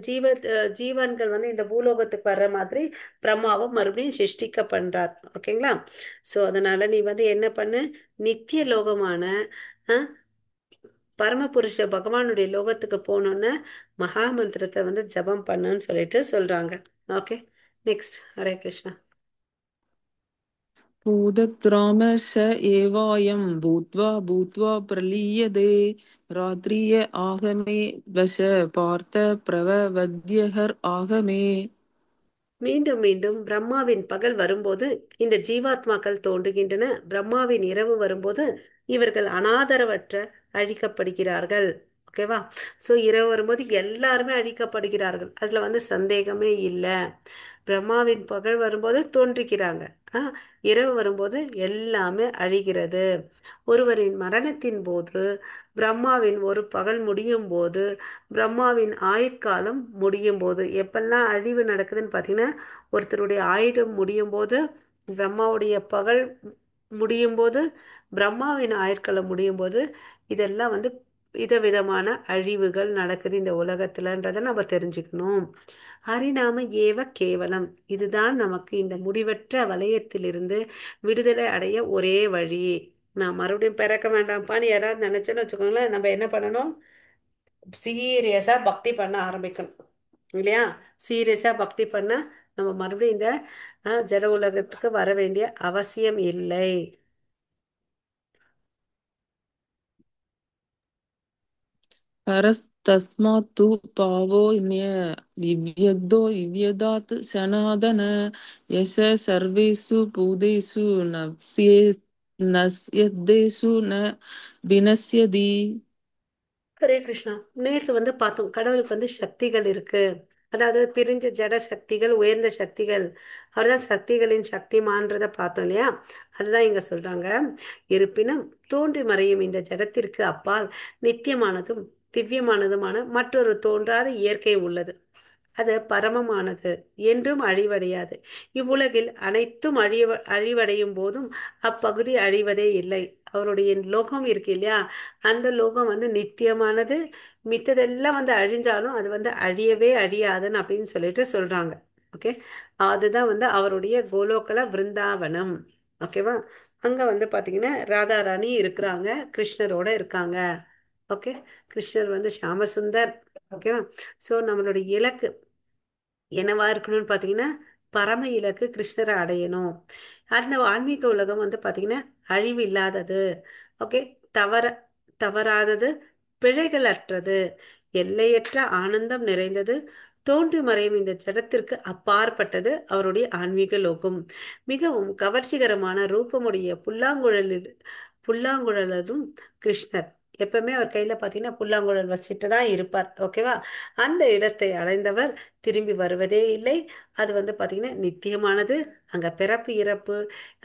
[SPEAKER 1] ஜீவன்கள் வந்து இந்த பூலோகத்துக்கு வர்ற மாதிரி பிரம்மாவும் மறுபடியும் சிருஷ்டிக்க பண்றார். ஓகேங்களா? ஸோ அதனால நீ வந்து என்ன பண்ணு? நித்திய லோகமான அஹ், பரமபுருஷ பகவானுடைய லோகத்துக்கு போகணுன்னு மகா மந்திரத்தை வந்து ஜபம் பண்ணுன்னு சொல்லிட்டு சொல்றாங்க. ஓகே. நெக்ஸ்ட். ஹரே கிருஷ்ணா.
[SPEAKER 3] भूदग्राम स एवायं भूत्वा भूत्वा प्रलीयते रात्रिय आगमे वश पार्थ प्रववद्यहर् आगमे.
[SPEAKER 1] மீண்டும் மீண்டும் பிரம்மாவின் பகல் வரும்போது இந்த ஜீவாத்மாக்கள் தோன்றுகின்றன. பிரம்மாவின் இரவு வரும்போது இவர்கள் அனாதரவற்ற அழிக்கப்படுகிறார்கள். ஓகேவா? ஸோ இரவு வரும்போது எல்லாருமே அழிக்கப்படுகிறார்கள். அதுல வந்து சந்தேகமே இல்லை. பிரம்மாவின் பகல் வரும்போது தோன்றுகிறாங்க. இரவு வரும்போது எல்லாமே அழிகிறது. ஒருவரின் மரணத்தின் போது பிரம்மாவின் ஒரு பகல் முடியும் போது பிரம்மாவின் ஆயுட்காலம் முடியும் போது எப்பெல்லாம் அழிவு நடக்குதுன்னு பார்த்தீங்கன்னா, ஒருத்தருடைய ஆயுடம் முடியும் போது, பிரம்மாவுடைய பகல் முடியும் போது, பிரம்மாவின் ஆயுட்காலம் முடியும் போது, இதெல்லாம் வந்து விதவிதமான அழிவுகள் நடக்குது இந்த உலகத்துலன்றதை நம்ம தெரிஞ்சுக்கணும். ஹரிநாம ஏவ கேவலம். இதுதான் நமக்கு இந்த முடிவற்ற வலயத்திலிருந்து விடுதலை அடைய ஒரே வழி. நான் மறுபடியும் பிறக்க வேண்டாம்ப்பான்னு யாராவது நினைச்சேன்னு வச்சுக்கோங்களேன், நம்ம என்ன பண்ணணும்? சீரியஸா பக்தி பண்ண ஆரம்பிக்கணும் இல்லையா? சீரியஸா பக்தி பண்ண நம்ம மறுபடியும் இந்த ஜட உலகத்துக்கு வர வேண்டிய அவசியம் இல்லை.
[SPEAKER 3] परस्तस्मात् तु पावो विव्यग्धो विव्यदात् सनातन यश सर्वेषु भूतेषु नश्यद्देषु न विनश्यति.
[SPEAKER 1] ஹரே கிருஷ்ணா. நேற்று வந்து பார்த்தோம் கடவுளுக்கு வந்து சக்திகள் இருக்கு. அதாவது பிரிஞ்ச ஜட சக்திகள், உயர்ந்த சக்திகள். அவர்தான் சக்திகளின் சக்திமான்றதை பார்த்தோம் இல்லையா? அதுதான் இங்க சொல்றாங்க. இருப்பினும் தோன்றி மறையும் இந்த ஜடத்திற்கு அப்பால் நித்தியமானதும் திவ்யமானதுமான மற்றொரு தோன்றாத இயற்கை உள்ளது. அது பரமமானது, என்றும் அழிவடையாது. இவ்வுலகில் அனைத்தும் அழிவடையும் போதும் அப்பகுதி அழிவதே இல்லை. அவருடைய லோகம் இருக்கு இல்லையா, அந்த லோகம் வந்து நித்தியமானது. மித்ததெல்லாம் வந்து அழிஞ்சாலும் அது வந்து அழியவே அழியாதுன்னு அப்படின்னு சொல்லிட்டு சொல்றாங்க. ஓகே. அதுதான் வந்து அவருடைய கோலோகல விருந்தாவனம். ஓகேவா? அங்க வந்து பாத்தீங்கன்னா ராதா ராணி இருக்கிறாங்க, கிருஷ்ணரோட இருக்காங்க. ஓகே, கிருஷ்ணர் வந்து ஷாமசுந்தர். ஓகேவா? ஸோ நம்மளுடைய இலக்கு என்னவா இருக்கணும்னு பார்த்தீங்கன்னா, பரம இலக்கு கிருஷ்ணரை அடையணும். அந்த ஆன்மீக உலகம் வந்து பார்த்தீங்கன்னா அழிவு இல்லாதது. ஓகே, தவற தவறாதது, பிழைகள் அற்றது, எல்லையற்ற ஆனந்தம் நிறைந்தது, தோன்றி மறையும் இந்த ஜடத்திற்கு அப்பாற்பட்டது அவருடைய ஆன்மீக லோகம். மிகவும் கவர்ச்சிகரமான ரூபமுடைய புல்லாங்குழலதும் கிருஷ்ணர். எப்பவுமே அவர் கையில பாத்தீங்கன்னா புல்லாங்குழல் வச்சுட்டு தான் இருப்பார். ஓகேவா? அந்த இடத்தை அடைந்தவர் திரும்பி வருவதே இல்லை. அது வந்து பாத்தீங்கன்னா நித்தியமானது. அங்க பிறப்பு இறப்பு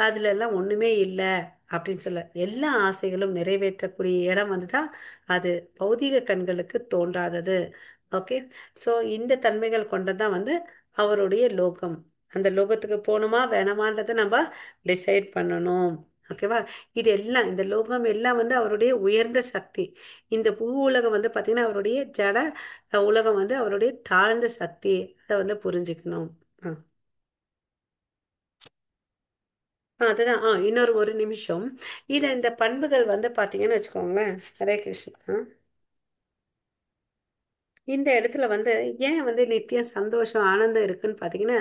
[SPEAKER 1] அதுல எல்லாம் ஒண்ணுமே இல்லை அப்படின்னு சொல்ல, எல்லா ஆசைகளும் நிறைவேற்றக்கூடிய இடம் வந்துதான் அது. பௌதீக கண்களுக்கு தோன்றாதது. ஓகே, ஸோ இந்த தன்மைகள் கொண்டதான் வந்து அவருடைய லோகம். அந்த லோகத்துக்கு போகணுமா வேணாமான்றதை நம்ம டிசைட் பண்ணணும். ஓகேவா? இது எல்லாம், இந்த லோகம் எல்லாம் வந்து அவருடைய உயர்ந்த சக்தி. இந்த பூ உலகம் வந்து பார்த்தீங்கன்னா அவருடைய ஜட உலகம் வந்து அவருடைய தாழ்ந்த சக்தி. அதை வந்து புரிஞ்சுக்கணும். ஆ அதுதான். இன்னொரு ஒரு நிமிஷம். இந்த பண்புகள் வந்து பார்த்தீங்கன்னு வச்சுக்கோங்களேன். ஹரே கிருஷ்ணா. இந்த இடத்துல வந்து ஏன் வந்து நித்தியம் சந்தோஷம் ஆனந்தம் இருக்குன்னு பார்த்தீங்கன்னா,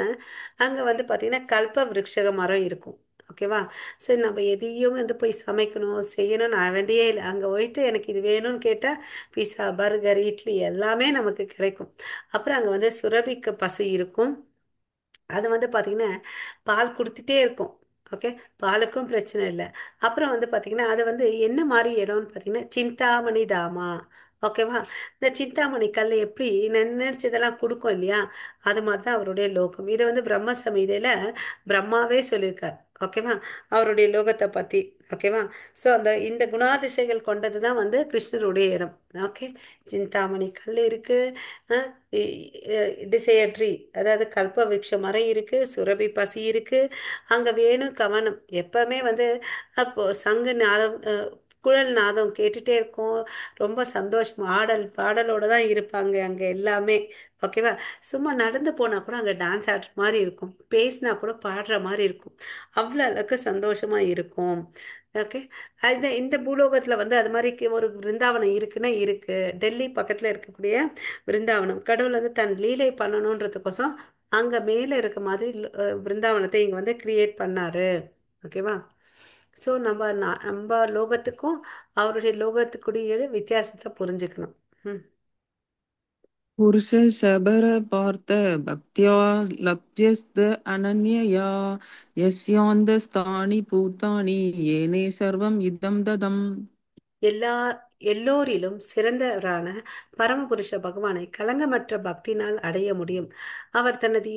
[SPEAKER 1] அங்கே வந்து பார்த்தீங்கன்னா கல்ப விருட்சக மரம் இருக்கும். ஓகேவா? சரி, நம்ம எதையும் வந்து போய் சமைக்கணும் செய்யணும்னு நான் வேண்டியே இல்லை. அங்கே போயிட்டு எனக்கு இது வேணும்னு கேட்டால் பீஸா பர்கர் இட்லி எல்லாமே நமக்கு கிடைக்கும். அப்புறம் அங்கே வந்து சுரபிக்க பசு இருக்கும். அது வந்து பார்த்தீங்கன்னா பால் கொடுத்துட்டே இருக்கும். ஓகே, பாலுக்கும் பிரச்சனை இல்லை. அப்புறம் வந்து பார்த்தீங்கன்னா அது வந்து என்ன மாதிரி இடம்னு பார்த்தீங்கன்னா சிந்தாமணி தாமா. ஓகேவா? இந்த சிந்தாமணி கல் எப்படி நினைச்சதெல்லாம் கொடுக்கும் இல்லையா? அது மாதிரி தான் அவருடைய லோகம். இதை வந்து பிரம்ம சமீதையில பிரம்மாவே சொல்லியிருக்கார். ஓகேவா? அவருடைய லோகத்தை பத்தி. ஓகேவா? ஸோ இந்த குணாதிசைகள் கொண்டது தான் வந்து கிருஷ்ணருடைய இடம். ஓகே, சிந்தாமணி கல் இருக்கு. டிசையர் ட்ரீ, அதாவது கல்ப விருட்ச மரம் இருக்கு, சுரபி பசி இருக்கு. அங்க வேணும் கவனம் எப்பவுமே வந்து அப்போ சங்கு நாதம் குழல் நாதம் கேட்டுட்டே இருக்கும். ரொம்ப சந்தோஷம், ஆடல் பாடலோட தான் இருப்பாங்க அங்க எல்லாமே. ஓகேவா? சும்மா நடந்து போனா கூட அங்க டான்ஸ் ஆடுற மாதிரி இருக்கும், பேசினா கூட பாடுற மாதிரி இருக்கும். அவ்வளோ அளவுக்கு சந்தோஷமா இருக்கும். ஓகே, இந்த பூலோகத்துல வந்து அது மாதிரி ஒரு பிருந்தாவனம் இருக்குன்னா இருக்கு. டெல்லி பக்கத்துல இருக்கக்கூடிய பிருந்தாவனம், கடவுள் வந்து தன் லீலை பண்ணணுன்றதுக்கோசம் அங்க மேல இருக்க மாதிரி பிருந்தாவனத்தை இங்க வந்து கிரியேட் பண்ணாரு. ஓகேவா? ஸோ நம்ம லோகத்துக்கும் அவருடைய லோகத்துக்குரிய வித்தியாசத்தை புரிஞ்சுக்கணும். ம்.
[SPEAKER 3] புருஷ சபர பார்த்த பக்தியா லப்யஸ்த அனன்யயா யஸ்யாந்த ஸ்தானி பூதானி ஏனே சர்வம் இதம் ததம்.
[SPEAKER 1] எல்லா எல்லோரிலும் சிறந்தவரான பரமபுருஷ பகவானை கலங்கமற்ற பக்தினால் அடைய முடியும். அவர் தனது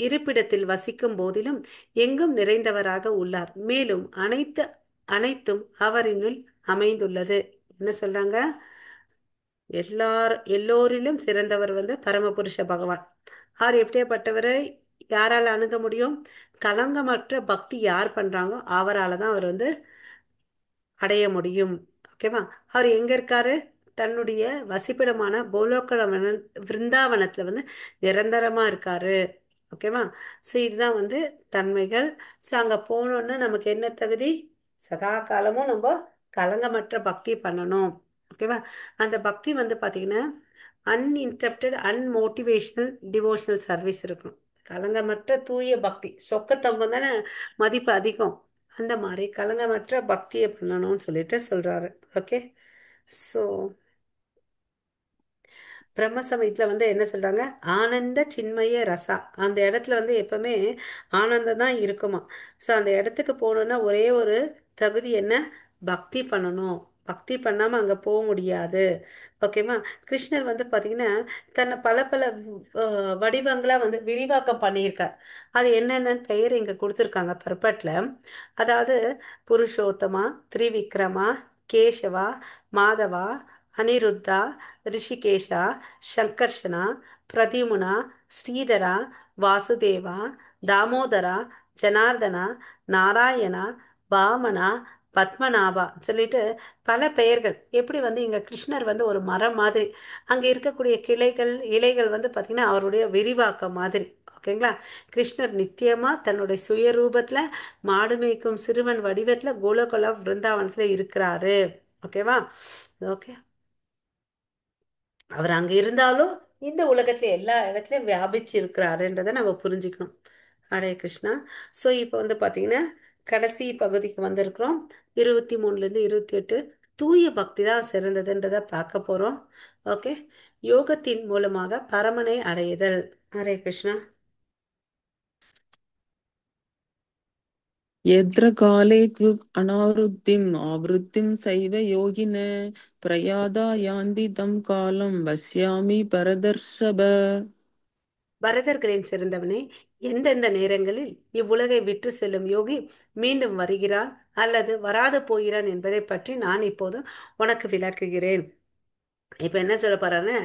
[SPEAKER 1] இருப்பிடத்தில் வசிக்கும் போதிலும் எங்கும் நிறைந்தவராக உள்ளார். மேலும் அனைத்தும் அவரினுள் அமைந்துள்ளது. என்ன சொல்றாங்க? எல்லோரிலும் சிறந்தவர் வந்து பரமபுருஷ பகவான். அவர் எப்படியாப்பட்டவரை யாரால அணுக முடியும்? கலங்கமற்ற பக்தி யார் பண்றாங்களோ அவரால் தான் அவர் வந்து அடைய முடியும். ஓகேவா? அவர் எங்க இருக்காரு? தன்னுடைய வசிப்பிடமான விருந்தாவனத்துல வந்து நிரந்தரமா இருக்காரு. ஓகேவா? ஸோ இதுதான் வந்து தன்மைகள். ஸோ அங்க போனோம்னா நமக்கு என்ன தகுதி? சதா காலமும் நம்ம கலங்கமற்ற பக்தி பண்ணணும். ஓகேவா? அந்த பக்தி வந்து பாத்தீங்கன்னா அன்இன்டரப்டட் அன்மோட்டிவேஷனல் டிவோஷனல் சர்வீஸ் இருக்கணும். கலங்கமற்ற தூய பக்தி, சொக்கத்தங்கம் தானே மதிப்பு அதிகம். அந்த மாதிரி கலங்கமற்ற பக்தியை பண்ணணும்னு சொல்லிட்டு சொல்றாரு. ஓகே, ஸோ பிரம்ம சமயத்துல வந்து என்ன சொல்றாங்க? ஆனந்த சின்மய ரசா. அந்த இடத்துல வந்து எப்பவுமே ஆனந்தம் தான் இருக்குமா. ஸோ அந்த இடத்துக்கு போகணும்னா ஒரே ஒரு தகுதி என்ன? பக்தி பண்ணணும். பக்தி பண்ணாம அங்க போக முடியாது. ஓகேவா? கிருஷ்ணர் வந்து பாத்தீங்கன்னா தன்னை பல பல வடிவங்களா வந்து விரிவாக்கம் பண்ணியிருக்கார். அது என்னென்னு பெயர் இங்க கொடுத்துருக்காங்க பர்பட்ல. அதாவது புருஷோத்தமா, திரிவிக்ரமா, கேசவா, மாதவா, அனிருத்தா, ரிஷிகேஷா, சங்கர்ஷனா, பிரதிமுனா, ஸ்ரீதரா, வாசுதேவா, தாமோதரா, ஜனார்தனா, நாராயணா, வாமனா, பத்மநாபா சொல்லிட்டு பல பெயர்கள். எப்படி வந்து இங்க கிருஷ்ணர் வந்து ஒரு மரம் மாதிரி, அங்க இருக்கக்கூடிய கிளைகள் இலைகள் வந்து பாத்தீங்கன்னா அவருடைய விரிவாக்கம் மாதிரி. ஓகேங்களா? கிருஷ்ணர் நித்தியமா தன்னுடைய சுயரூபத்துல மாடு மேய்க்கும் சிறுவன் வடிவத்துல கோலோகலா விருந்தாவனத்துல இருக்கிறாரு. ஓகேவா? ஓகே, அவர் அங்க இருந்தாலும் இந்த உலகத்துல எல்லா இடத்துலயும் வியாபிச்சு இருக்கிறாருன்றதை நம்ம புரிஞ்சுக்கணும். ஹரே கிருஷ்ணா. ஸோ இப்போ வந்து பாத்தீங்கன்னா கடைசி பகுதிக்கு வந்திருக்கிறோம். 23ல இருந்து 28 தூய பக்தி தான் சிறந்ததுன்றதை பார்க்க போறோம். ஓகே. யோகத்தின் மூலமாக பரமனை அடையுதல். ஹரே கிருஷ்ணா.
[SPEAKER 3] यत्र काले त्वक् अनावृत्तिम् आवृत्तिं सैव योगिन प्रयादा यान्ति तं कालं पश्यामि परदर्शभ.
[SPEAKER 1] பரதர்களின் சிறந்தவனே, எந்தெந்த நேரங்களில் இவ்வுலகை விட்டு செல்லும் யோகி மீண்டும் வருகிறான் அல்லது வராது போகிறான் என்பதை பற்றி நான் இப்போது உனக்கு விளக்குகிறேன். இப்ப என்ன சொல்ல போறாருன்னா,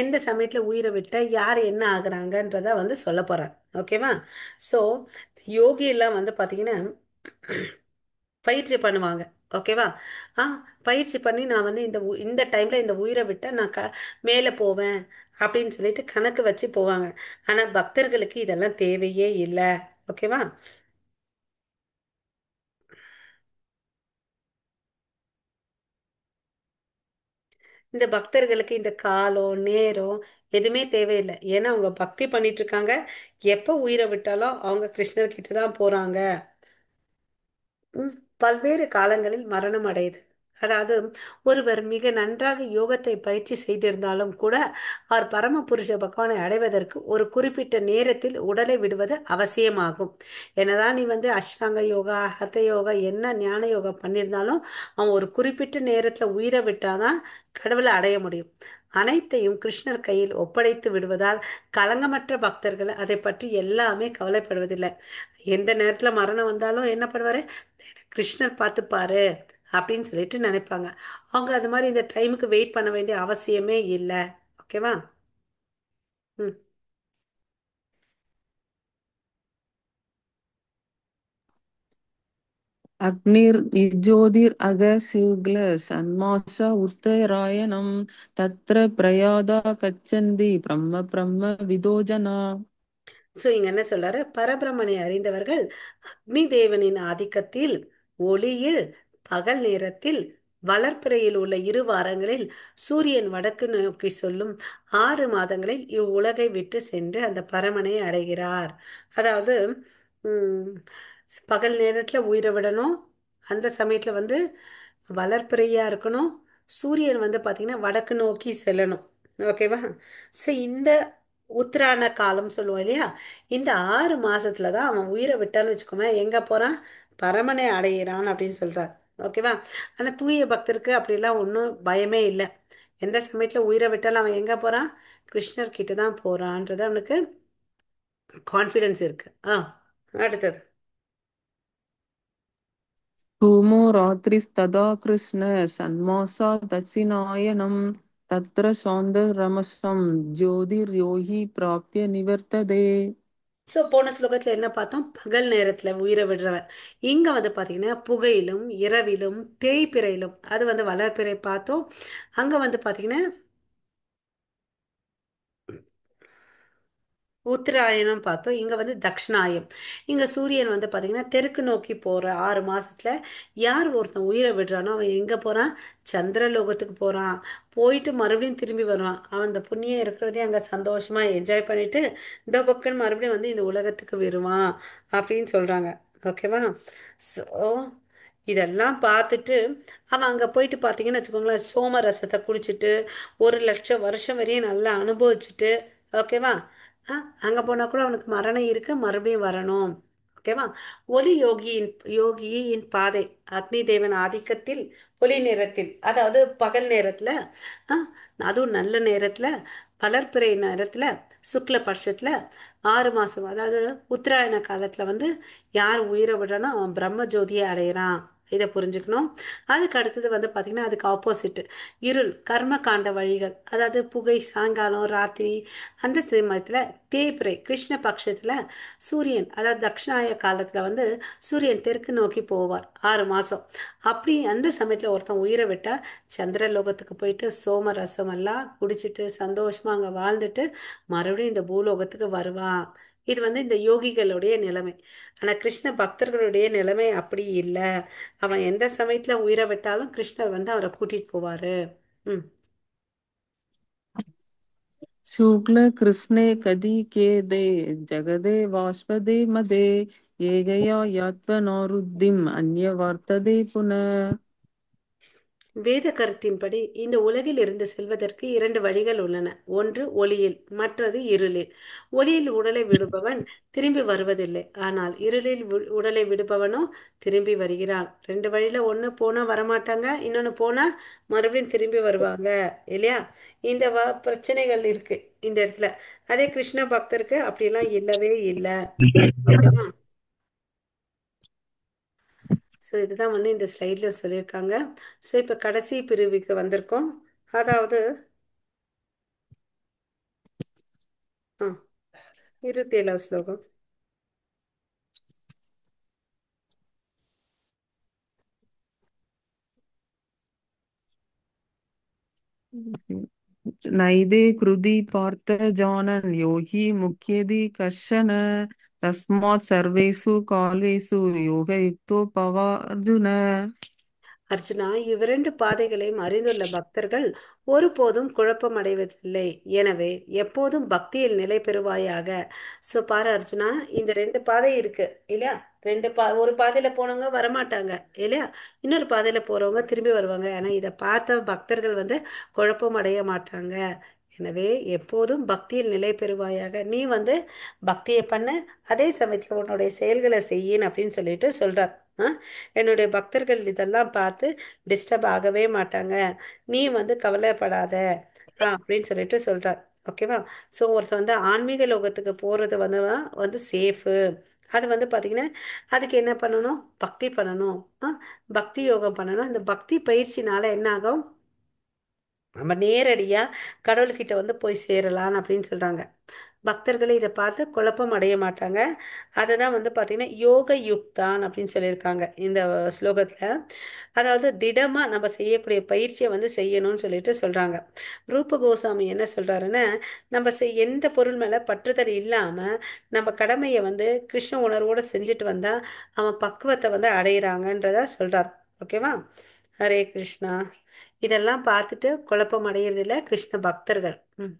[SPEAKER 1] எந்த சமயத்துல உயிரை விட்டா யார் என்ன ஆகுறாங்கன்றத வந்து சொல்ல போறார். ஓகேவா? ஸோ யோகி எல்லாம் வந்து பாத்தீங்கன்னா பயிற்சி பண்ணுவாங்க. ஓகேவா? ஆ பயிற்சி பண்ணி நான் வந்து இந்த டைம்ல இந்த உயிரை விட்டா நான் மேலே போவேன் அப்படின்னு சொல்லிட்டு கணக்கு வச்சு போவாங்க. ஆனா பக்தர்களுக்கு இதெல்லாம் தேவையே இல்லை. ஓகேவா? இந்த பக்தர்களுக்கு இந்த காலம் நேரம் எதுவுமே தேவையில்லை. ஏன்னா அவங்க பக்தி பண்ணிட்டு இருக்காங்க. எப்போ உயிரை விட்டாலும் அவங்க கிருஷ்ணர் கிட்ட தான் போறாங்க. ம், பல்வேறு காலங்களில் மரணம் அடையுது. அதாவது ஒருவர் மிக நன்றாக யோகத்தை பயிற்சி செய்திருந்தாலும் கூட அவர் பரமபுருஷ பகவானை அடைவதற்கு ஒரு குறிப்பிட்ட நேரத்தில் உடலை விடுவது அவசியமாகும். என்னதான் நீ வந்து அஷ்டாங்க யோகா ஹத யோகா என்ன ஞான யோகா பண்ணியிருந்தாலும் அவன் ஒரு குறிப்பிட்ட நேரத்துல உயிரை விட்டாதான் கடவுளை அடைய முடியும். அனைத்தையும் கிருஷ்ணர் கையில் ஒப்படைத்து விடுவதால் களங்கமற்ற பக்தர்கள் அதை பற்றி எல்லாமே கவலைப்படுவதில்லை. எந்த நேரத்துல மரணம் வந்தாலும் என்ன பண்ணுவாரு, கிருஷ்ணர் பார்த்துப்பாரு அப்படின்னு சொல்லிட்டு நினைப்பாங்க. அவங்க அது மாதிரி இந்த டைமுக்கு வெயிட் பண்ண வேண்டிய அவசியமே இல்லை. ஓகேவா? ம்.
[SPEAKER 3] अग्निर्ज्योतिरग शुक्ल षण्मास उत्तरायणं तत्र प्रयादा गच्छन्ति ब्रह्म ब्रह्म विदो जना.
[SPEAKER 1] ஸோ இங்க என்ன சொல்றாரு, பரபிரமனை அறிந்தவர்கள் அக்னி தேவனின் ஆதிக்கத்தில் ஒளியில் பகல் நேரத்தில் வளர்பிறையில் உள்ள 2 வாரங்களில் சூரியன் வடக்கு நோக்கி சொல்லும் 6 மாதங்களில் இவ்வுலகை விட்டு சென்று அந்த பரமனை அடைகிறார். அதாவது உம் பகல் நேரத்துல உயிரை விடணும். அந்த சமயத்துல வந்து வளர்பிறையா இருக்கணும். சூரியன் வந்து பாத்தீங்கன்னா வடக்கு நோக்கி செல்லணும். ஓகேவா? ஸோ இந்த உத்திரான காலம் சொல்லுவோம் இல்லையா, இந்த 6 மாசத்துல தான் அவன் உயிரை விட்டான்னு வச்சுக்கோமே எங்க போறான், பரமனை அடையிறான் அப்படின்னு சொல்றார். ஓகேவா? ஆனா தூய பக்தருக்கு அப்படிலாம் ஒன்றும் பயமே இல்லை. எந்த சமயத்துல உயிரை விட்டாலும் அவன் எங்க போறான், கிருஷ்ணர் கிட்ட தான் போறான்றது அவனுக்கு கான்ஃபிடன்ஸ் இருக்கு. அடுத்தது.
[SPEAKER 3] धूमो रात्रिस्तदा कृष्ण षण्मासा दक्षिणायनं तत्र सौन्दरमसं ज्योतिर्योहि प्राप्य निवर्तते.
[SPEAKER 1] ஸோ போன ஸ்லோகத்துல என்ன பார்த்தோம், பகல் நேரத்துல உயிரை விடுறவன். இங்க வந்து பாத்தீங்கன்னா புகையிலும் இரவிலும் தேய்பிறையிலும், அது வந்து வளர்பிறை பார்த்தோம். அங்க வந்து பாத்தீங்கன்னா உத்தராயணம் பார்த்தோம். இங்க வந்து தக்ஷணாயம். இங்க சூரியன் வந்து பாத்தீங்கன்னா தெற்கு நோக்கி போற 6 மாசத்துல யார் ஒருத்தன் உயிரை விடுறானோ அவன் எங்க போறான், சந்திரலோகத்துக்கு போறான். போயிட்டு மறுபடியும் திரும்பி வருவான். அவன் அந்த புண்ணியம் இருக்கிறவரையும் அங்க சந்தோஷமா என்ஜாய் பண்ணிட்டு இந்த பக்கம் மறுபடியும் வந்து இந்த உலகத்துக்கு வருவான் அப்படின்னு சொல்றாங்க. ஓகேவா? ஸோ இதெல்லாம் பார்த்துட்டு அவன் அங்க போயிட்டு பார்த்தீங்கன்னு வச்சுக்கோங்களேன், சோம ரசத்தை குடிச்சிட்டு 1,00,000 வருஷம் வரையும் நல்லா அனுபவிச்சுட்டு, ஓகேவா, ஆ, அங்க போனா கூட அவனுக்கு மரணம் இருக்கு, மறுபடியும் வரணும். ஓகேவா? ஒளி யோகியின் பாதை அக்னி தேவன் ஆதிக்கத்தில் ஒளி நேரத்தில், அதாவது பகல் நேரத்துல, ஆ, அதுவும் நல்ல நேரத்துல, வளர்பிறை நேரத்துல, சுக்ல பட்சத்துல 6 மாசம், அதாவது உத்தராயண காலத்துல வந்து யார் உயிரை விடுறானோ அவன் பிரம்ம ஜோதியை அடையிறான். இதை புரிஞ்சுக்கணும். அதுக்கு அடுத்தது வந்து பாத்தீங்கன்னா அதுக்கு ஆப்போசிட் இருள் கர்ம காண்ட வழிகள், அதாவது புகை சாயங்காலம் ராத்திரி. அந்த சமயத்துல தேய்பிறை கிருஷ்ண பட்சத்துல சூரியன், அதாவது தட்சிணாய காலத்துல வந்து சூரியன் தெற்கு நோக்கி போவார் 6 மாசம். அப்படி அந்த சமயத்துல ஒருத்தன் உயிரை விட்டா சந்திரலோகத்துக்கு போயிட்டு சோம ரசம் எல்லாம் குடிச்சிட்டு சந்தோஷமா அங்க வாழ்ந்துட்டு மறுபடியும் இந்த பூலோகத்துக்கு வருவான். இது வந்து இந்த யோகிகளுடைய நிலைமை. ஆனா கிருஷ்ண பக்தர்களுடைய நிலைமை அப்படி இல்லை. அவன் எந்த சமயத்துல உயிரை விட்டாலும் கிருஷ்ணர் வந்து அவரை கூட்டிட்டு போவாரு. ம்.
[SPEAKER 3] शुक्ल कृष्णे कदि केदे जगदे वाष्पदे मदे ஏகயா யாத்வனோருத்திம் அந்நிய வார்த்ததே புன.
[SPEAKER 1] வேத கருத்தின்படி இந்த உலகில் இருந்து செல்வதற்கு இரண்டு வழிகள் உள்ளன. ஒன்று ஒளியில், மற்றது இருளில். ஒளியில் உடலை விடுபவன் திரும்பி வருவதில்லை, ஆனால் இருளில் உடலை விடுபவனோ திரும்பி வருகிறான். ரெண்டு வழியில ஒன்று போனா வரமாட்டாங்க, இன்னொன்று போனா மறுபடியும் திரும்பி வருவாங்க, இல்லையா? இந்த பிரச்சனைகள் இருக்கு இந்த இடத்துல. அதே கிருஷ்ண பக்தருக்கு அப்படிலாம் இல்லவே இல்லை. ஓகேவா? ஸோ இதுதான் வந்து இந்த ஸ்லைடில் சொல்லியிருக்காங்க. ஸோ இப்போ கடைசி பிரிவுக்கு வந்திருக்கோம். அதாவது ஆ 27வது ஸ்லோகம்.
[SPEAKER 3] நைதே கிருதி பார்த்த ஜானன் யோகி முக்கியதி கர்ஷன தஸ்மாத் சர்வேசு காலேசு யோக யுக்தோ பவா அர்ஜுன.
[SPEAKER 1] அர்ஜுனா, இவ்விரண்டு பாதைகளையும் அறிந்துள்ள பக்தர்கள் ஒருபோதும் குழப்பம் அடைவதில்லை. எனவே எப்போதும் பக்தியில் நிலை பெறுவாயாக. ஸோ பாரு அர்ஜுனா, இந்த ரெண்டு பாதை இருக்கு இல்லையா? ஒரு பாதையில போனவங்க வரமாட்டாங்க இல்லையா? இன்னொரு பாதையில போறவங்க திரும்பி வருவாங்க. ஏன்னா இதை பார்த்த பக்தர்கள் வந்து குழப்பம் அடைய மாட்டாங்க. எனவே எப்போதும் பக்தியில் நிலை பெறுவாயாக. நீ வந்து பக்தியை பண்ண, அதே சமயத்தில் உன்னுடைய செயல்களை செய்யின்னு அப்படின்னு சொல்லிட்டு சொல்றார். ஆ? என்னுடைய பக்தர்கள் இதெல்லாம் பார்த்து டிஸ்டர்ப் ஆகவே மாட்டாங்க. நீ வந்து கவலைப்படாத அப்படின்னு சொல்லிட்டு சொல்றார். ஓகேவா? ஸோ ஒருத்தர் வந்து ஆன்மீக லோகத்துக்கு போறது வந்து வந்து சேஃபு. அது வந்து பார்த்தீங்கன்னா அதுக்கு என்ன பண்ணணும்? பக்தி பண்ணணும். ஆ? பக்தி யோகம் பண்ணணும். அந்த பக்தி பயிற்சினால என்ன ஆகும்? நம்ம நேரடியா கடவுள்கிட்ட வந்து போய் சேரலாம் அப்படின்னு சொல்றாங்க. பக்தர்களை இதை பார்த்து குழப்பம் அடைய மாட்டாங்க. அதை தான் வந்து பார்த்தீங்கன்னா யோக யுக்தான் அப்படின்னு சொல்லியிருக்காங்க இந்த ஸ்லோகத்துல. அதாவது திடமா நம்ம செய்யக்கூடிய பயிற்சியை வந்து செய்யணும்னு சொல்லிட்டு சொல்றாங்க. ரூப கோசாமி என்ன சொல்றாருன்னா, நம்ம எந்த பொருள் மேல பற்றுதல் இல்லாம நம்ம கடமையை வந்து கிருஷ்ண உணர்வோட செஞ்சுட்டு வந்தா அவன் பக்குவத்தை வந்து அடையிறாங்கன்றத சொல்றார். ஓகேவா? ஹரே கிருஷ்ணா. இதெல்லாம் பார்த்துட்டு குழப்பம் அடையிறது இல்ல கிருஷ்ண பக்தர்கள். ம்.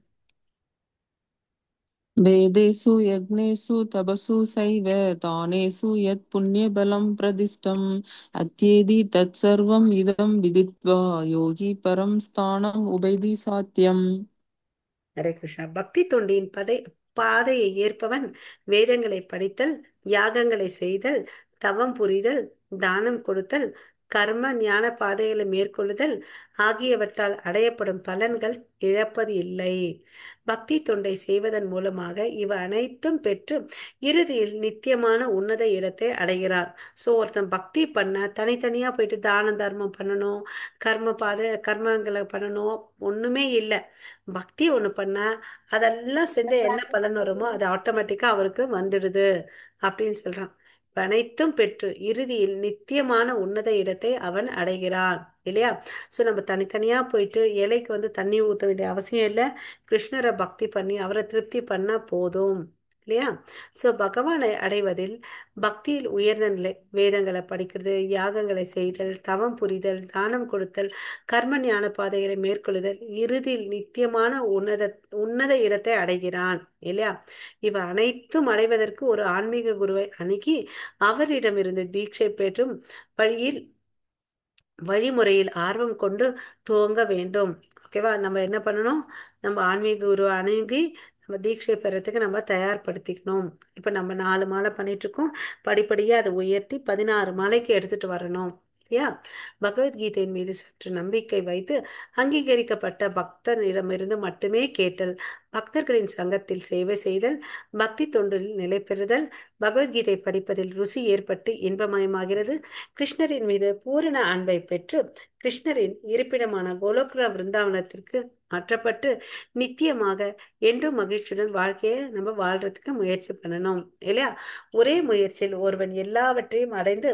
[SPEAKER 3] வேதேஷு யக்ஞேஷு தபசு சைவ தானேஷு யத் புண்ணியபலம் பிரதிஷ்டம் அத்யேதி தத் சர்வம் இதம் விதித்வா யோகி பரம் ஸ்தானம் உபைதி சாத்யம்.
[SPEAKER 1] ஹரே கிருஷ்ணா. பக்தி தொண்டியின் பாதையை ஏற்பவன் வேதங்களை படித்தல், யாகங்களை செய்தல், தவம் புரிதல், தானம் கொடுத்தல், கர்ம ஞான பாதைகளை மேற்கொள்ளுதல் ஆகியவற்றால் அடையப்படும் பலன்கள் இழப்பது இல்லை. பக்தி தொண்டை செய்வதன் மூலமாக இவை அனைத்தும் பெற்று இறுதியில் நித்தியமான உன்னத இடத்தை அடைகிறார். ஸோ ஒருத்தன் பக்தி பண்ண தனித்தனியா போயிட்டு தான தர்மம் பண்ணணும், கர்மங்களை பண்ணணும், ஒண்ணுமே இல்லை. பக்தி ஒண்ணு பண்ண அதெல்லாம் செஞ்ச என்ன பலன் வருமோ அது ஆட்டோமேட்டிக்கா அவருக்கு வந்துடுது அப்படின்னு சொல்றான். இப்ப அனைத்தும் பெற்று இறுதியில் நித்தியமான உன்னத இடத்தை அவன் அடைகிறான், இல்லையா? சோ நம்ம தனித்தனியா போயிட்டு இலைக்கு வந்து தண்ணி ஊத்த வேண்டிய அவசியம் இல்லை. கிருஷ்ணரை பக்தி பண்ணி அவரை திருப்தி பண்ணா போதும், இல்லையா? சோ பகவானை அடைவதில் பக்தியில் உயர்ந்த நிலை வேதங்களை படிக்கிறது, யாகங்களை செய்தல், தவம் புரிதல், தானம் கொடுத்தல், கர்ம ஞான பாதைகளை மேற்கொள்ளுதல் இறுதியில் நித்தியமான உன்னத இடத்தை அடைகிறான், இல்லையா? இவ அனைத்தும் அடைவதற்கு ஒரு ஆன்மீக குருவை அணுகி அவரிடமிருந்து தீட்சை பெற்றும் வழியில் வழிமுறையில் ஆர்வம் கொண்டு துவங்க வேண்டும். ஓகேவா? நம்ம என்ன பண்ணணும்? நம்ம ஆன்மீக குரு அணுகி நம்ம தீட்சை பெறத்துக்கு நம்ம தயார்படுத்திக்கணும். இப்ப நம்ம 4 மாலை பண்ணிட்டு இருக்கோம். படிப்படியா அதை உயர்த்தி 16 மாலைக்கு எடுத்துட்டு வரணும், இல்லையா? பகவத்கீதையின் மீது சற்று நம்பிக்கை வைத்து அங்கீகரிக்கப்பட்ட பக்தரிடமிருந்து மட்டுமே கேட்டல், பக்தர்களின் சங்கத்தில் சேவை செய்தல், பக்தி தொண்டில் நிலை பெறுதல், பகவத்கீதை படிப்பதில் ருசி ஏற்பட்டு இன்பமயமாகிறது. கிருஷ்ணரின் மீது பூரண அன்பை பெற்று கிருஷ்ணரின் இருப்பிடமான கோலோக்ரா விருந்தாவனத்திற்கு மாற்றப்பட்டு நித்தியமாக என்றும் மகிழ்ச்சியுடன் வாழ்க்கையை நம்ம வாழ்றதுக்கு முயற்சி பண்ணணும், இல்லையா? ஒரே முயற்சியில் ஒருவன் எல்லாவற்றையும் அடைந்து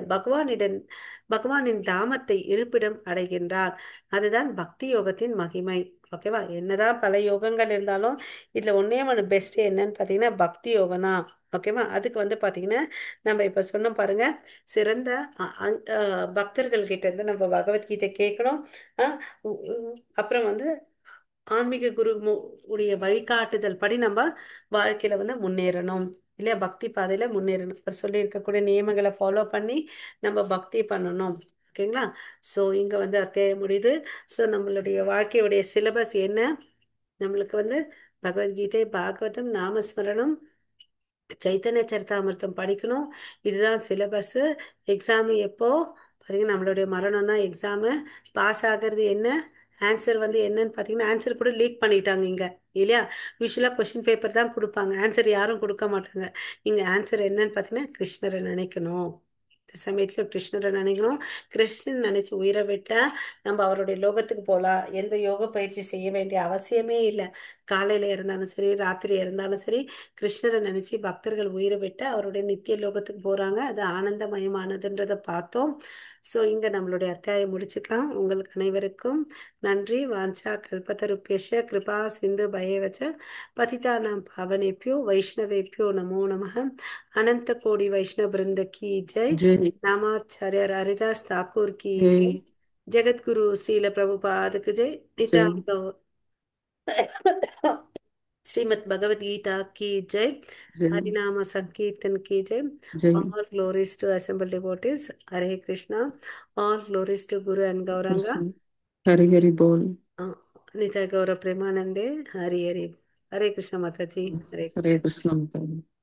[SPEAKER 1] பகவானின் தாமத்தை இருப்பிடம் அடைகின்றார். அதுதான் பக்தி யோகத்தின் மகிமை. ஓகேவா? என்னதான் பல யோகங்கள் இருந்தாலும் இதுல ஒன்னே ஒன்று பெஸ்ட் என்னன்னு பாத்தீங்கன்னா பக்தி யோகம் தான். ஓகேவா? அதுக்கு வந்து பாத்தீங்கன்னா நம்ம இப்ப சொன்னோம் பாருங்க, சிறந்த பக்தர்கள் கிட்ட இருந்து நம்ம பகவத்கீதை கேட்கணும். அப்புறம் வந்து ஆன்மீக குரு உடைய வழிகாட்டுதல் படி நம்ம வாழ்க்கையில வந்து முன்னேறணும் இல்லையா? பக்தி பாதையில முன்னேறணும். அவர் சொல்லி இருக்கக்கூடிய நியமங்களை ஃபாலோ பண்ணி நம்ம பக்தி பண்ணணும். ஓகேங்களா? ஸோ இங்க வந்து அத்தியாயம் முடியுது. ஸோ நம்மளுடைய வாழ்க்கையுடைய சிலபஸ் என்ன? நம்மளுக்கு வந்து பகவத்கீதை, பாகவதம், நாமஸ்மரணம், சைத்தன்ய சரிதாமிர்தம் படிக்கணும். இதுதான் சிலபஸ். எக்ஸாம் எப்போ பார்த்தீங்கன்னா நம்மளுடைய மரணம் தான் எக்ஸாமு. பாஸ் ஆகிறது என்ன, ஆன்சர் வந்து என்னன்னு பார்த்தீங்கன்னா, ஆன்சர் கூட லீக் பண்ணிட்டாங்க இங்க இல்லையா? யூஸ்வலாக கொஸ்டின் பேப்பர் தான் கொடுப்பாங்க, ஆன்சர் யாரும் கொடுக்க மாட்டாங்க. இங்க ஆன்சர் என்னன்னு பார்த்தீங்கன்னா, கிருஷ்ணரை நினைக்கணும். இந்த சமயத்துல கிருஷ்ணரை நினைக்கணும். கிருஷ்ணன் நினைச்சு உயிரை விட்டா நம்ம அவருடைய லோகத்துக்கு போகலாம். எந்த யோக பயிற்சி செய்ய வேண்டிய அவசியமே இல்லை. காலையில இருந்தாலும் சரி, ராத்திரி இருந்தாலும் சரி, கிருஷ்ணரை நினைச்சு பக்தர்கள் உயிரை விட்டு அவருடைய நித்திய லோகத்துக்கு போறாங்க. அது ஆனந்தமயமானதுன்றதை பார்த்தோம். ஸோ இங்க நம்மளுடைய அத்தியாயம் முடிச்சுக்கலாம். உங்களுக்கு அனைவருக்கும் நன்றி. வாஞ்சா கல்பத்தருப்பேஷ கிருபா சிந்து பயவச்ச பதிதானாம் பாவனேபியோ வைஷ்ணவேபியோ நமோ நமः. अनंत कोटि वैष्णव वृंद की जय।
[SPEAKER 3] जय
[SPEAKER 1] नामाचार्य हरिदास ठाकुर की
[SPEAKER 3] जय
[SPEAKER 1] जय। जगत गुरु श्रील प्रभुपाद की जय।
[SPEAKER 3] जय
[SPEAKER 1] निताय श्रीमद् भगवद गीता की जय।
[SPEAKER 3] जय
[SPEAKER 1] हरिनाम संकीर्तन की जय।
[SPEAKER 3] जय
[SPEAKER 1] All glories to assembled devotees. Hare Krishna. All glories to Guru and Gauranga.
[SPEAKER 3] Krishna Hari Hari बोल।
[SPEAKER 1] निताय गौर प्रेमानंदे। हरि हरि। हरे कृष्ण माता जी। हरे
[SPEAKER 3] हरे
[SPEAKER 1] कृष्ण।
[SPEAKER 3] कृष्ण।